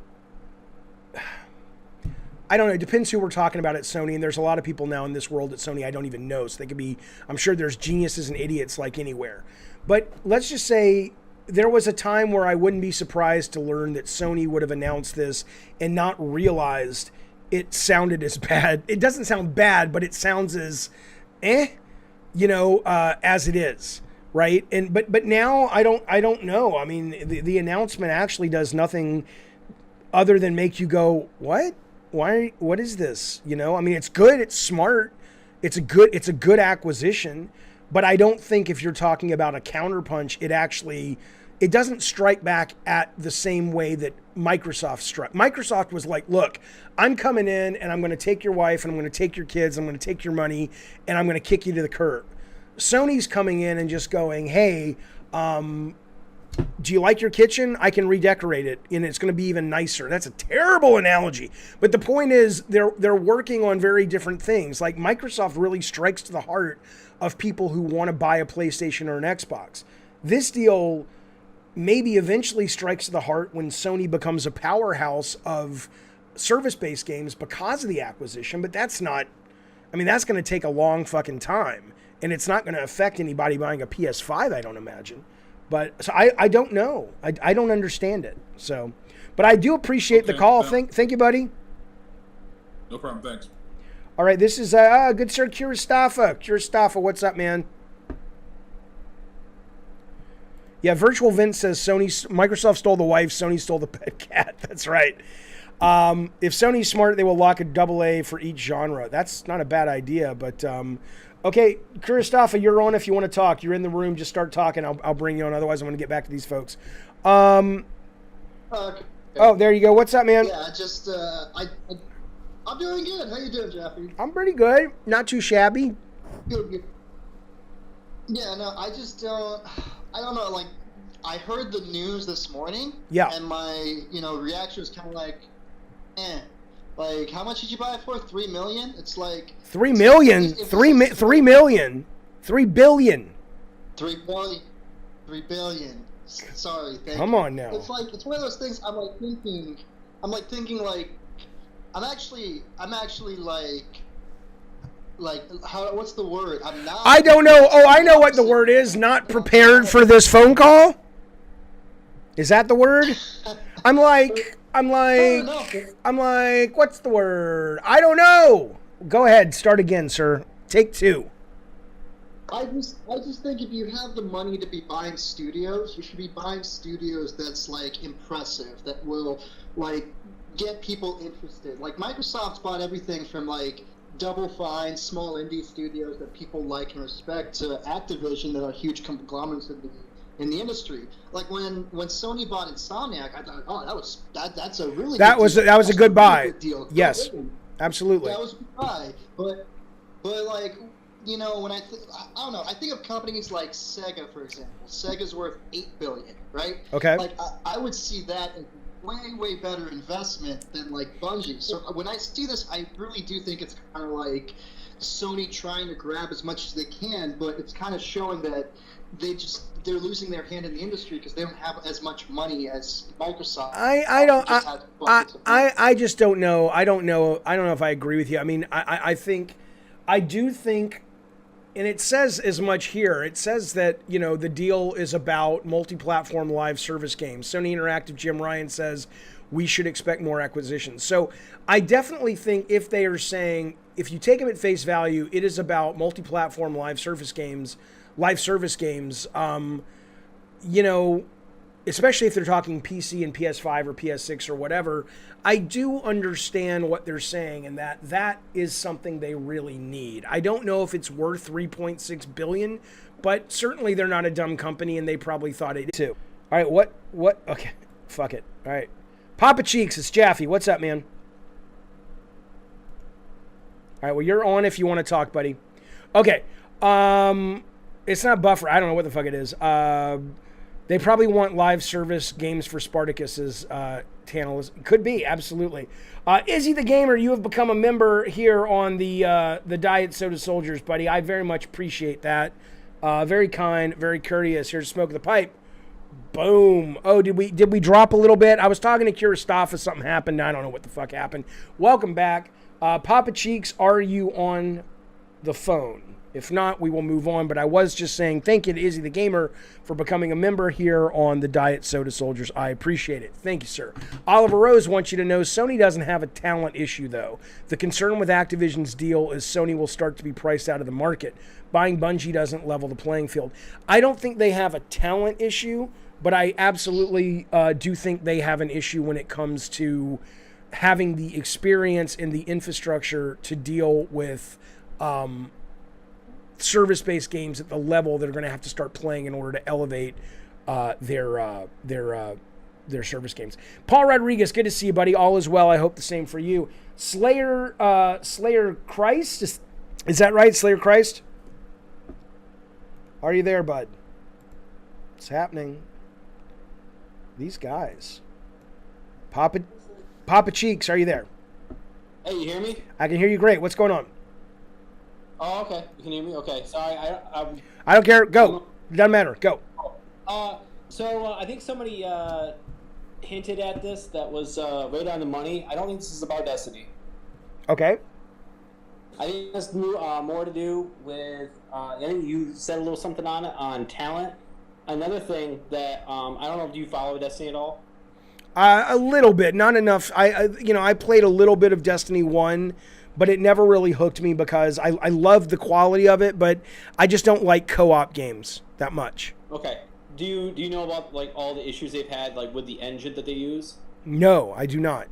I don't know. It depends who we're talking about at Sony, and there's a lot of people now in this world at Sony I don't even know. So they could be, I'm sure there's geniuses and idiots like anywhere. But let's just say there was a time where I wouldn't be surprised to learn that Sony would have announced this and not realized it sounded as bad. It doesn't sound bad, but it sounds as as it is, right? And but now I don't know. I mean, the announcement actually does nothing other than make you go, what? Why? What is this? I mean, it's good. It's smart. It's a good acquisition. But I don't think if you're talking about a counterpunch, it doesn't strike back at the same way that Microsoft struck. Microsoft was like, look, I'm coming in and I'm going to take your wife and I'm going to take your kids. I'm going to take your money and I'm going to kick you to the curb. Sony's coming in and just going, hey, do you like your kitchen? I can redecorate it, and it's going to be even nicer. That's a terrible analogy. But the point is, they're working on very different things. Like Microsoft really strikes to the heart of people who want to buy a PlayStation or an Xbox. This deal maybe eventually strikes to the heart when Sony becomes a powerhouse of service-based games because of the acquisition, but that's not, I mean, that's going to take a long fucking time, and it's not going to affect anybody buying a PS5, I don't imagine. But so I don't know. I don't understand it. So, but I do appreciate the call. Thank you, buddy. No problem. Thanks. All right. This is good sir Kuristafa. Kuristafa, what's up, man? Yeah, Virtual Vince says Microsoft stole the wife, Sony stole the pet cat. That's right. If Sony's smart, they will lock a AA for each genre. That's not a bad idea, but okay, Kuristafa, you're on if you want to talk. You're in the room. Just start talking. I'll bring you on. Otherwise, I'm going to get back to these folks. Okay. Oh, there you go. What's up, man? Yeah, just I'm doing good. How you doing, Jeffy? I'm pretty good. Not too shabby. Good. Yeah, no, I just don't. I don't know. Like, I heard the news this morning. Yeah. And my reaction was kind of like, eh. Like, how much did you buy it for? $3 million? It's like $3 million. $3 million. $3 billion. $3 billion. Sorry. Come on now. It's like, it's one of those things. I'm thinking I'm actually like how, what's the word? I'm not. I don't know. Oh, I know what the word is. Not prepared for this phone call. Is that the word? I'm like, what's the word? I don't know. Go ahead. Start again, sir. Take two. I just think if you have the money to be buying studios, you should be buying studios that's like impressive, that will like get people interested. Like Microsoft's bought everything from like Double Fine, small indie studios that people like and respect, to Activision that are huge conglomerates in the industry. Like when Sony bought Insomniac, I thought, oh, that's a really that was a good buy. Good deal. Yes, absolutely. That was a good buy, but like. When I don't know, I think of companies like Sega, for example. Sega's worth $8 billion, right? Okay. Like I would see that as way better investment than like Bungie. So when I see this, I really do think it's kind of like Sony trying to grab as much as they can, but it's kind of showing that they're losing their hand in the industry because they don't have as much money as Microsoft. I just don't know. I don't know if I agree with you. I mean, I do think. And it says as much here. It says that, the deal is about multi-platform live service games. Sony Interactive Jim Ryan says we should expect more acquisitions. So I definitely think if they are saying, if you take them at face value, it is about multi-platform live service games, especially if they're talking PC and PS5 or PS6 or whatever. I do understand what they're saying, and that is something they really need. I don't know if it's worth $3.6 billion, but certainly they're not a dumb company, and they probably thought it too. All right, what? Okay, fuck it. All right. Papa Cheeks, it's Jaffe. What's up, man? All right, well, you're on if you want to talk, buddy. Okay. It's not Buffer. I don't know what the fuck it is. They probably want live service games for Spartacus's channel. Could be, absolutely. Izzy the Gamer, you have become a member here on the Diet Soda Soldiers, buddy. I very much appreciate that. Very kind, very courteous. Here to smoke the pipe. Boom. Oh, did we drop a little bit? I was talking to Kuristafa. Something happened. I don't know what the fuck happened. Welcome back. Papa Cheeks, are you on the phone? If not, we will move on. But I was just saying thank you to Izzy the Gamer for becoming a member here on the Diet Soda Soldiers. I appreciate it. Thank you, sir. Oliver Rose wants you to know Sony doesn't have a talent issue, though. The concern with Activision's deal is Sony will start to be priced out of the market. Buying Bungie doesn't level the playing field. I don't think they have a talent issue, but I absolutely do think they have an issue when it comes to having the experience and the infrastructure to deal with service-based games at the level they're going to have to start playing in order to elevate their service games. Paul Rodriguez, good to see you, buddy. All is well. I hope the same for you. Slayer Christ, is that right? Slayer Christ? Are you there, bud? What's happening? These guys. Papa Cheeks, are you there? Hey, you hear me? I can hear you great. What's going on? Oh, okay. You can hear me? Okay. Sorry. I don't care. Go. It doesn't matter. Go. So I think somebody hinted at this that was right on the money. I don't think this is about Destiny. Okay. I think this more to do with, I think you said a little something on it, on talent. Another thing that, I don't know, do you follow Destiny at all? A little bit, not enough. I played a little bit of Destiny 1, but it never really hooked me because I love the quality of it, but I just don't like co-op games that much. Okay. do you know about like all the issues they've had like with the engine that they use? No, I do not.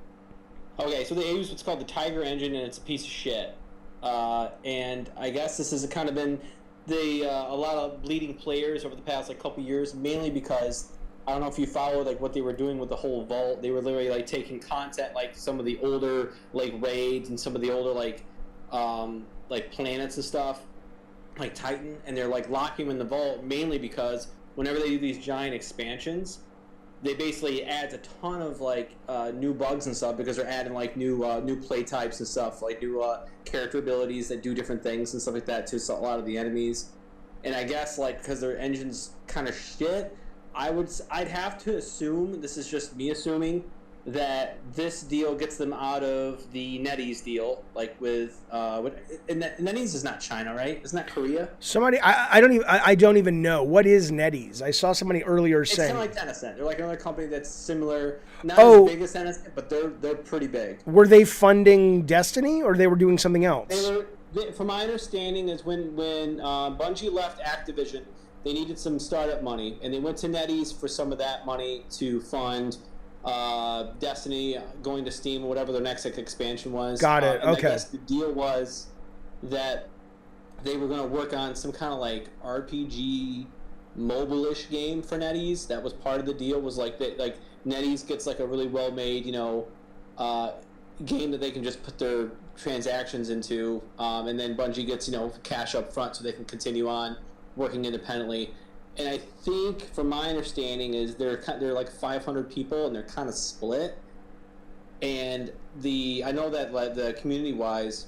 Okay, so they use what's called the Tiger engine, and it's a piece of shit. And I guess this has kind of been a lot of leading players over the past like couple years, mainly because I don't know if you followed like what they were doing with the whole vault. They were literally like taking content like some of the older like raids and some of the older like planets and stuff, like Titan, and they're like locking them in the vault mainly because whenever they do these giant expansions, they basically add a ton of like new bugs and stuff because they're adding like new play types and stuff, like new character abilities that do different things and stuff like that to a lot of the enemies. And I guess like because their engine's kind of shit, I'd have to assume, this is just me assuming, that this deal gets them out of the NetEase deal, like with NetEase is not China, right? Isn't that Korea? Somebody, I don't even know what is NetEase. I saw somebody earlier saying it's kind of like Tencent. They're like another company that's similar, not as big as Tencent, but they're pretty big. Were they funding Destiny, or they were doing something else? From my understanding, is when Bungie left Activision, they needed some startup money, and they went to NetEase for some of that money to fund Destiny going to Steam or whatever their next expansion was. Got it. Okay. I guess the deal was that they were going to work on some kind of like RPG mobile-ish game for NetEase. That was part of the deal. Was like that, like NetEase gets like a really well-made, game that they can just put their transactions into, and then Bungie gets cash up front so they can continue on working independently. And I think, from my understanding, is they're like 500 people, and they're kind of split. And I know that like, the community-wise,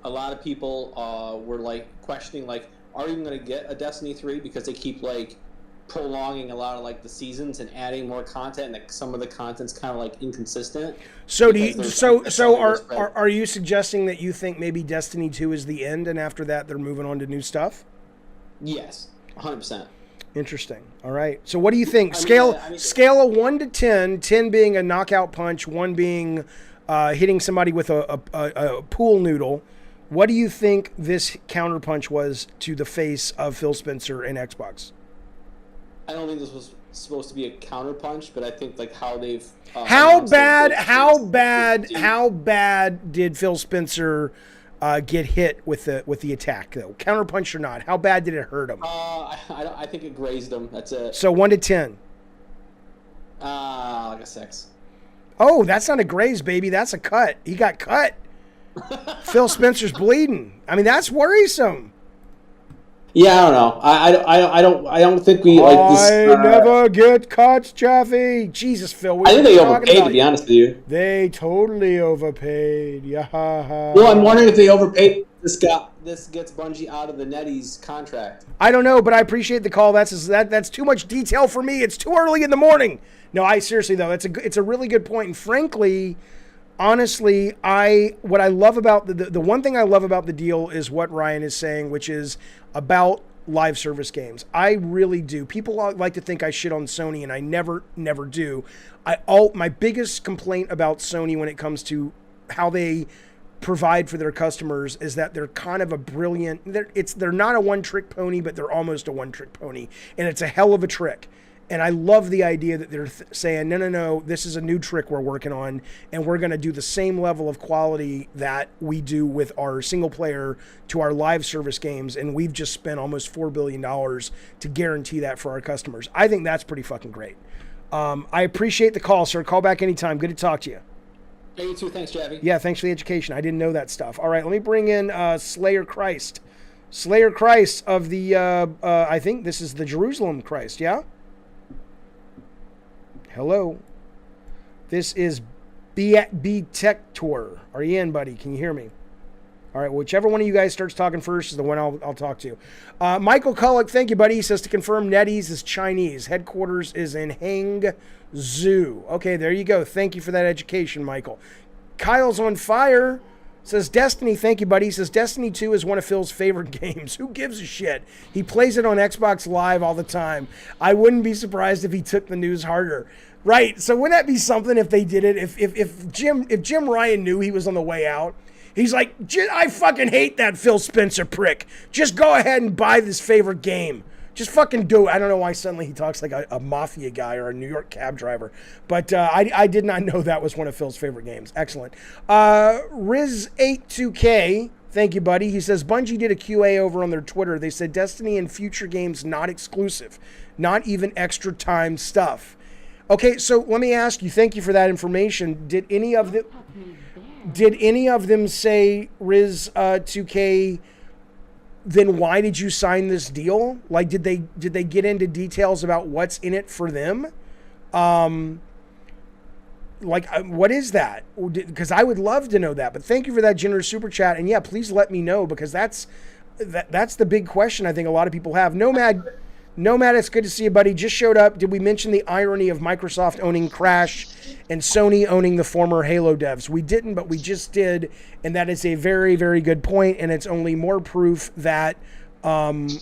a lot of people were like questioning, like, are we even going to get a Destiny 3? Because they keep like prolonging a lot of like the seasons and adding more content, and like, some of the content's kind of like inconsistent. So are you suggesting that you think maybe Destiny 2 is the end, and after that they're moving on to new stuff? Yes. 100%. Interesting. All right. So what do you think? Scale of 1 to 10, 10 being a knockout punch, 1 being hitting somebody with a pool noodle. What do you think this counterpunch was to the face of Phil Spencer and Xbox? I don't think this was supposed to be a counterpunch, but I think like how they've how bad did Phil Spencer get hit with the attack, though? Counterpunch or not, how bad did it hurt him? I think it grazed him. That's it. So 1 to 10. Like a 6. Oh, that's not a graze, baby. That's a cut. He got cut. Phil Spencer's bleeding. I mean, that's worrisome. Yeah, I don't know. I don't think we like this. I never get cuts, Jeffy. Jesus, Phil. I think they overpaid, to be honest with you. They totally overpaid. Yeah. Well, I'm wondering if they overpaid. This gets Bungie out of the NetEase contract. I don't know, but I appreciate the call. That's too much detail for me. It's too early in the morning. No, I seriously though, it's a really good point. And frankly, honestly, what I love about the one thing I love about the deal is what Ryan is saying, which is about live service games. I really do. People like to think I shit on Sony, and I never do. My biggest complaint about Sony when it comes to how they provide for their customers is that they're kind of a brilliant. They're not a one-trick pony, but they're almost a one-trick pony, and it's a hell of a trick. And I love the idea that they're saying, no, this is a new trick we're working on, and we're going to do the same level of quality that we do with our single player to our live service games, and we've just spent almost $4 billion to guarantee that for our customers. I think that's pretty fucking great. I appreciate the call, sir. Call back anytime. Good to talk to you. Hey, you too. Thanks, Javi. Yeah, thanks for the education. I didn't know that stuff. All right, let me bring in Slayer Christ. Slayer Christ of the, I think this is the Jerusalem Christ, yeah? Hello. This is B Tech Tour. Are you in, buddy? Can you hear me? All right, whichever one of you guys starts talking first is the one I'll talk to. Michael Kullock, thank you, buddy. He says to confirm NetEase is Chinese. Headquarters is in Hangzhou. Okay, there you go. Thank you for that education, Michael. Kyle's on fire. Says Destiny, thank you, buddy. He says Destiny 2 is one of Phil's favorite games. Who gives a shit? He plays it on Xbox Live all the time. I wouldn't be surprised if he took the news harder. Right. So wouldn't that be something if they did it? If Jim Ryan knew he was on the way out, he's like, I fucking hate that Phil Spencer prick. Just go ahead and buy this favorite game. Just fucking do it. I don't know why suddenly he talks like a mafia guy or a New York cab driver. But I did not know that was one of Phil's favorite games. Excellent. Riz82K, thank you, buddy. He says, Bungie did a QA over on their Twitter. They said Destiny and future games not exclusive. Not even extra time stuff. Okay, so let me ask you, thank you for that information. Did any of them say, Riz2K, then why did you sign this deal? Like, did they get into details about what's in it for them? What is that? Because I would love to know that. But thank you for that generous super chat. And yeah, please let me know, because that's the big question I think a lot of people have. Nomad, it's good to see you, buddy. Just showed up. Did we mention the irony of Microsoft owning Crash and Sony owning the former Halo devs? We didn't, but we just did, and that is a very, very good point, and it's only more proof that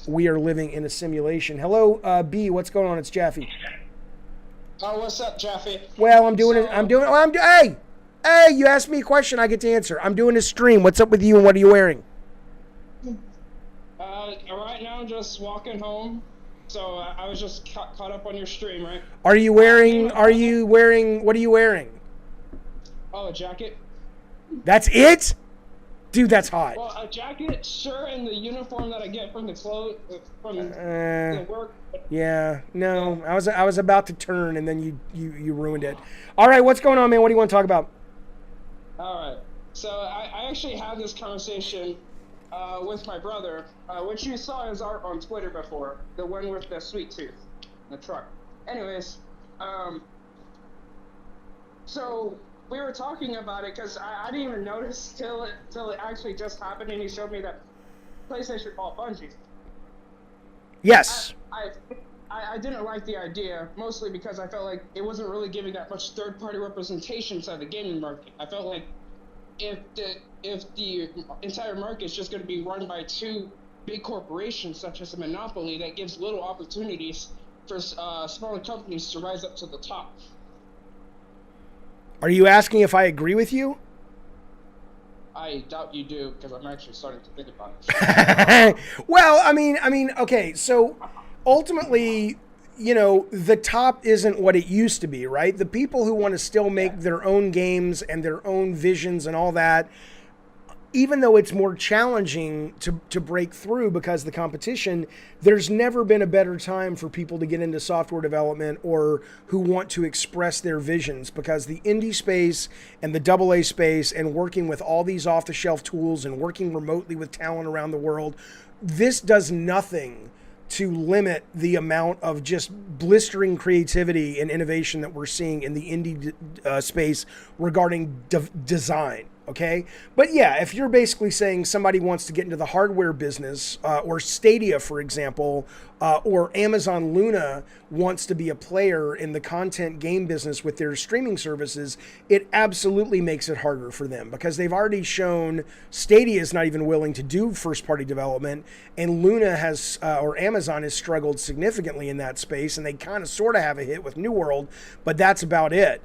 we are living in a simulation. Hello, B, what's going on? It's Jaffe. Oh, what's up, Jaffe? Well, hey, you asked me a question, I get to answer. I'm doing a stream. What's up with you, and what are you wearing? Right now I'm just walking home. So I was just caught up on your stream, right? What are you wearing? Oh, a jacket. That's it? Dude, that's hot. Well, a jacket, shirt, and the uniform that I get from the work. Yeah, no. I was about to turn, and then you ruined it. All right, what's going on, man? What do you want to talk about? All right. So I actually had this conversation with my brother, which you saw his art on Twitter before, the one with the sweet tooth, the truck. Anyways, so we were talking about it because I didn't even notice till it actually just happened, and he showed me that PlayStation bought Bungie. Yes. I didn't like the idea, mostly because I felt like it wasn't really giving that much third-party representation inside the gaming market. I felt like if the entire market is just going to be run by two big corporations, such as a monopoly, that gives little opportunities for smaller companies to rise up to the top. Are you asking if I agree with you? I doubt you do, because I'm actually starting to think about it. Well, I mean, okay, so ultimately, you know, the top isn't what it used to be, right? The people who want to still make their own games and their own visions and all that, even though it's more challenging to break through because of the competition, there's never been a better time for people to get into software development or who want to express their visions, because the indie space and the AA space and working with all these off-the-shelf tools and working remotely with talent around the world, this does nothing to limit the amount of just blistering creativity and innovation that we're seeing in the indie space regarding design. Okay. But yeah, if you're basically saying somebody wants to get into the hardware business, or Stadia, for example, or Amazon Luna wants to be a player in the content game business with their streaming services, it absolutely makes it harder for them, because they've already shown Stadia is not even willing to do first party development, and Luna has, or Amazon has struggled significantly in that space, and they kind of sort of have a hit with New World, but that's about it.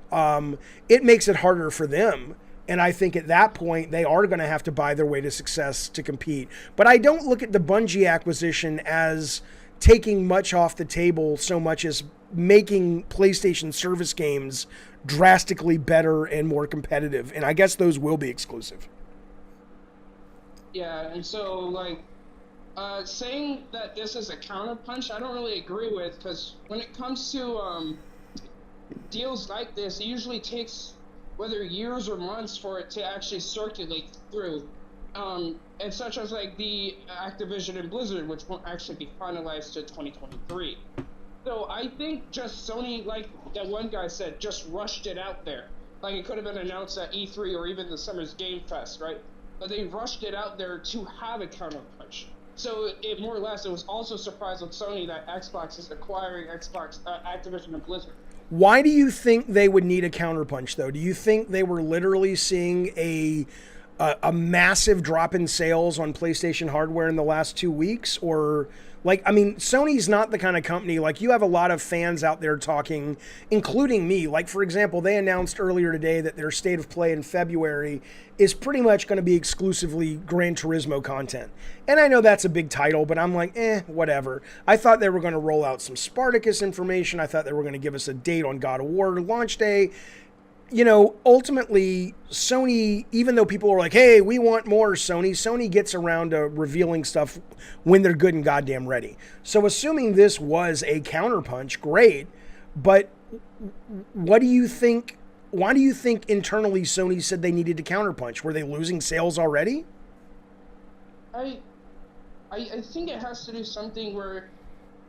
It makes it harder for them. And I think at that point, they are going to have to buy their way to success to compete. But I don't look at the Bungie acquisition as taking much off the table so much as making PlayStation service games drastically better and more competitive. And I guess those will be exclusive. Yeah, and so, like, saying that this is a counterpunch, I don't really agree with, because when it comes to deals like this, it usually takes whether years or months for it to actually circulate through. And such as like the Activision and Blizzard, which won't actually be finalized to 2023. So I think just Sony, like that one guy said, just rushed it out there. Like it could have been announced at E3 or even the Summer's Game Fest, right? But they rushed it out there to have a counterpunch. So it more or less, it was also a surprise with Sony that Xbox is acquiring Activision and Blizzard. Why do you think they would need a counterpunch, though? Do you think they were literally seeing a a massive drop in sales on PlayStation hardware in the last 2 weeks? Or, like, I mean, Sony's not the kind of company, like, you have a lot of fans out there talking, including me. Like, for example, they announced earlier today that their State of Play in February is pretty much going to be exclusively Gran Turismo content. And I know that's a big title, but I'm like, whatever. I thought they were going to roll out some Spartacus information. I thought they were going to give us a date on God of War launch day. You know, ultimately, Sony, even though people are like, hey, we want more Sony gets around to revealing stuff when they're good and goddamn ready. So assuming this was a counterpunch, great. But what do you think? Why do you think internally Sony said they needed to counterpunch? Were they losing sales already? I think it has to do something where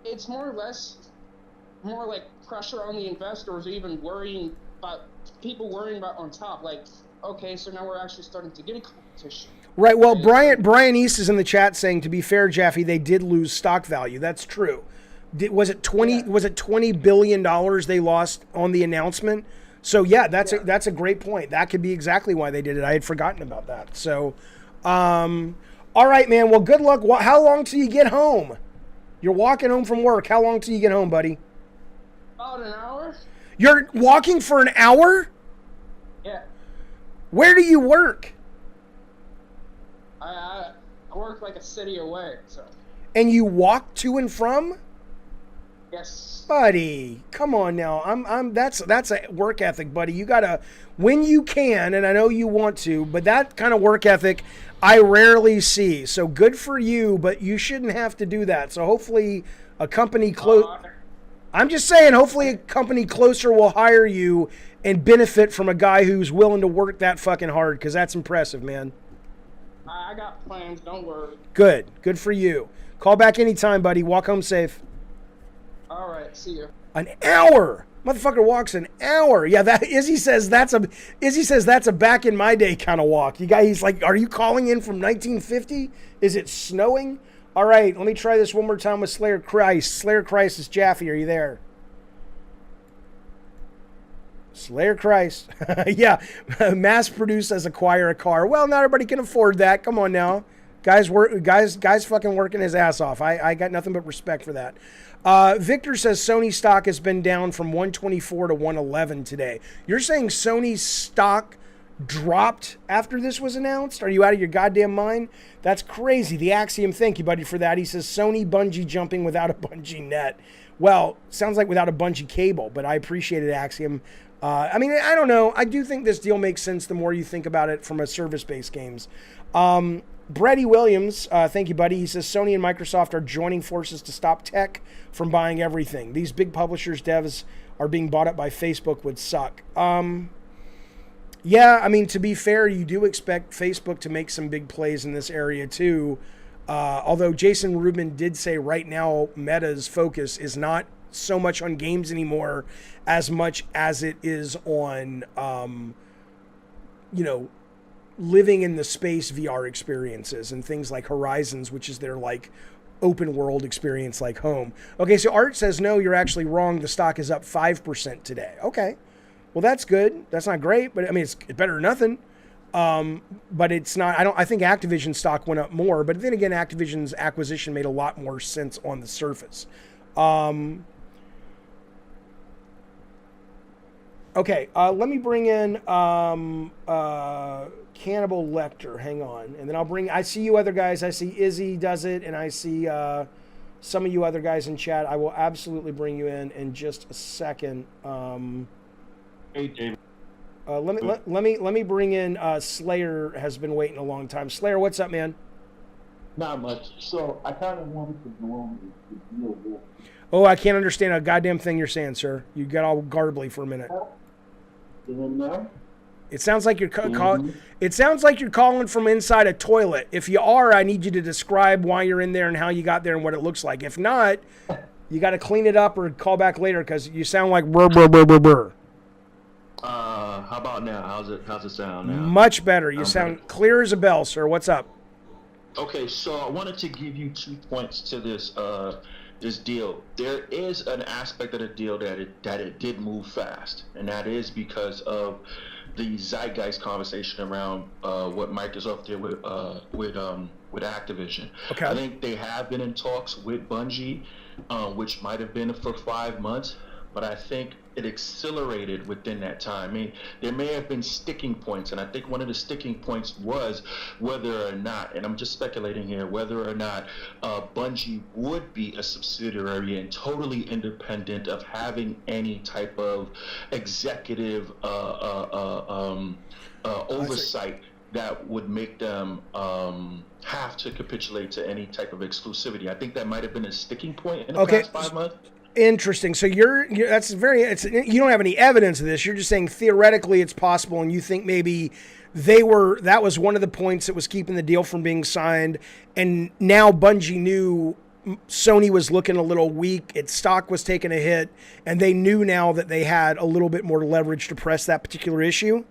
it's more or less more like pressure on the investors, or even worrying about people worrying about on top. Like, okay, so now we're actually starting to get a competition. Right. Well, Brian East is in the chat saying, to be fair, Jaffe, they did lose stock value. That's true. Was it $20 billion they lost on the announcement? So yeah, that's a great point. That could be exactly why they did it. I had forgotten about that. So, all right, man. Well, good luck. How long till you get home? You're walking home from work. How long till you get home, buddy? About an hour. You're walking for an hour? Yeah. Where do you work? I work like a city away, so. And you walk to and from? Yes. Buddy, come on now. That's a work ethic, buddy. You gotta, when you can, and I know you want to, but that kind of work ethic I rarely see. So good for you, but you shouldn't have to do that. So hopefully a company I'm just saying, hopefully a company closer will hire you and benefit from a guy who's willing to work that fucking hard, because that's impressive, man. I got plans, don't worry. Good for you. Call back anytime, buddy. Walk home safe. All right, see you. An hour. Motherfucker walks an hour. Yeah, that Izzy says that's a back in my day kind of walk. He's like, are you calling in from 1950? Is it snowing? All right, let me try this one more time with Slayer Christ. Slayer Christ is Jaffe. Are you there? Slayer Christ. Yeah, mass produce as acquire a car. Well, not everybody can afford that. Come on now. Guys fucking working his ass off. I got nothing but respect for that. Victor says Sony stock has been down from 124 to 111 today. You're saying Sony's stock dropped after this was announced? Are you out of your goddamn mind? That's crazy. The Axiom, thank you, buddy, for that. He says Sony Bungie jumping without a Bungie net. Well, sounds like without a Bungie cable, but I appreciate it, Axiom. I mean, I don't know. I do think this deal makes sense the more you think about it from a service-based games. Brady Williams, thank you, buddy. He says Sony and Microsoft are joining forces to stop tech from buying everything. These big publishers, devs are being bought up by Facebook would suck. Yeah, I mean, to be fair, you do expect Facebook to make some big plays in this area too. Although Jason Rubin did say right now Meta's focus is not so much on games anymore as much as it is on, living in the space VR experiences and things like Horizons, which is their like open world experience like home. Okay, so Art says, no, you're actually wrong. The stock is up 5% today. Okay. Well, that's good. That's not great, but I mean, it's better than nothing. But it's not, I think Activision stock went up more, but then again, Activision's acquisition made a lot more sense on the surface. Okay, let me bring in Cannibal Lecter. Hang on. And then I see you other guys. I see Izzy does it, and I see some of you other guys in chat. I will absolutely bring you in just a second. Hey, David. Let me bring in Slayer. Has been waiting a long time. Slayer, what's up, man? Not much. So I kind of wanted to know the deal with. Oh, I can't understand a goddamn thing you're saying, sir. You got all garbly for a minute. It sounds like you're It sounds like you're calling from inside a toilet. If you are, I need you to describe why you're in there and how you got there and what it looks like. If not, you got to clean it up or call back later because you sound like brr brr brr brr brr. How about now? How's it sound now? Much better. You sound clear as a bell, sir. What's up? Okay, so I wanted to give you 2 points to this this deal. There is an aspect of the deal that it did move fast, and that is because of the zeitgeist conversation around what Microsoft did with Activision. Okay. I think they have been in talks with Bungie, which might have been for 5 months, but I think it accelerated within that time. I mean, there may have been sticking points, and I think one of the sticking points was whether or not, and I'm just speculating here, whether or not Bungie would be a subsidiary and totally independent of having any type of executive oversight that would make them have to capitulate to any type of exclusivity. I think that might have been a sticking point in the past 5 months. Interesting. So you're that's very. You don't have any evidence of this. You're just saying theoretically it's possible, and you think maybe that was one of the points that was keeping the deal from being signed, and now Bungie knew Sony was looking a little weak. Its stock was taking a hit, and they knew now that they had a little bit more leverage to press that particular issue.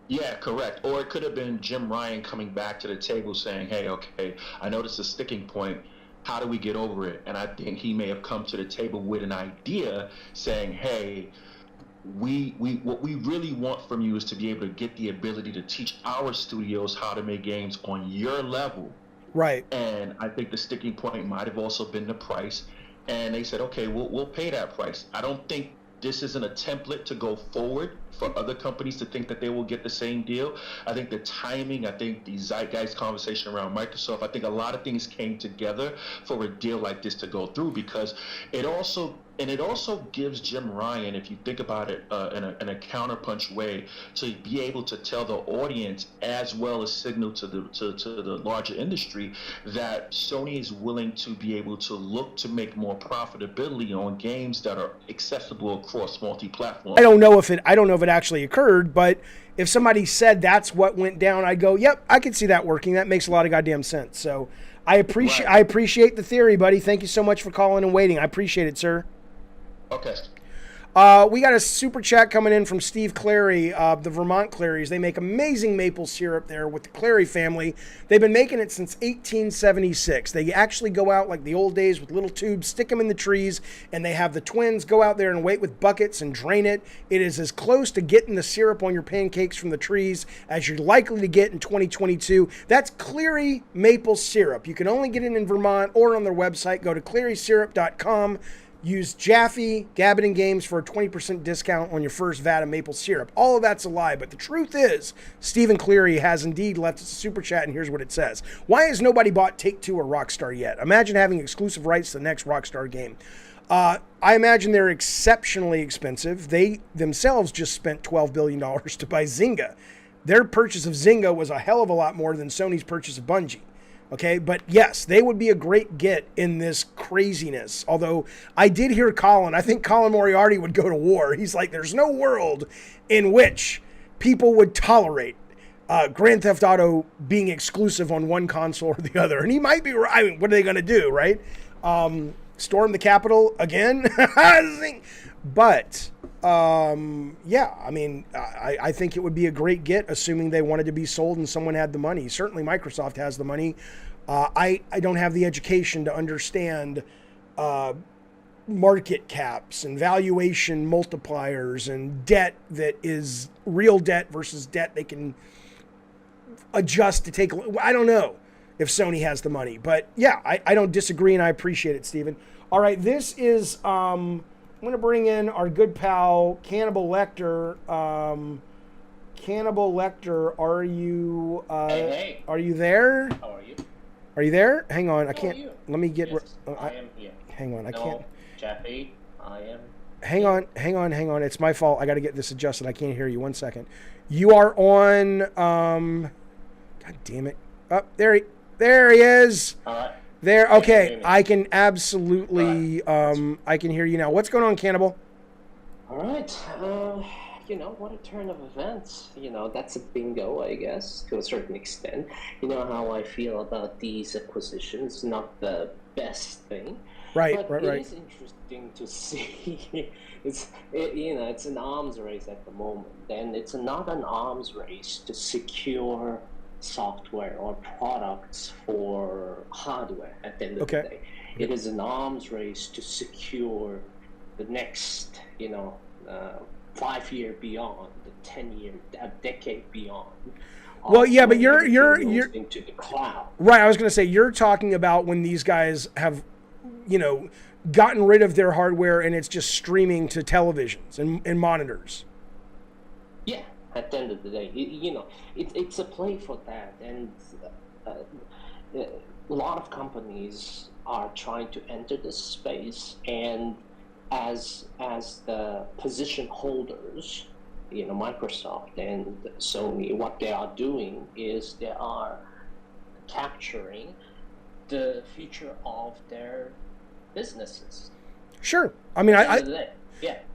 Yeah, correct. Or it could have been Jim Ryan coming back to the table saying, hey, okay, I noticed a sticking point. How do we get over it? And I think he may have come to the table with an idea saying, hey, what we really want from you is to be able to get the ability to teach our studios how to make games on your level. Right. And I think the sticking point might have also been the price. And they said, okay, we'll pay that price. I don't think this isn't a template to go forward for other companies to think that they will get the same deal. I think the timing, I think the zeitgeist conversation around Microsoft, I think a lot of things came together for a deal like this to go through, because it also gives Jim Ryan, if you think about it in a counterpunch way, to be able to tell the audience as well as signal to the larger industry that Sony is willing to be able to look to make more profitability on games that are accessible across multi-platform. I don't know if it actually occurred, but if somebody said that's what went down, I'd go, yep, I can see that working. That makes a lot of goddamn sense. So I appreciate the theory, buddy. Thank you so much for calling and waiting. I appreciate it, sir. Okay. We got a super chat coming in from Steve Clary, the Vermont Clarys. They make amazing maple syrup there with the Clary family. They've been making it since 1876. They actually go out like the old days with little tubes, stick them in the trees, and they have the twins go out there and wait with buckets and drain it. It is as close to getting the syrup on your pancakes from the trees as you're likely to get in 2022. That's Cleary maple syrup. You can only get it in Vermont or on their website. Go to clearysyrup.com. Use Jaffe, Gabbin Games for a 20% discount on your first vat of maple syrup. All of that's a lie, but the truth is, Stephen Cleary has indeed left us a super chat, and here's what it says. Why has nobody bought Take-Two or Rockstar yet? Imagine having exclusive rights to the next Rockstar game. I imagine they're exceptionally expensive. They themselves just spent $12 billion to buy Zynga. Their purchase of Zynga was a hell of a lot more than Sony's purchase of Bungie. Okay, but yes, they would be a great get in this craziness. Although I did hear Colin, I think Colin Moriarty would go to war. He's like, there's no world in which people would tolerate Grand Theft Auto being exclusive on one console or the other. And he might be right. I mean, what are they going to do, right? Storm the Capitol again? But, yeah, I mean, I think it would be a great get, assuming they wanted to be sold and someone had the money. Certainly Microsoft has the money. I don't have the education to understand market caps and valuation multipliers and debt that is real debt versus debt they can adjust to take. I don't know if Sony has the money. But, yeah, I don't disagree, and I appreciate it, Stephen. All right, this is... I'm going to bring in our good pal, Cannibal Lecter. Cannibal Lecter, are you hey. Are you there? How are you? Are you there? Hang on, I How can't. are you? Let me get. Yes, I am here. Hang on, I can't. No, Jaffe, I am. Hang on. It's my fault. I got to get this adjusted. I can't hear you. 1 second. You are on. God damn it! Up there he is. All right. There, okay, I can absolutely, I can hear you now. What's going on, Cannibal? All right. You know, what a turn of events. You know, that's a bingo, I guess, to a certain extent. You know how I feel about these acquisitions, not the best thing. Right. It is interesting to see. It's an arms race at the moment, and it's not an arms race to secure software or products for hardware at the end of the day. It is an arms race to secure the next, 5 year beyond, the 10 year, a decade beyond. Well, yeah, but you're into the cloud. Right. I was going to say you're talking about when these guys have, gotten rid of their hardware and it's just streaming to televisions and monitors. Yeah. At the end of the day, it's a play for that, and a lot of companies are trying to enter this space, and as the position holders, Microsoft and Sony, what they are doing is they are capturing the future of their businesses. Sure. I mean,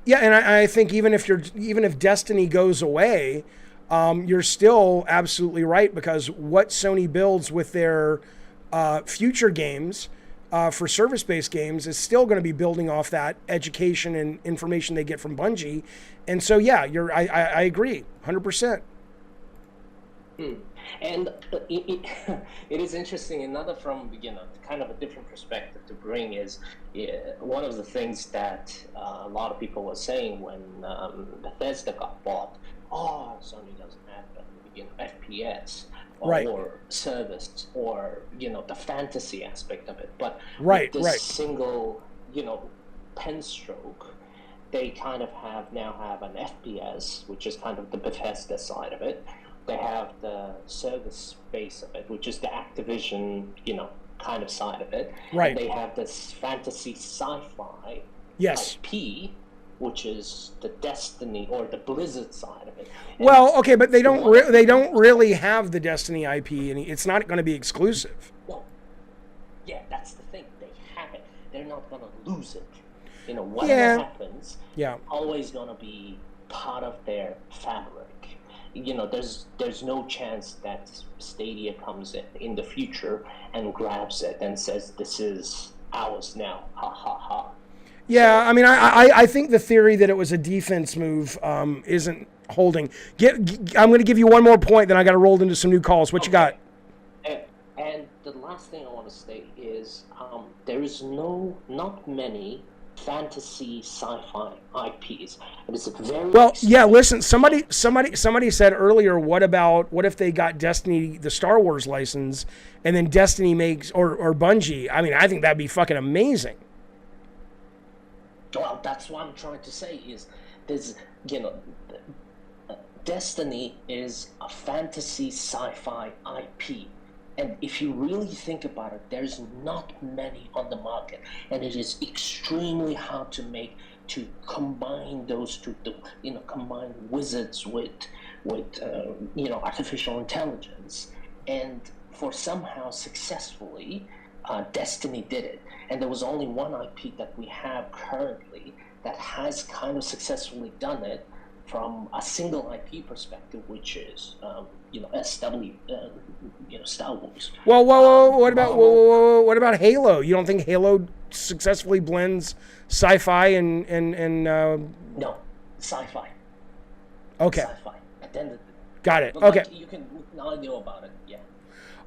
yeah, and I think even if Destiny goes away, you're still absolutely right, because what Sony builds with their future games for service-based games is still going to be building off that education and information they get from Bungie. And so, yeah, I agree, 100%. And it is interesting. Another from kind of a different perspective to bring is one of the things that a lot of people were saying when Bethesda got bought. Oh, Sony doesn't have FPS or service or the fantasy aspect of it. But with this single pen stroke, they kind of now have an FPS, which is kind of the Bethesda side of it. They have the service base of it, which is the Activision, kind of side of it. Right. And they have this fantasy sci-fi IP, which is the Destiny or the Blizzard side of it. And well, okay, but they don't really have the Destiny IP, and it's not going to be exclusive. Well, yeah, that's the thing. They have it. They're not going to lose it. Whatever happens, always going to be part of their fabric. There's no chance that Stadia comes in the future and grabs it and says, this is ours now, ha ha ha. Yeah, I mean, I think the theory that it was a defense move isn't holding. I'm going to give you one more point, then I got to roll into some new calls. What you got? And the last thing I want to say is there is not many fantasy sci-fi IPs. It is a very listen, somebody said earlier, what if they got Destiny, the Star Wars license, and then Destiny makes or Bungie? I mean, I think that'd be fucking amazing. Well, that's what I'm trying to say is there's Destiny is a fantasy sci-fi IP. And if you really think about it, there's not many on the market, and it is extremely hard to combine those two. Combine wizards with artificial intelligence, and for somehow successfully, Destiny did it. And there was only one IP that we have currently that has kind of successfully done it from a single IP perspective, which is SW, Star Wars. Well, what about Halo? You don't think Halo successfully blends sci-fi and No, sci-fi. Okay. Sci-fi. At the end of the Got it. but okay. You can now know about it. Yeah.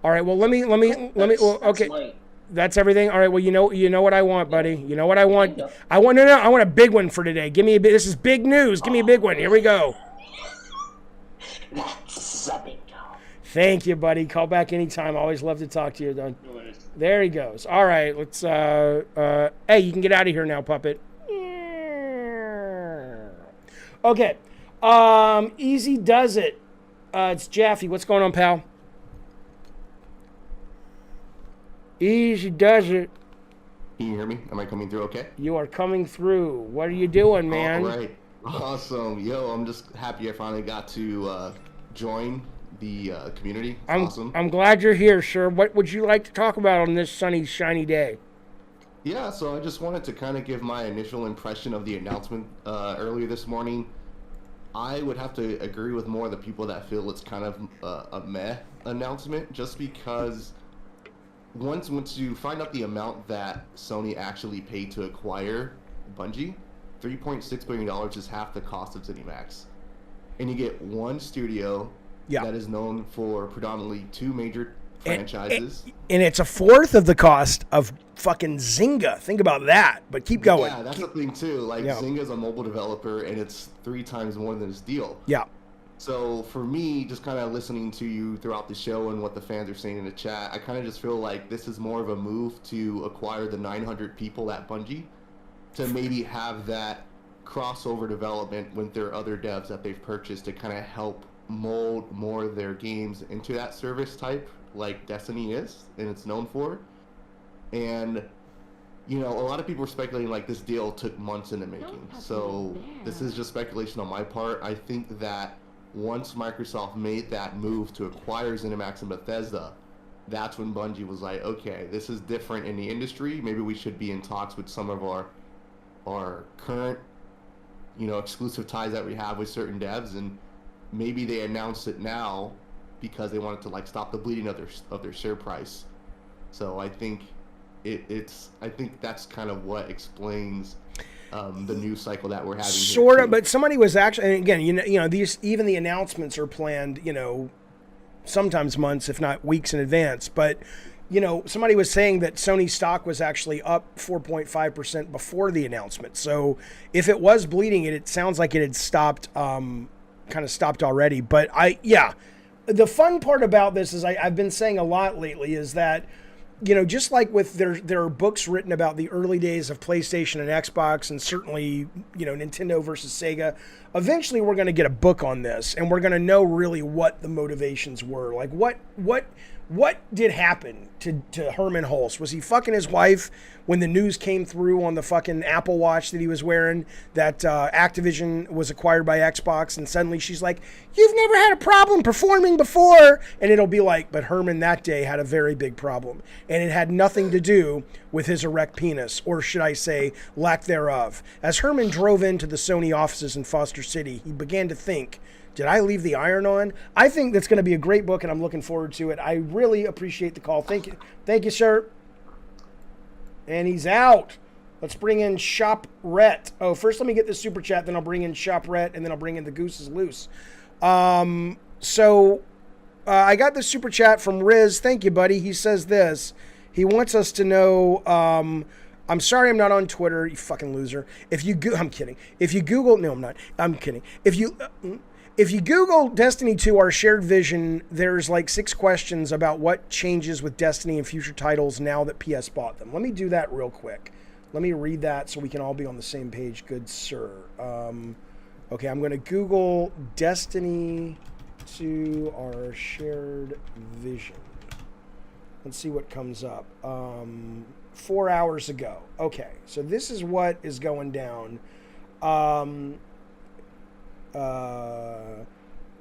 All right. Well, let me. Okay. That's everything. All right. Well, you know what I want, buddy. You know what I want. I want a big one for today. Give me this is big news. Give me a big one. Here we go. That's a big go. Thank you, buddy. Call back anytime. I always love to talk to you, Don. There he goes. All right. Let's. Hey, you can get out of here now, puppet. Okay. Easy does it. It's Jaffe. What's going on, pal? Easy does it. Can you hear me? Am I coming through okay? You are coming through. What are you doing, man? All right. Awesome. Yo, I'm just happy I finally got to join the community. It's awesome. I'm glad you're here, sir. What would you like to talk about on this sunny, shiny day? Yeah, so I just wanted to kind of give my initial impression of the announcement earlier this morning. I would have to agree with more of the people that feel it's kind of a meh announcement, just because once you find out the amount that Sony actually paid to acquire Bungie, $3.6 billion is half the cost of ZeniMax. And you get one studio that is known for predominantly two major franchises. And it's a fourth of the cost of fucking Zynga. Think about that. But keep going. Yeah, that's the thing too. Like Zynga's a mobile developer, and it's 3 times more than this deal. Yeah. So for me, just kind of listening to you throughout the show and what the fans are saying in the chat, I kind of just feel like this is more of a move to acquire the 900 people at Bungie, to maybe have that crossover development with their other devs that they've purchased to kind of help mold more of their games into that service type like Destiny is and it's known for. And you know, a lot of people are speculating like this deal took months in the making. So this is just speculation on my part. I think that once Microsoft made that move to acquire ZeniMax and Bethesda, that's when Bungie was like, okay, this is different in the industry. Maybe we should be in talks with some of our current, you know, exclusive ties that we have with certain devs, and maybe they announced it now because they wanted to like stop the bleeding of their share price. So I think I think that's kind of what explains the news cycle that we're having. Sort of, but somebody was actually, and again, you know, these, even the announcements are planned, you know, sometimes months, if not weeks in advance. But, you know, somebody was saying that Sony stock was actually up 4.5% before the announcement. So if it was bleeding, it sounds like it had stopped, kind of stopped already. But the fun part about this is I've been saying a lot lately is that, you know, just like with there are books written about the early days of PlayStation and Xbox, and certainly, you know, Nintendo versus Sega, eventually we're going to get a book on this, and we're going to know really what the motivations were. Like what did happen to Herman Hulst? Was he fucking his wife when the news came through on the fucking Apple Watch that he was wearing that Activision was acquired by Xbox, and suddenly she's like, "You've never had a problem performing before," and it'll be like, but Herman that day had a very big problem, and it had nothing to do with his erect penis, or should I say, lack thereof. As Herman drove into the Sony offices in Foster City, he began to think, did I leave the iron on? I think that's going to be a great book, and I'm looking forward to it. I really appreciate the call. Thank you, sir. And he's out. Let's bring in Shop Rhett. Oh, first let me get this super chat, then I'll bring in Shop Rhett, and then I'll bring in the Goose is Loose. I got this super chat from Riz. Thank you, buddy. He says this. He wants us to know, I'm sorry I'm not on Twitter, you fucking loser. I'm kidding. If you Google, no, I'm not. I'm kidding. If you Google Destiny 2, Our Shared Vision, there's like 6 questions about what changes with Destiny and future titles now that PS bought them. Let me do that real quick. Let me read that so we can all be on the same page, good sir. Okay, I'm going to Google Destiny 2, Our Shared Vision. Let's see what comes up. 4 hours ago. Okay, so this is what is going down.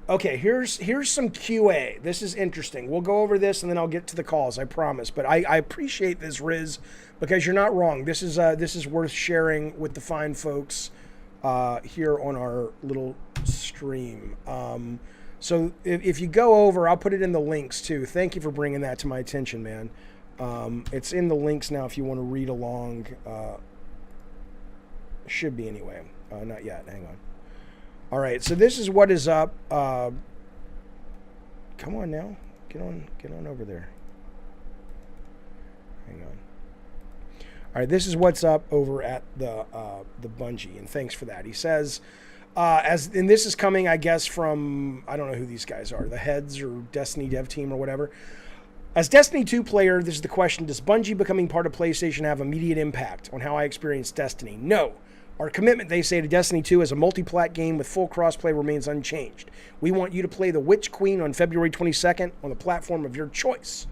Okay, here's some QA. This is interesting. We'll go over this and then I'll get to the calls, I promise. But I appreciate this, Riz, because you're not wrong. This is worth sharing with the fine folks here on our little stream. So if you go over, I'll put it in the links too. Thank you for bringing that to my attention, man. It's in the links now if you want to read along. Should be anyway. Not yet. Hang on. All right, so this is what is up. Come on now, get on over there. Hang on. All right, this is what's up over at the Bungee, and thanks for that. He says, and this is coming, I guess, from, I don't know who these guys are, the heads or Destiny dev team or whatever. As Destiny 2 player, this is the question: does Bungie becoming part of PlayStation have immediate impact on how I experience Destiny? No. Our commitment, they say, to Destiny 2 as a multi-plat game with full crossplay remains unchanged. We want you to play the Witch Queen on February 22nd on the platform of your choice.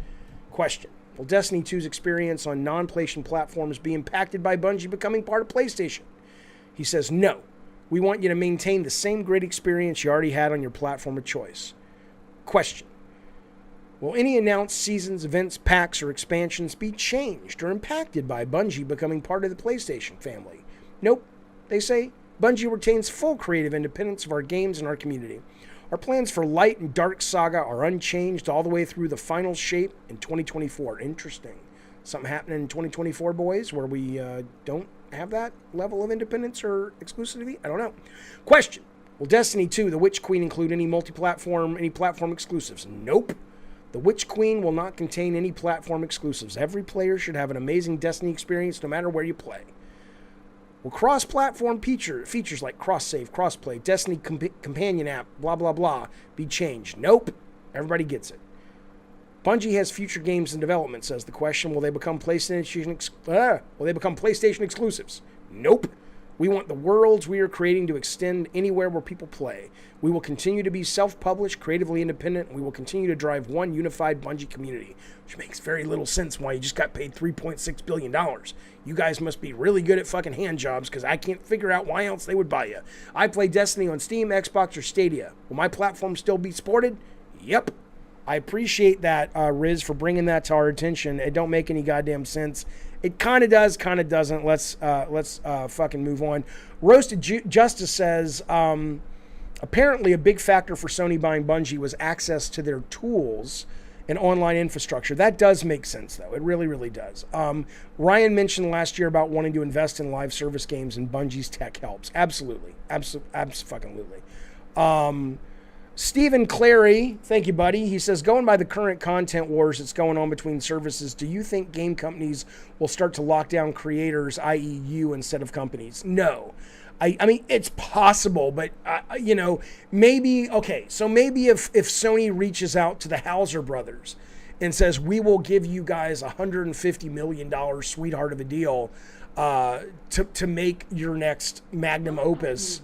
Question: will Destiny 2's experience on non-PlayStation platforms be impacted by Bungie becoming part of PlayStation? He says, no. We want you to maintain the same great experience you already had on your platform of choice. Question: will any announced seasons, events, packs, or expansions be changed or impacted by Bungie becoming part of the PlayStation family? Nope. They say Bungie retains full creative independence of our games and our community. Our plans for Light and Dark Saga are unchanged all the way through the final shape in 2024. Interesting. Something happening in 2024, boys, where we don't have that level of independence or exclusivity? I don't know. Question: will Destiny 2, the Witch Queen, include any platform exclusives? Nope. The Witch Queen will not contain any platform exclusives. Every player should have an amazing Destiny experience no matter where you play. Will cross-platform features like cross-save, cross-play, Destiny companion app, blah, blah, blah, be changed? Nope. Everybody gets it. Bungie has future games in development, says the question. Will they become PlayStation exclusives? Nope. We want the worlds we are creating to extend anywhere where people play. We will continue to be self-published, creatively independent, and we will continue to drive one unified Bungie community, which makes very little sense why you just got paid $3.6 billion. You guys must be really good at fucking hand jobs, because I can't figure out why else they would buy you. I play Destiny on Steam, Xbox, or Stadia. Will my platform still be supported? Yep. I appreciate that, Riz, for bringing that to our attention. It don't make any goddamn sense. It kind of does, kind of doesn't. Let's fucking move on. Roasted Justice says, apparently a big factor for Sony buying Bungie was access to their tools and online infrastructure. That does make sense, though. It really, really does. Ryan mentioned last year about wanting to invest in live service games, and Bungie's tech helps. Absolutely. Absolutely. Stephen Clary, thank you, buddy. He says, going by the current content wars that's going on between services, do you think game companies will start to lock down creators, i.e. you, instead of companies? No. I mean, it's possible, but, maybe, okay, so maybe if Sony reaches out to the Hauser brothers and says, we will give you guys $150 million sweetheart of a deal to make your next magnum opus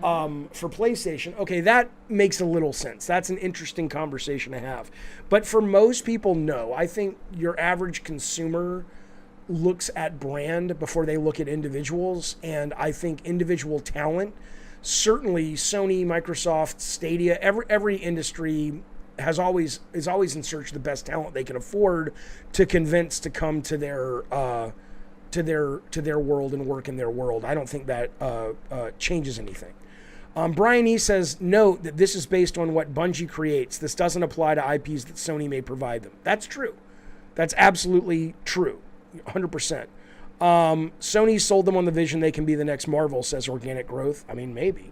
for PlayStation, okay, that makes a little sense. That's an interesting conversation to have. But for most people, no. I think your average consumer looks at brand before they look at individuals, and I think individual talent, certainly Sony, Microsoft, Stadia, every industry is always in search of the best talent they can afford to convince to come to their world and work in their world. I don't think that changes anything. Brian E. says, note that this is based on what Bungie creates. This doesn't apply to IPs that Sony may provide them. That's true. That's absolutely true. 100%. Sony sold them on the vision they can be the next Marvel, says Organic Growth. I mean, maybe.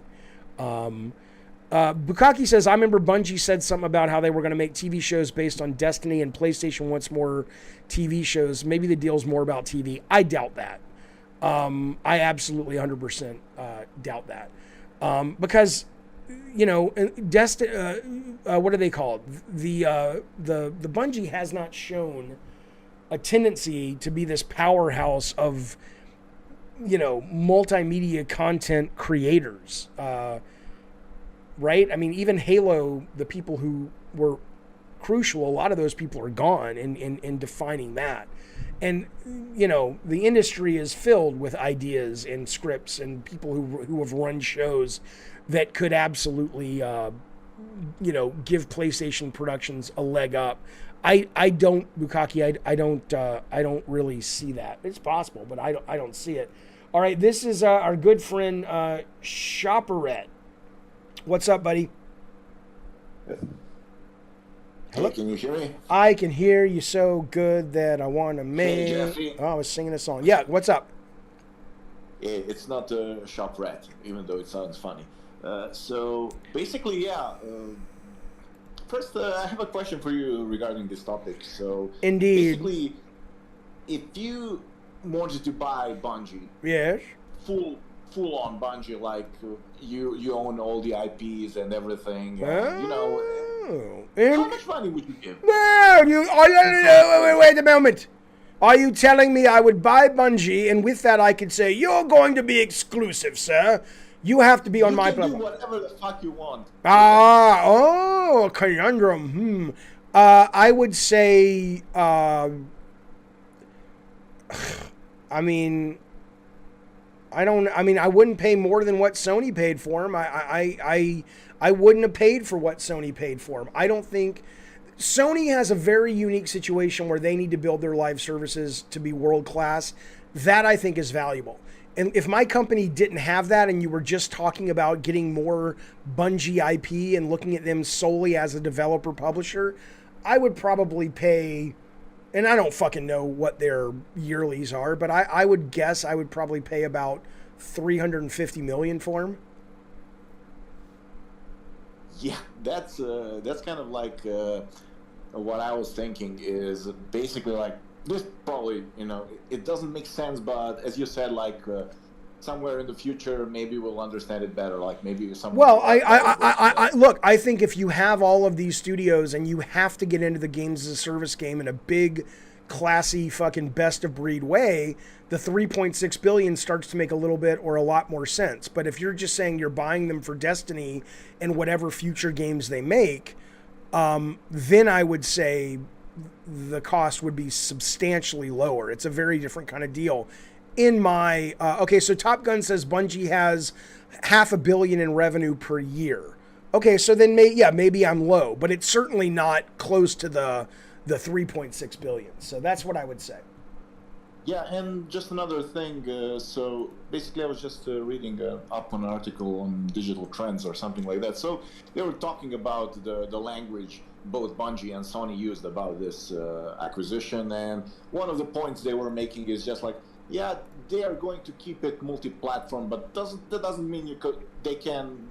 Bukaki says, I remember Bungie said something about how they were going to make TV shows based on Destiny, and PlayStation wants more TV shows. Maybe the deal's more about TV. I doubt that. I absolutely 100% doubt that. Because, what are they called? The Bungie has not shown a tendency to be this powerhouse of, multimedia content creators, right? I mean, even Halo, the people who were crucial, a lot of those people are gone in defining that. And, the industry is filled with ideas and scripts and people who have run shows that could absolutely, give PlayStation Productions a leg up. I don't, Bukaki, I don't really see that. It's possible, but I don't see it. All right, this is our good friend Shopperette. What's up, buddy? Hello? Hey, can you hear me? I can hear you so good that I want to make... Hey, Jeffy. Oh, I was singing a song. Yeah, what's up? It's not a shop rat, even though it sounds funny. So, basically, yeah. First, I have a question for you regarding this topic. So, indeed. Basically, if you wanted to buy Bungie... Yes. Full on Bungie, like you own all the IPs and everything, how much money would you give? Well, wait a moment. Are you telling me I would buy Bungie, and with that I could say, you're going to be exclusive, sir? You have to be on my platform. You can do whatever the fuck you want. A conundrum. I would say, I wouldn't pay more than what Sony paid for him. I wouldn't have paid for what Sony paid for him. I don't think Sony has a very unique situation where they need to build their live services to be world class. That I think is valuable. And if my company didn't have that, and you were just talking about getting more Bungie IP and looking at them solely as a developer publisher, I would probably pay, and I don't fucking know what their yearlies are, but I would guess I would probably pay about $350 million for them. Yeah, that's kind of like what I was thinking is basically like this. Probably, it doesn't make sense, but as you said, like somewhere in the future, maybe we'll understand it better. Like maybe some. Well, I look. I think if you have all of these studios and you have to get into the games as a service game in a big, classy, fucking best of breed way, the 3.6 billion starts to make a little bit or a lot more sense. But if you're just saying you're buying them for Destiny and whatever future games they make, then I would say the cost would be substantially lower. It's a very different kind of deal. In my okay, so Top Gun says Bungie has $500 million in revenue per year. Okay, so then maybe I'm low, but it's certainly not close to the 3.6 billion. So that's what I would say. Yeah, and just another thing. So basically, I was just reading up an article on digital trends or something like that. So they were talking about the language both Bungie and Sony used about this acquisition, and one of the points they were making is just like, yeah, they are going to keep it multi-platform, but that doesn't mean they can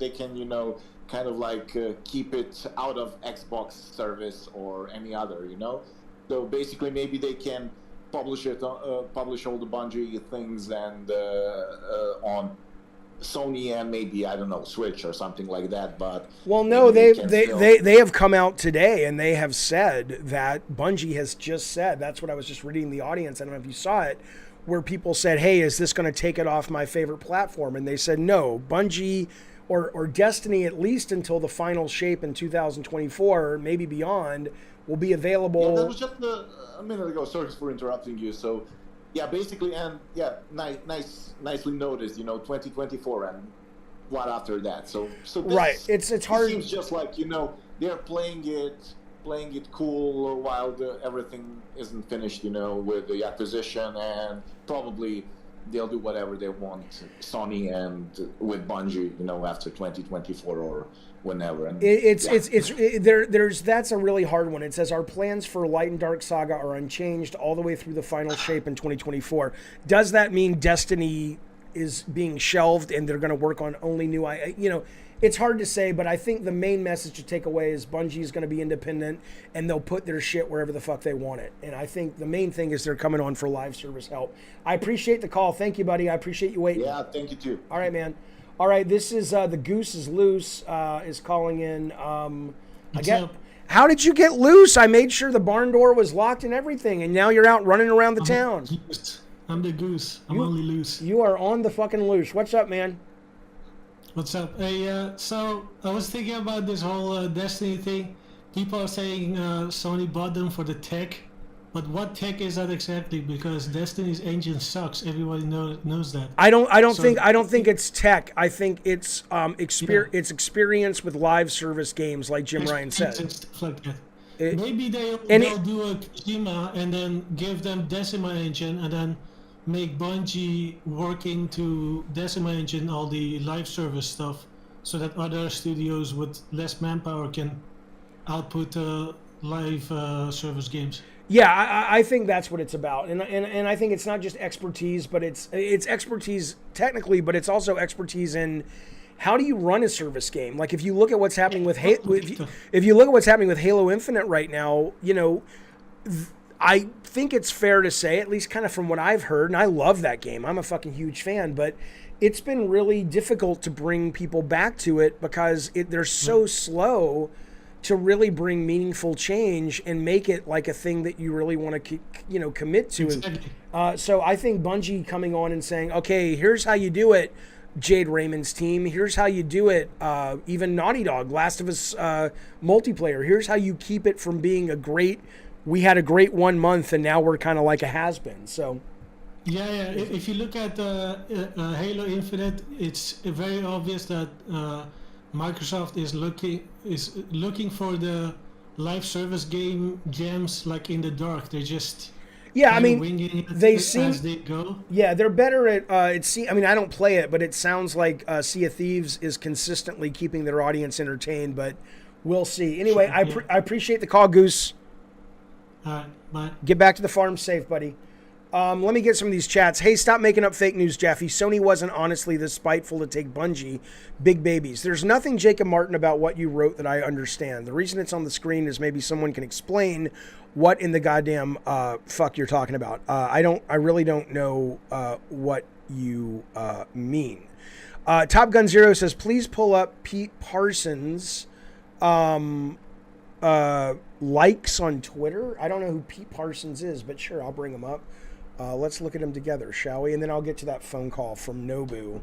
kind of like keep it out of Xbox service or any other, So basically, maybe they can publish all the Bungie things and on Sony and maybe, I don't know, Switch or something like that. But well, no, they have come out today and they have said that Bungie has just said, that's what I was just reading in the audience. I don't know if you saw it, where people said, hey, is this going to take it off my favorite platform? And they said, no, Bungie or Destiny, at least until the final shape in 2024, maybe beyond, will be available. Yeah, that was just a minute ago. Sorry for interrupting you. So, yeah, basically, and yeah, nicely noticed, 2024 and what after that. So this, right. It's hard. It seems just like, they're playing it cool while everything isn't finished, with the acquisition, and probably they'll do whatever they want, Sony and with Bungie, after 2024 or whenever. And that's a really hard one. It says our plans for Light and Dark Saga are unchanged all the way through the final shape in 2024. Does that mean Destiny is being shelved and they're going to work on only new, it's hard to say, but I think the main message to take away is Bungie is going to be independent and they'll put their shit wherever the fuck they want it. And I think the main thing is they're coming on for live service help. I appreciate the call. Thank you, buddy. I appreciate you waiting. Yeah, thank you too. All right, man. All right, this is the Goose is Loose is calling in. How did you get loose? I made sure the barn door was locked and everything, and now you're out running around the town. I'm the Goose. I'm only loose. You are on the fucking loose. What's up, man? What's up? Hey, so I was thinking about this whole Destiny thing. People are saying Sony bought them for the tech, but what tech is that exactly? Because Destiny's engine sucks. Everybody knows that. I don't think it's tech. I think it's it's experience with live service games, like Jim Ryan said. And stuff like that. Maybe they'll do a Kojima and then give them Decima engine and then make Bungie working to Decima engine all the live service stuff, so that other studios with less manpower can output live service games. Yeah, I think that's what it's about, and I think it's not just expertise, but it's expertise technically, but it's also expertise in how do you run a service game. Like if you look at what's happening with if you look at what's happening with Halo Infinite right now, I think it's fair to say, at least kind of from what I've heard, and I love that game. I'm a fucking huge fan, but it's been really difficult to bring people back to it because they're so slow to really bring meaningful change and make it like a thing that you really want to, commit to. Exactly. So I think Bungie coming on and saying, okay, here's how you do it, Jade Raymond's team. Here's how you do it. Even Naughty Dog, Last of Us multiplayer. Here's how you keep it from being we had a great 1 month and now we're kind of like a has-been. So. Yeah. If you look at Halo Infinite, it's very obvious that Microsoft is looking for the live service game gems like in the dark. They're just winging it as they go. Yeah, they're better at I don't play it, but it sounds like Sea of Thieves is consistently keeping their audience entertained, but we'll see. Anyway, sure, I appreciate the call, Goose. All right, bye. Get back to the farm safe, buddy. Let me get some of these chats. Hey, stop making up fake news, Jeffy. Sony wasn't honestly this spiteful to take Bungie. Big babies. There's nothing, Jacob Martin, about what you wrote that I understand. The reason it's on the screen is maybe someone can explain what in the goddamn fuck you're talking about. I really don't know what you mean. Top Gun Zero says, please pull up Pete Parsons' likes on Twitter. I don't know who Pete Parsons is, but sure, I'll bring him up. Let's look at them together, shall we? And then I'll get to that phone call from Nobu.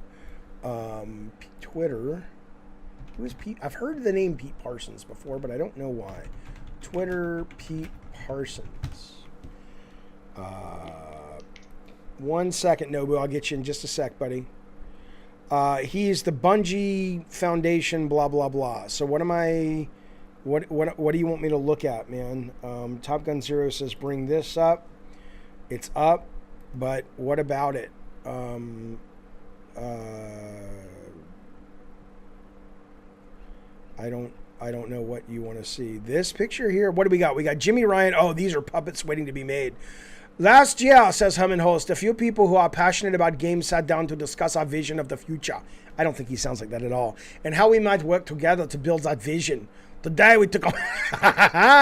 Twitter. Who is Pete? I've heard the name Pete Parsons before, but I don't know why. Twitter, Pete Parsons. 1 second, Nobu. I'll get you in just a sec, buddy. He's the Bungee Foundation, blah, blah, blah. So what am I... What do you want me to look at, man? Top Gun Zero says, bring this up. It's up, but what about it? I don't know what you want to see. This picture here, what do we got? We got Jimmy Ryan. Oh, these are puppets waiting to be made. Last year, says Herman Host, a few people who are passionate about games sat down to discuss our vision of the future. I don't think he sounds like that at all. And how we might work together to build that vision. Today we took a...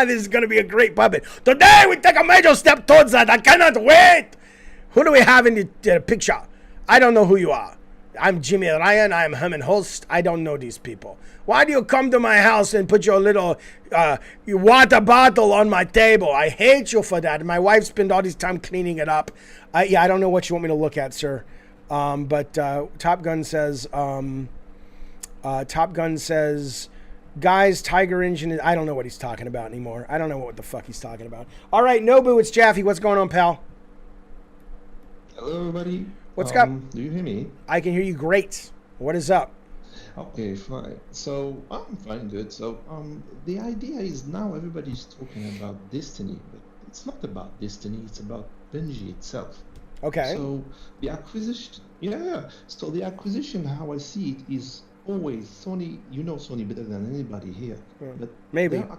This is going to be a great puppet. Today we take a major step towards that. I cannot wait. Who do we have in the picture? I don't know who you are. I'm Jimmy Ryan. I'm Herman Host. I don't know these people. Why do you come to my house and put your little water bottle on my table? I hate you for that. My wife spent all this time cleaning it up. Yeah, I don't know what you want me to look at, sir. But Top Gun says... Guys, Tiger Engine is... I don't know what he's talking about anymore. I don't know what the fuck he's talking about. All right, Nobu, it's Jaffe. What's going on, pal? Hello, everybody. What's up? Do you hear me? I can hear you great. What is up? Okay, fine. So, I'm fine, good. So, the idea is now everybody's talking about Destiny, but it's not about Destiny, it's about Bungie itself. Okay. So, the acquisition... Yeah. So, the acquisition, how I see it, is... always Sony, you know Sony better than anybody here, but maybe their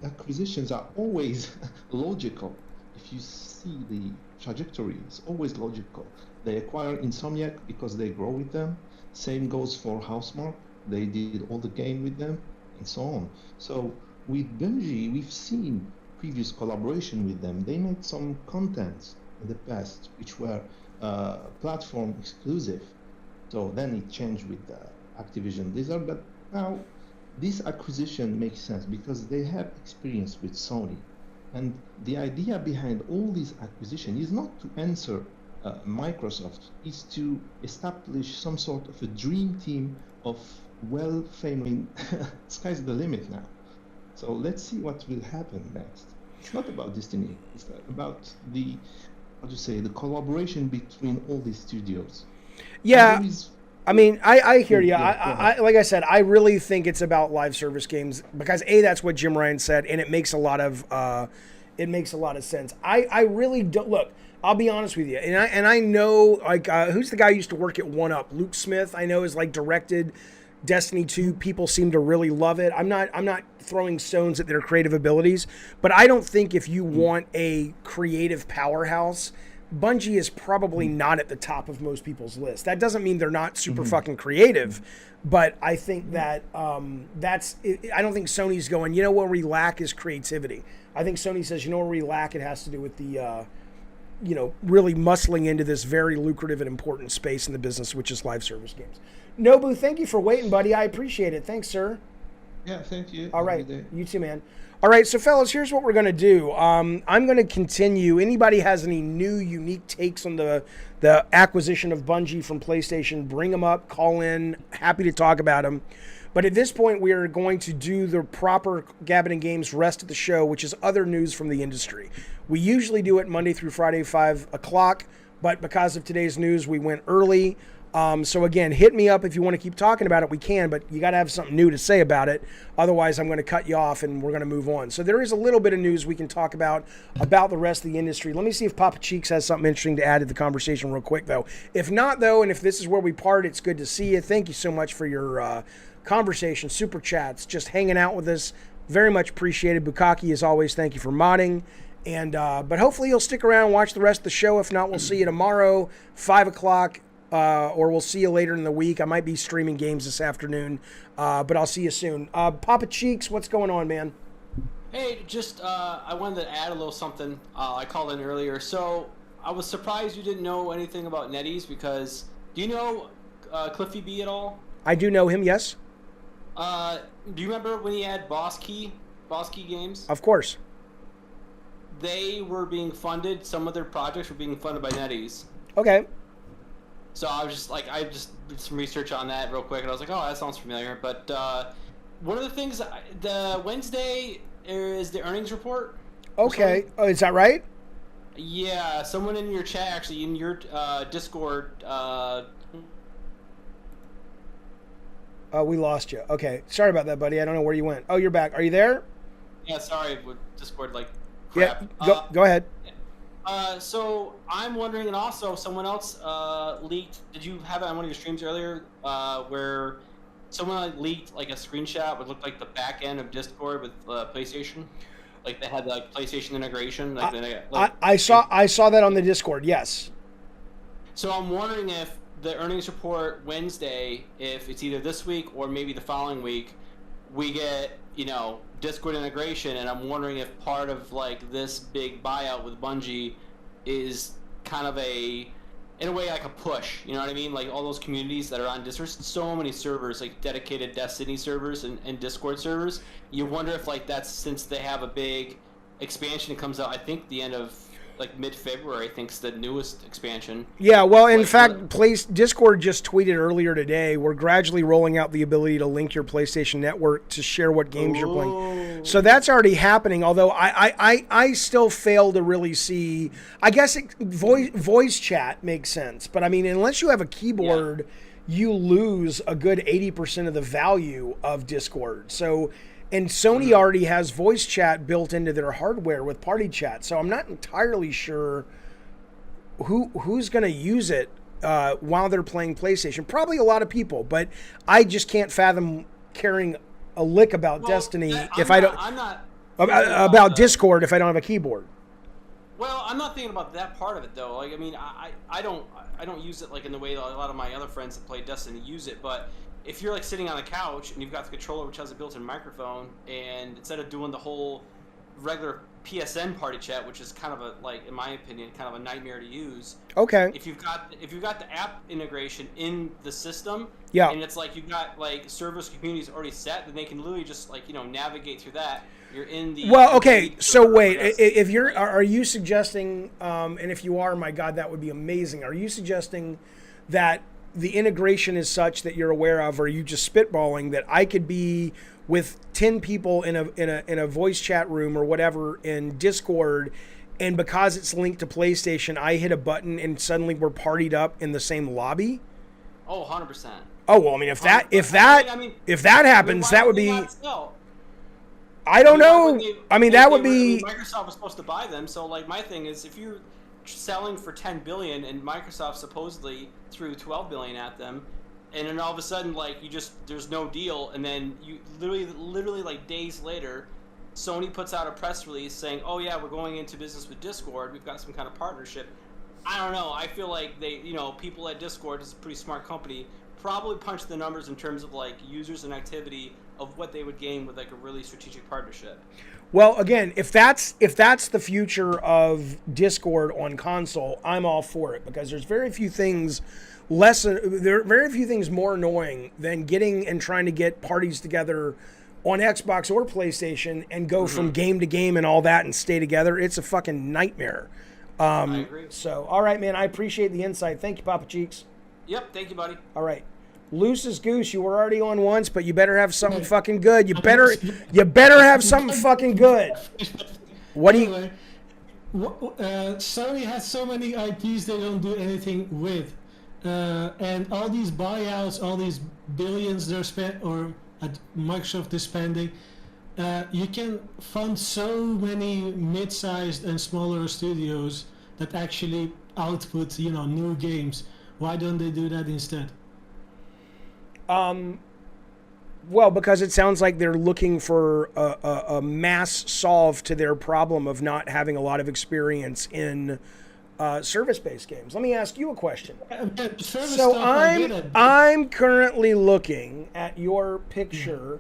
acquisitions are always logical. If you see the trajectory, it's always logical. They acquire Insomniac because they grow with them. Same goes for Housemarque. They did all the game with them, and so on. So with Bungie, we've seen previous collaboration with them. They made some contents in the past which were platform exclusive. So then it changed with Activision Blizzard, but now this acquisition makes sense because they have experience with Sony. And the idea behind all this acquisition is not to answer Microsoft, is to establish some sort of a dream team of well-famed, sky's the limit now. So let's see what will happen next. It's not about Destiny, it's about the, the collaboration between all these studios. Yeah. I mean, I hear you. I like I said, I really think it's about live service games because that's what Jim Ryan said, and it makes a lot of sense. I really don't look. I'll be honest with you, and I know like who's the guy who used to work at 1UP? Luke Smith. I know is like directed Destiny 2. People seem to really love it. I'm not throwing stones at their creative abilities, but I don't think if you want a creative powerhouse, Bungie is probably not at the top of most people's list. That doesn't mean they're not super fucking creative, but I think that I don't think Sony's going, you know what we lack is creativity. I think Sony says, you know where we lack, it has to do with the, really muscling into this very lucrative and important space in the business, which is live service games. Nobu, thank you for waiting, buddy. I appreciate it. Thanks, sir. Yeah, thank you. All right. You too, man. All right, so fellas, here's what we're going to do. I'm going to continue. Anybody has any new, unique takes on the acquisition of Bungie from PlayStation, bring them up, call in. Happy to talk about them. But at this point, we are going to do the proper Gabbin and Games rest of the show, which is other news from the industry. We usually do it Monday through Friday, 5 o'clock, but because of today's news, we went early. So again, hit me up if you want to keep talking about it. We can, but you got to have something new to say about it. Otherwise, I'm going to cut you off and we're going to move on. So there is a little bit of news we can talk about the rest of the industry. Let me see if Papa Cheeks has something interesting to add to the conversation real quick, though. If not, though, and if this is where we part, it's good to see you. Thank you so much for your conversation, super chats, just hanging out with us. Very much appreciated. Bukaki, as always, thank you for modding. And but hopefully you'll stick around and watch the rest of the show. If not, we'll see you tomorrow, 5 o'clock, or we'll see you later in the week. I might be streaming games this afternoon, but I'll see you soon. Papa Cheeks, what's going on, man? Hey, just I wanted to add a little something. I called in earlier, so I was surprised you didn't know anything about NetEase, because do you know Cliffy B at all? I do know him, yes. Do you remember when he had Boss Key Games? Of course. They were being funded. Some of their projects were being funded by NetEase. Okay. So I was just like, I just did some research on that real quick, and I was like, oh, that sounds familiar. But one of the things, the Wednesday is the earnings report. Okay. Oh, is that right? Yeah, someone in your chat, actually, in your Discord. We lost you. Okay. Sorry about that, buddy. I don't know where you went. Oh, you're back. Are you there? Yeah, sorry, with Discord, like, crap. Yeah, go ahead. So I'm wondering, and also someone else leaked. Did you have it on one of your streams earlier, where someone leaked like a screenshot would look like the back end of Discord with PlayStation, like they had like PlayStation integration. I saw that on the Discord. Yes. So I'm wondering if the earnings report Wednesday, if it's either this week or maybe the following week, we get Discord integration, and I'm wondering if part of like this big buyout with Bungie is kind of in a way like a push, you know what I mean? Like all those communities that are on Discord, so many servers, like dedicated Destiny servers and Discord servers. You wonder if like that's, since they have a big expansion that comes out, I think the end of like mid-February, I think's the newest expansion. Yeah, well, in fact, Discord just tweeted earlier today, we're gradually rolling out the ability to link your PlayStation Network to share what games you're playing. So that's already happening, although I still fail to really see. I guess voice chat makes sense, but I mean, unless you have a keyboard, you lose a good 80% of the value of Discord. So... And Sony already has voice chat built into their hardware with party chat, so I'm not entirely sure who's going to use it while they're playing PlayStation. Probably a lot of people, but I just can't fathom caring a lick about Destiny about Discord if I don't have a keyboard. Well, I'm not thinking about that part of it though. Like, I mean, I don't use it like in the way that a lot of my other friends that play Destiny use it, but if you're like sitting on a couch and you've got the controller which has a built-in microphone, and instead of doing the whole regular PSN party chat, which is kind of a, like, in my opinion, kind of a nightmare to use. Okay. If you've got the app integration in the system, and it's like you've got like service communities already set, then they can literally just like navigate through that. You're in the okay. So wait, if you're, are you suggesting? And if you are, my God, that would be amazing. Are you suggesting that the integration is such that you're aware of, or are you just spitballing that I could be with 10 people in a voice chat room or whatever in Discord, and because it's linked to PlayStation, I hit a button and suddenly we're partied up in the same lobby? Oh, 100%. Oh, well, I mean, if that happens, that would be. I don't know. I mean, that would be. Microsoft was supposed to buy them, so like my thing is, if you're selling for $10 billion and Microsoft supposedly threw $12 billion at them, and then all of a sudden like there's no deal, and then you literally like days later, Sony puts out a press release saying, oh yeah, we're going into business with Discord, we've got some kind of partnership. I don't know, I feel like they, people at Discord, is a pretty smart company, probably punch the numbers in terms of like users and activity of what they would gain with like a really strategic partnership. Well, again, if that's the future of Discord on console, I'm all for it, because there's very few things more annoying than getting and trying to get parties together on Xbox or PlayStation and go from game to game and all that and stay together. It's a fucking nightmare. I agree. So, all right, man, I appreciate the insight. Thank you, Papa Cheeks. Yep, thank you, buddy. All right. Loose as goose, you were already on once, but you better have something fucking good. You better have something fucking good. What do you? Sony has so many IPs they don't do anything with, and all these buyouts, all these billions they're spent, or Microsoft is spending. You can fund so many mid-sized and smaller studios that actually output, new games. Why don't they do that instead? Well, because it sounds like they're looking for a mass solve to their problem of not having a lot of experience in service-based games. Let me ask you a question. So I'm currently looking at your picture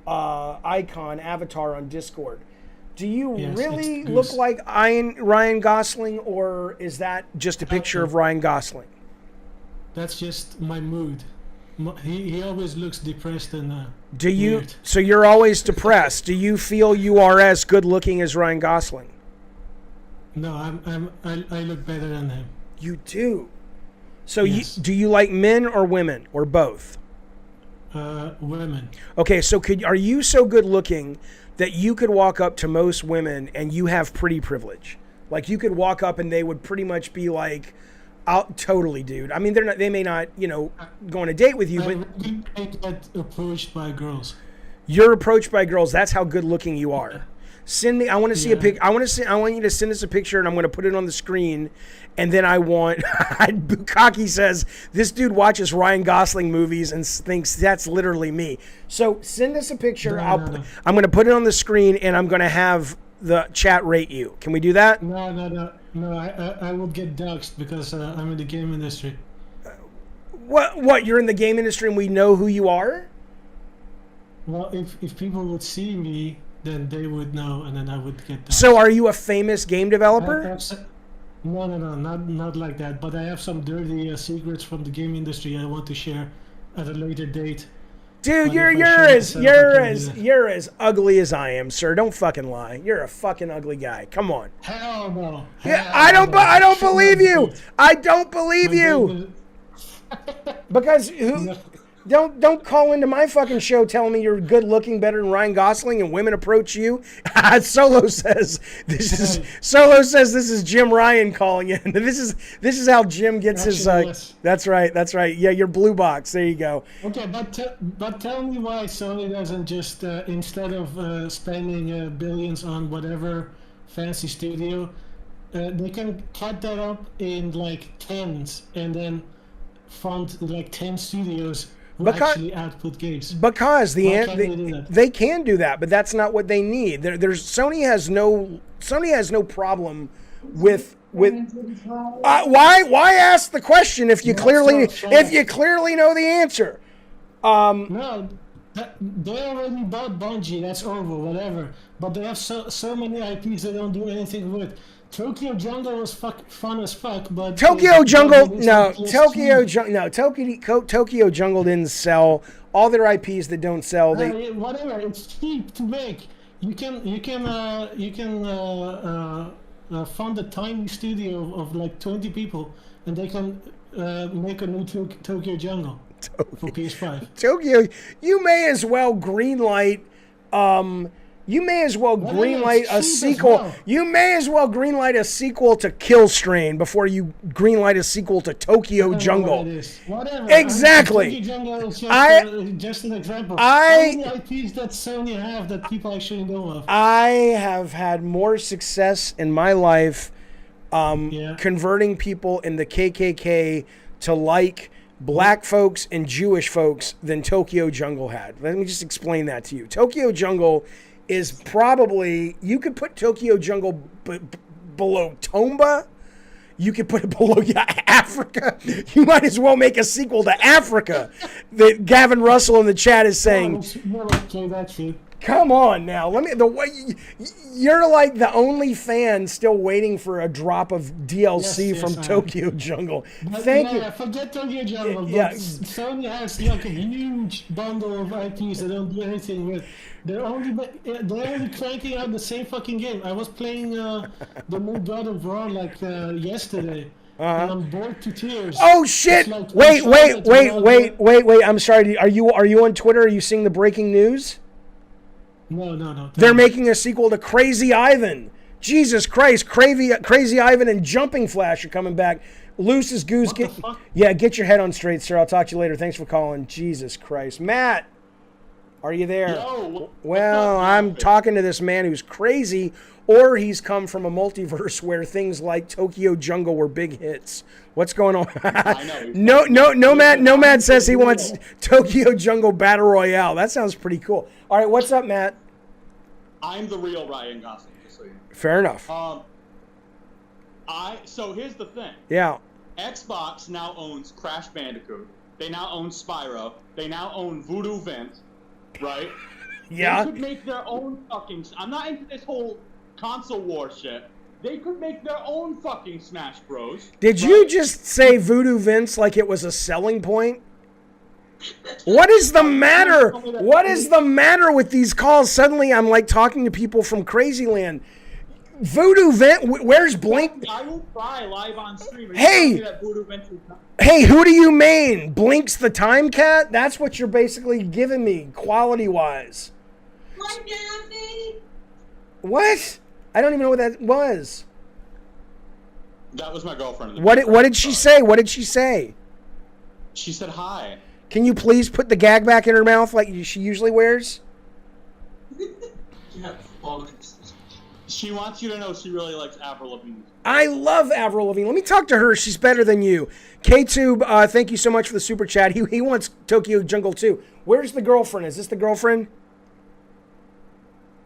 icon avatar on Discord. Do you really look like Ryan Gosling, or is that just a picture of Ryan Gosling? That's just my mood. He always looks depressed and weird. So you're always depressed. Do you feel you are as good looking as Ryan Gosling? No, I look better than him. You do. So do you like men or women or both? Women. Okay, so are you so good looking that you could walk up to most women and you have pretty privilege? Like you could walk up and they would pretty much be like, totally, dude. I mean, they may not, go on a date with you, but I get approached by girls. You're approached by girls. That's how good looking you are. Send me. I want to see a pic. I want you to send us a picture, and I'm going to put it on the screen. And then I want. Bukaki says this dude watches Ryan Gosling movies and thinks that's literally me. So send us a picture. I'm going to put it on the screen, and I'm going to have the chat rate you. Can we do that? No. I would get doxxed because I'm in the game industry. What? You're in the game industry, and we know who you are? Well, if people would see me, then they would know, and then I would get doxxed. So are you a famous game developer? No, not like that. But I have some dirty secrets from the game industry I want to share at a later date. Dude, you're as ugly as I am, sir. Don't fucking lie. You're a fucking ugly guy. Come on. Hell no. I don't believe you. I don't believe you. Because don't call into my fucking show telling me you're good looking better than Ryan Gosling and women approach you. Solo says this is Jim Ryan calling in. This is how Jim gets his yes. That's right. Yeah, your blue box. There you go. Okay, but tell me why Sony doesn't just instead of spending billions on whatever fancy studio, they can cut that up in like tens and then fund like 10 studios who actually output games. Because they can do that, but that's not what they need. Sony has no problem with why ask the question if you clearly know the answer. No, they already bought Bungie. That's over, whatever. But they have so many IPs they don't do anything with. Tokyo Jungle was fun as fuck, but Tokyo Jungle didn't sell. All their IPs that don't sell, whatever. It's cheap to make. You can fund a tiny studio of like 20 people, and they can make a new Tokyo Jungle for PS5. Tokyo, you may as well greenlight. You may as well greenlight a sequel. Well. You may as well greenlight a sequel to Kill Strain before you greenlight a sequel to Tokyo Jungle. Whatever. Exactly. Tokyo Jungle is just an example. How many IPs that Sony have that people actually know of? I have had more success in my life converting people in the KKK to like black folks and Jewish folks than Tokyo Jungle had. Let me just explain that to you. Tokyo Jungle is probably, you could put Tokyo Jungle below Tomba. You could put it below Africa. You might as well make a sequel to Africa. That Gavin Russell in the chat is saying. Come on now. You're like the only fan still waiting for a drop of DLC from Tokyo Jungle. Thank you. Forget Tokyo Jungle. Sony has like a huge bundle of IPs they don't do anything with. They're only cranking out the same fucking game. I was playing the new God of War like yesterday. And I'm bored to tears. Oh shit! Like, wait! I'm sorry. Are you on Twitter? Are you seeing the breaking news? No. They're making a sequel to Crazy Ivan. Jesus Christ, Crazy Ivan and Jumping Flash are coming back. Loose as goose. Get your head on straight, sir. I'll talk to you later. Thanks for calling. Jesus Christ, Matt. Are you there? Yo, well, I'm talking to this man who's crazy or he's come from a multiverse where things like Tokyo Jungle were big hits. What's going on? I know. Nomad says he wants Tokyo Jungle Battle Royale. That sounds pretty cool. All right, what's up, Matt? I'm the real Ryan Gosling. Just so you know. Fair enough. So here's the thing. Yeah. Xbox now owns Crash Bandicoot. They now own Spyro. They now own Voodoo Vent, right? Yeah. They could make their own fucking... I'm not into this whole console war shit. They could make their own fucking Smash Bros. Did you just say Voodoo Vince like it was a selling point? What is the matter? What is the matter with these calls? Suddenly I'm like talking to people from Crazyland. Voodoo Vent, where's Blink? I will cry live on stream. Hey, who do you mean? Blink's the Time Cat? That's what you're basically giving me, quality-wise. What? I don't even know what that was. That was my girlfriend. What did she say? What did she say? She said hi. Can you please put the gag back in her mouth like she usually wears? She wants you to know she really likes Avril Lavigne. I love Avril Lavigne. Let me talk to her. She's better than you. K-Tube, thank you so much for the super chat. He wants Tokyo Jungle too. Where's the girlfriend? Is this the girlfriend?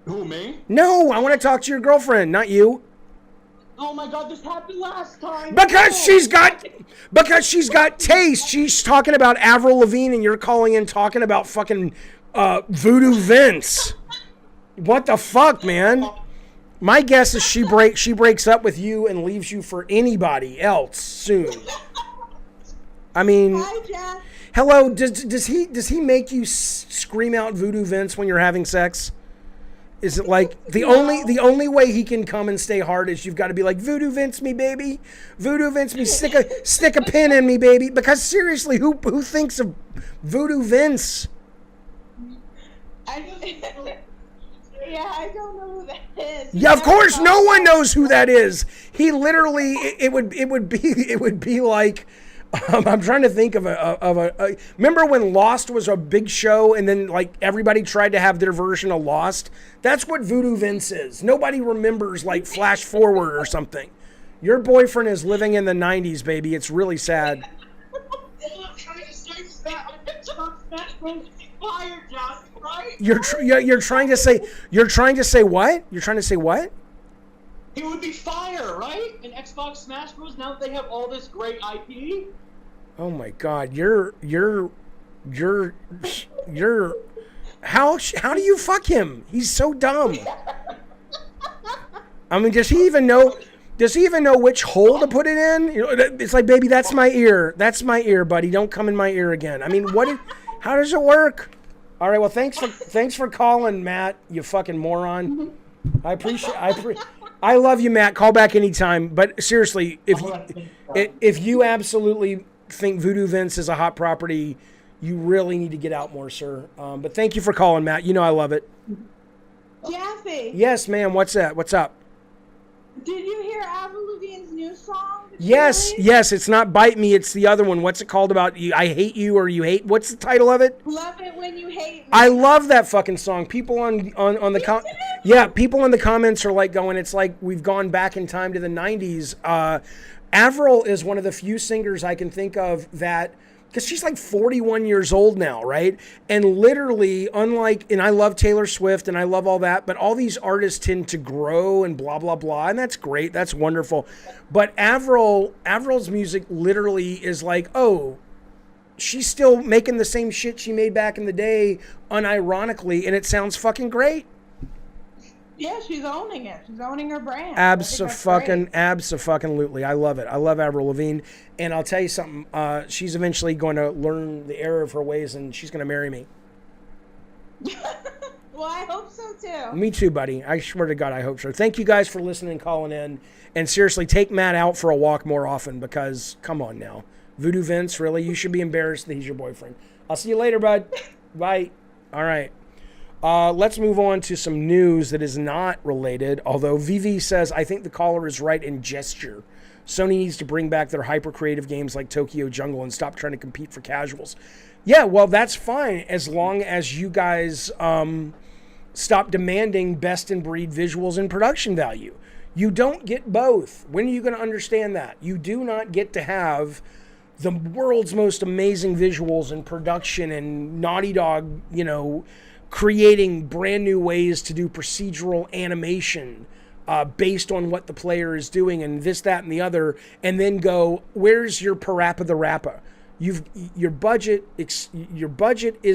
Who, me? No, I want to talk to your girlfriend, not you. Oh my god, this happened last time. Because she's got taste. She's talking about Avril Lavigne and you're calling in talking about fucking Voodoo Vince. What the fuck, man? My guess is she breaks up with you and leaves you for anybody else soon. I mean, Hi, Jeff. Hello. Does he make you scream out Voodoo Vince when you're having sex? Is it like the only way he can come and stay hard is you've got to be like Voodoo Vince me, baby, Voodoo Vince me, stick a pin in me, baby? Because seriously, who thinks of Voodoo Vince? Yeah, I don't know who that is. Yeah, of course, no one knows who that is. He literally, it would be like, I'm trying to think of a. Remember when Lost was a big show, and then like everybody tried to have their version of Lost? That's what Voodoo Vince is. Nobody remembers like Flash Forward or something. Your boyfriend is living in the '90s, baby. It's really sad. You're trying to say what? You're trying to say what? It would be fire, right? In Xbox Smash Bros. Now that they have all this great IP. Oh my God, you're how do you fuck him? He's so dumb. I mean, does he even know which hole to put it in? You know, it's like, baby, that's my ear. That's my ear, buddy. Don't come in my ear again. I mean, how does it work? All right, well, thanks for calling, Matt, you fucking moron. I love you, Matt. Call back anytime. But seriously, if you absolutely think Voodoo Vince is a hot property, you really need to get out more, sir. But thank you for calling, Matt. You know I love it. Jeffy. Yes, ma'am. What's that? What's up? Did you hear Avril Lavigne's new song? Yes. It's not Bite Me. It's the other one. What's it called about you? I hate you or you hate. What's the title of it? Love It When You Hate Me. I love that fucking song. People on the people in the comments are like going, it's like we've gone back in time to the 90s. Avril is one of the few singers I can think of that, because she's like 41 years old now, right? And literally, and I love Taylor Swift and I love all that, but all these artists tend to grow and blah, blah, blah. And that's great. That's wonderful. But Avril's music literally is like, oh, she's still making the same shit she made back in the day, unironically, and it sounds fucking great. Yeah, she's owning it. She's owning her brand. Abso-fucking-lutely. I love it. I love Avril Lavigne. And I'll tell you something. She's eventually going to learn the error of her ways, and she's going to marry me. Well, I hope so, too. Me too, buddy. I swear to God, I hope so. Thank you guys for listening and calling in. And seriously, take Matt out for a walk more often, because, come on now. Voodoo Vince, really? You should be embarrassed that he's your boyfriend. I'll see you later, bud. Bye. All right. Let's move on to some news that is not related, although VV says, I think the caller is right in gesture. Sony needs to bring back their hyper-creative games like Tokyo Jungle and stop trying to compete for casuals. Yeah, well, that's fine as long as you guys stop demanding best in breed visuals and production value. You don't get both. When are you going to understand that? You do not get to have the world's most amazing visuals and production and Naughty Dog, you know, creating brand new ways to do procedural animation based on what the player is doing and this, that, and the other, and then go, where's your parappa the rappa? Your budget is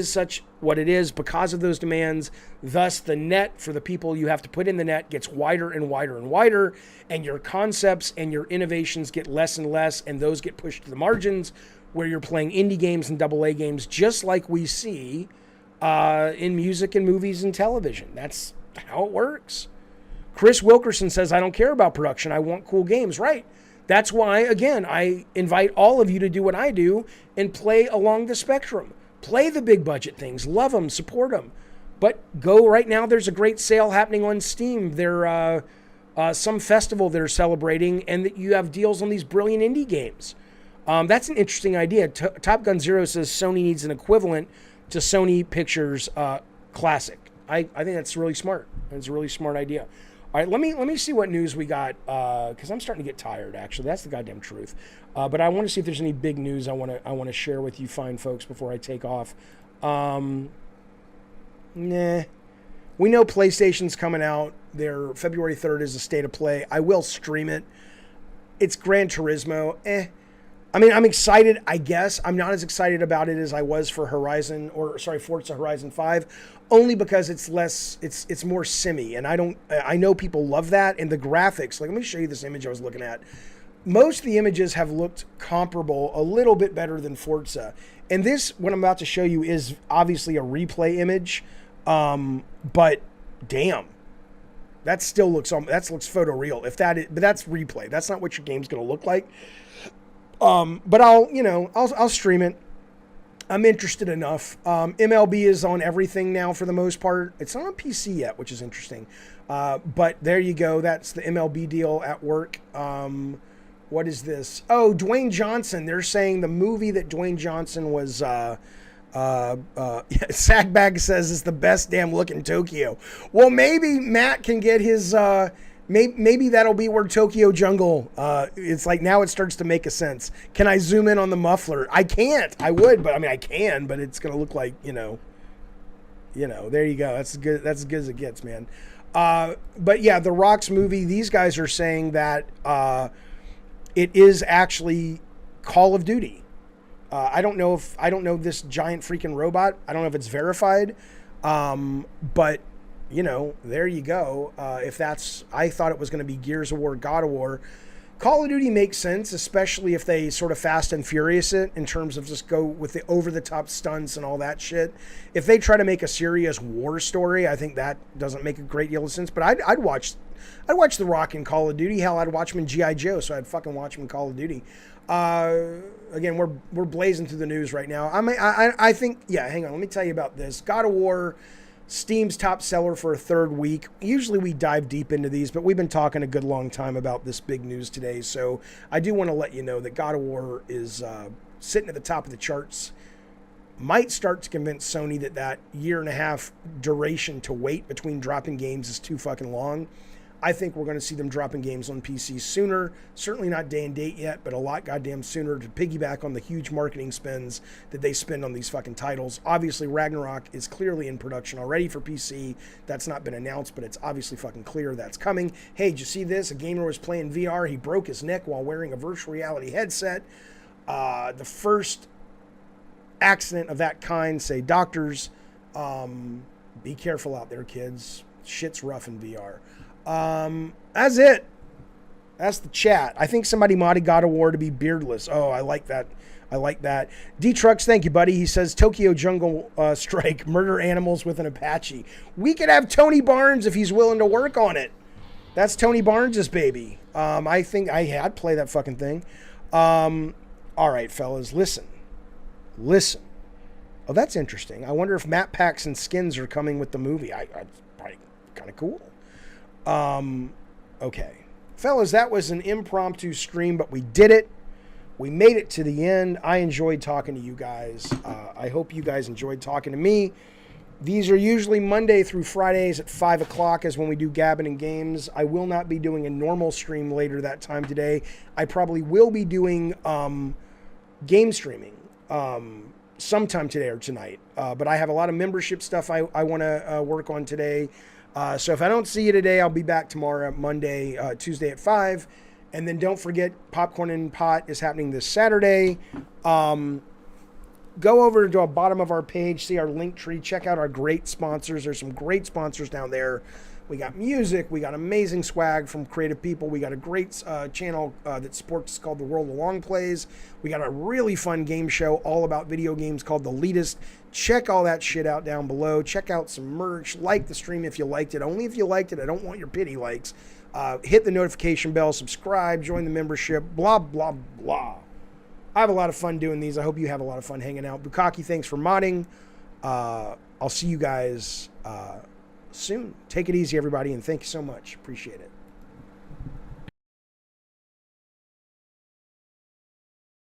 such what it is because of those demands. Thus, the net for the people you have to put in the net gets wider and wider and wider, and your concepts and your innovations get less and less, and those get pushed to the margins where you're playing indie games and AA games, just like we see in music and movies and television. That's how it works. Chris Wilkerson says, I don't care about production. I want cool games. Right. That's why, again, I invite all of you to do what I do and play along the spectrum. Play the big budget things. Love them. Support them. But go right now. There's a great sale happening on Steam. There some festival they're celebrating, and that you have deals on these brilliant indie games. That's an interesting idea. Top Gun Zero says Sony needs an equivalent to Sony Pictures Classic. I think that's really smart. That's a really smart idea. All right, let me see what news we got, because I'm starting to get tired, actually. That's the goddamn truth. But I want to see if there's any big news I want to share with you fine folks before I take off. Nah. We know PlayStation's coming out. Their February 3rd is a state of play. I will stream it. It's Gran Turismo. I mean, I'm excited, I guess. I'm not as excited about it as I was for Forza Horizon 5, only because it's more simmy, and I know people love that, and the graphics, like, let me show you this image I was looking at. Most of the images have looked comparable, a little bit better than Forza. And this, what I'm about to show you, is obviously a replay image, but damn. That looks photoreal. But that's replay. That's not what your game's going to look like. But I'll stream it. I'm interested enough. MLB is on everything now for the most part. It's not on PC yet, which is interesting. But there you go. That's the MLB deal at work. What is this? Oh, Dwayne Johnson. They're saying the movie that Dwayne Johnson was, Sagbag says is the best damn look in Tokyo. Well, maybe Matt can get his, maybe that'll be where Tokyo Jungle, it's like now it starts to make a sense. Can I zoom in on the muffler? I can't. I would, but I mean, I can, but it's going to look like, there you go. That's as good as it gets, man. But yeah, The Rock's movie, these guys are saying that it is actually Call of Duty. I don't know this giant freaking robot. I don't know if it's verified. But there you go. I thought it was going to be Gears of War, God of War. Call of Duty makes sense, especially if they sort of Fast and Furious it in terms of just go with the over-the-top stunts and all that shit. If they try to make a serious war story, I think that doesn't make a great deal of sense. But I'd watch The Rock in Call of Duty. Hell, I'd watch him in G.I. Joe, so I'd fucking watch him in Call of Duty. Again, we're blazing through the news right now. I think, yeah, hang on. Let me tell you about this. God of War, Steam's top seller for a third week. Usually we dive deep into these, but we've been talking a good long time about this big news today. So I do want to let you know that God of War is sitting at the top of the charts. Might start to convince Sony that year and a half duration to wait between dropping games is too fucking long. I think we're going to see them dropping games on PC sooner. Certainly not day and date yet, but a lot goddamn sooner to piggyback on the huge marketing spends that they spend on these fucking titles. Obviously, Ragnarok is clearly in production already for PC. That's not been announced, but it's obviously fucking clear that's coming. Hey, did you see this? A gamer was playing VR. He broke his neck while wearing a virtual reality headset. The first accident of that kind, say doctors. Be careful out there, kids. Shit's rough in VR. That's it. That's the chat. I think somebody modded God of War to be beardless. Oh, I like that. D-Trucks, thank you, buddy. He says, Tokyo Jungle Strike, murder animals with an Apache. We could have Tony Barnes if he's willing to work on it. That's Tony Barnes' baby. I think I'd play that fucking thing. All right, fellas, listen. Oh, that's interesting. I wonder if map packs and skins are coming with the movie. It's probably kind of cool. Okay. Fellas, that was an impromptu stream, but we did it. We made it to the end. I enjoyed talking to you guys. I hope you guys enjoyed talking to me. These are usually Monday through Fridays at 5 o'clock is when we do Gabbin and Games. I will not be doing a normal stream later that time today. I probably will be doing game streaming sometime today or tonight. But I have a lot of membership stuff I want to work on today. So if I don't see you today, I'll be back tomorrow, Monday, Tuesday at 5. And then don't forget, Popcorn and Pot is happening this Saturday. Go over to the bottom of our page, see our link tree, check out our great sponsors. There's some great sponsors down there. We got music, we got amazing swag from creative people. We got a great channel that supports called The World of Long Plays. We got a really fun game show all about video games called The Elitist. Check all that shit out down below. Check out some merch. Like the stream if you liked it. Only if you liked it. I don't want your pity likes. Hit the notification bell, subscribe, join the membership, blah, blah, blah. I have a lot of fun doing these. I hope you have a lot of fun hanging out. Bukaki, thanks for modding. I'll see you guys soon. Take it easy, everybody, and thank you so much. Appreciate it.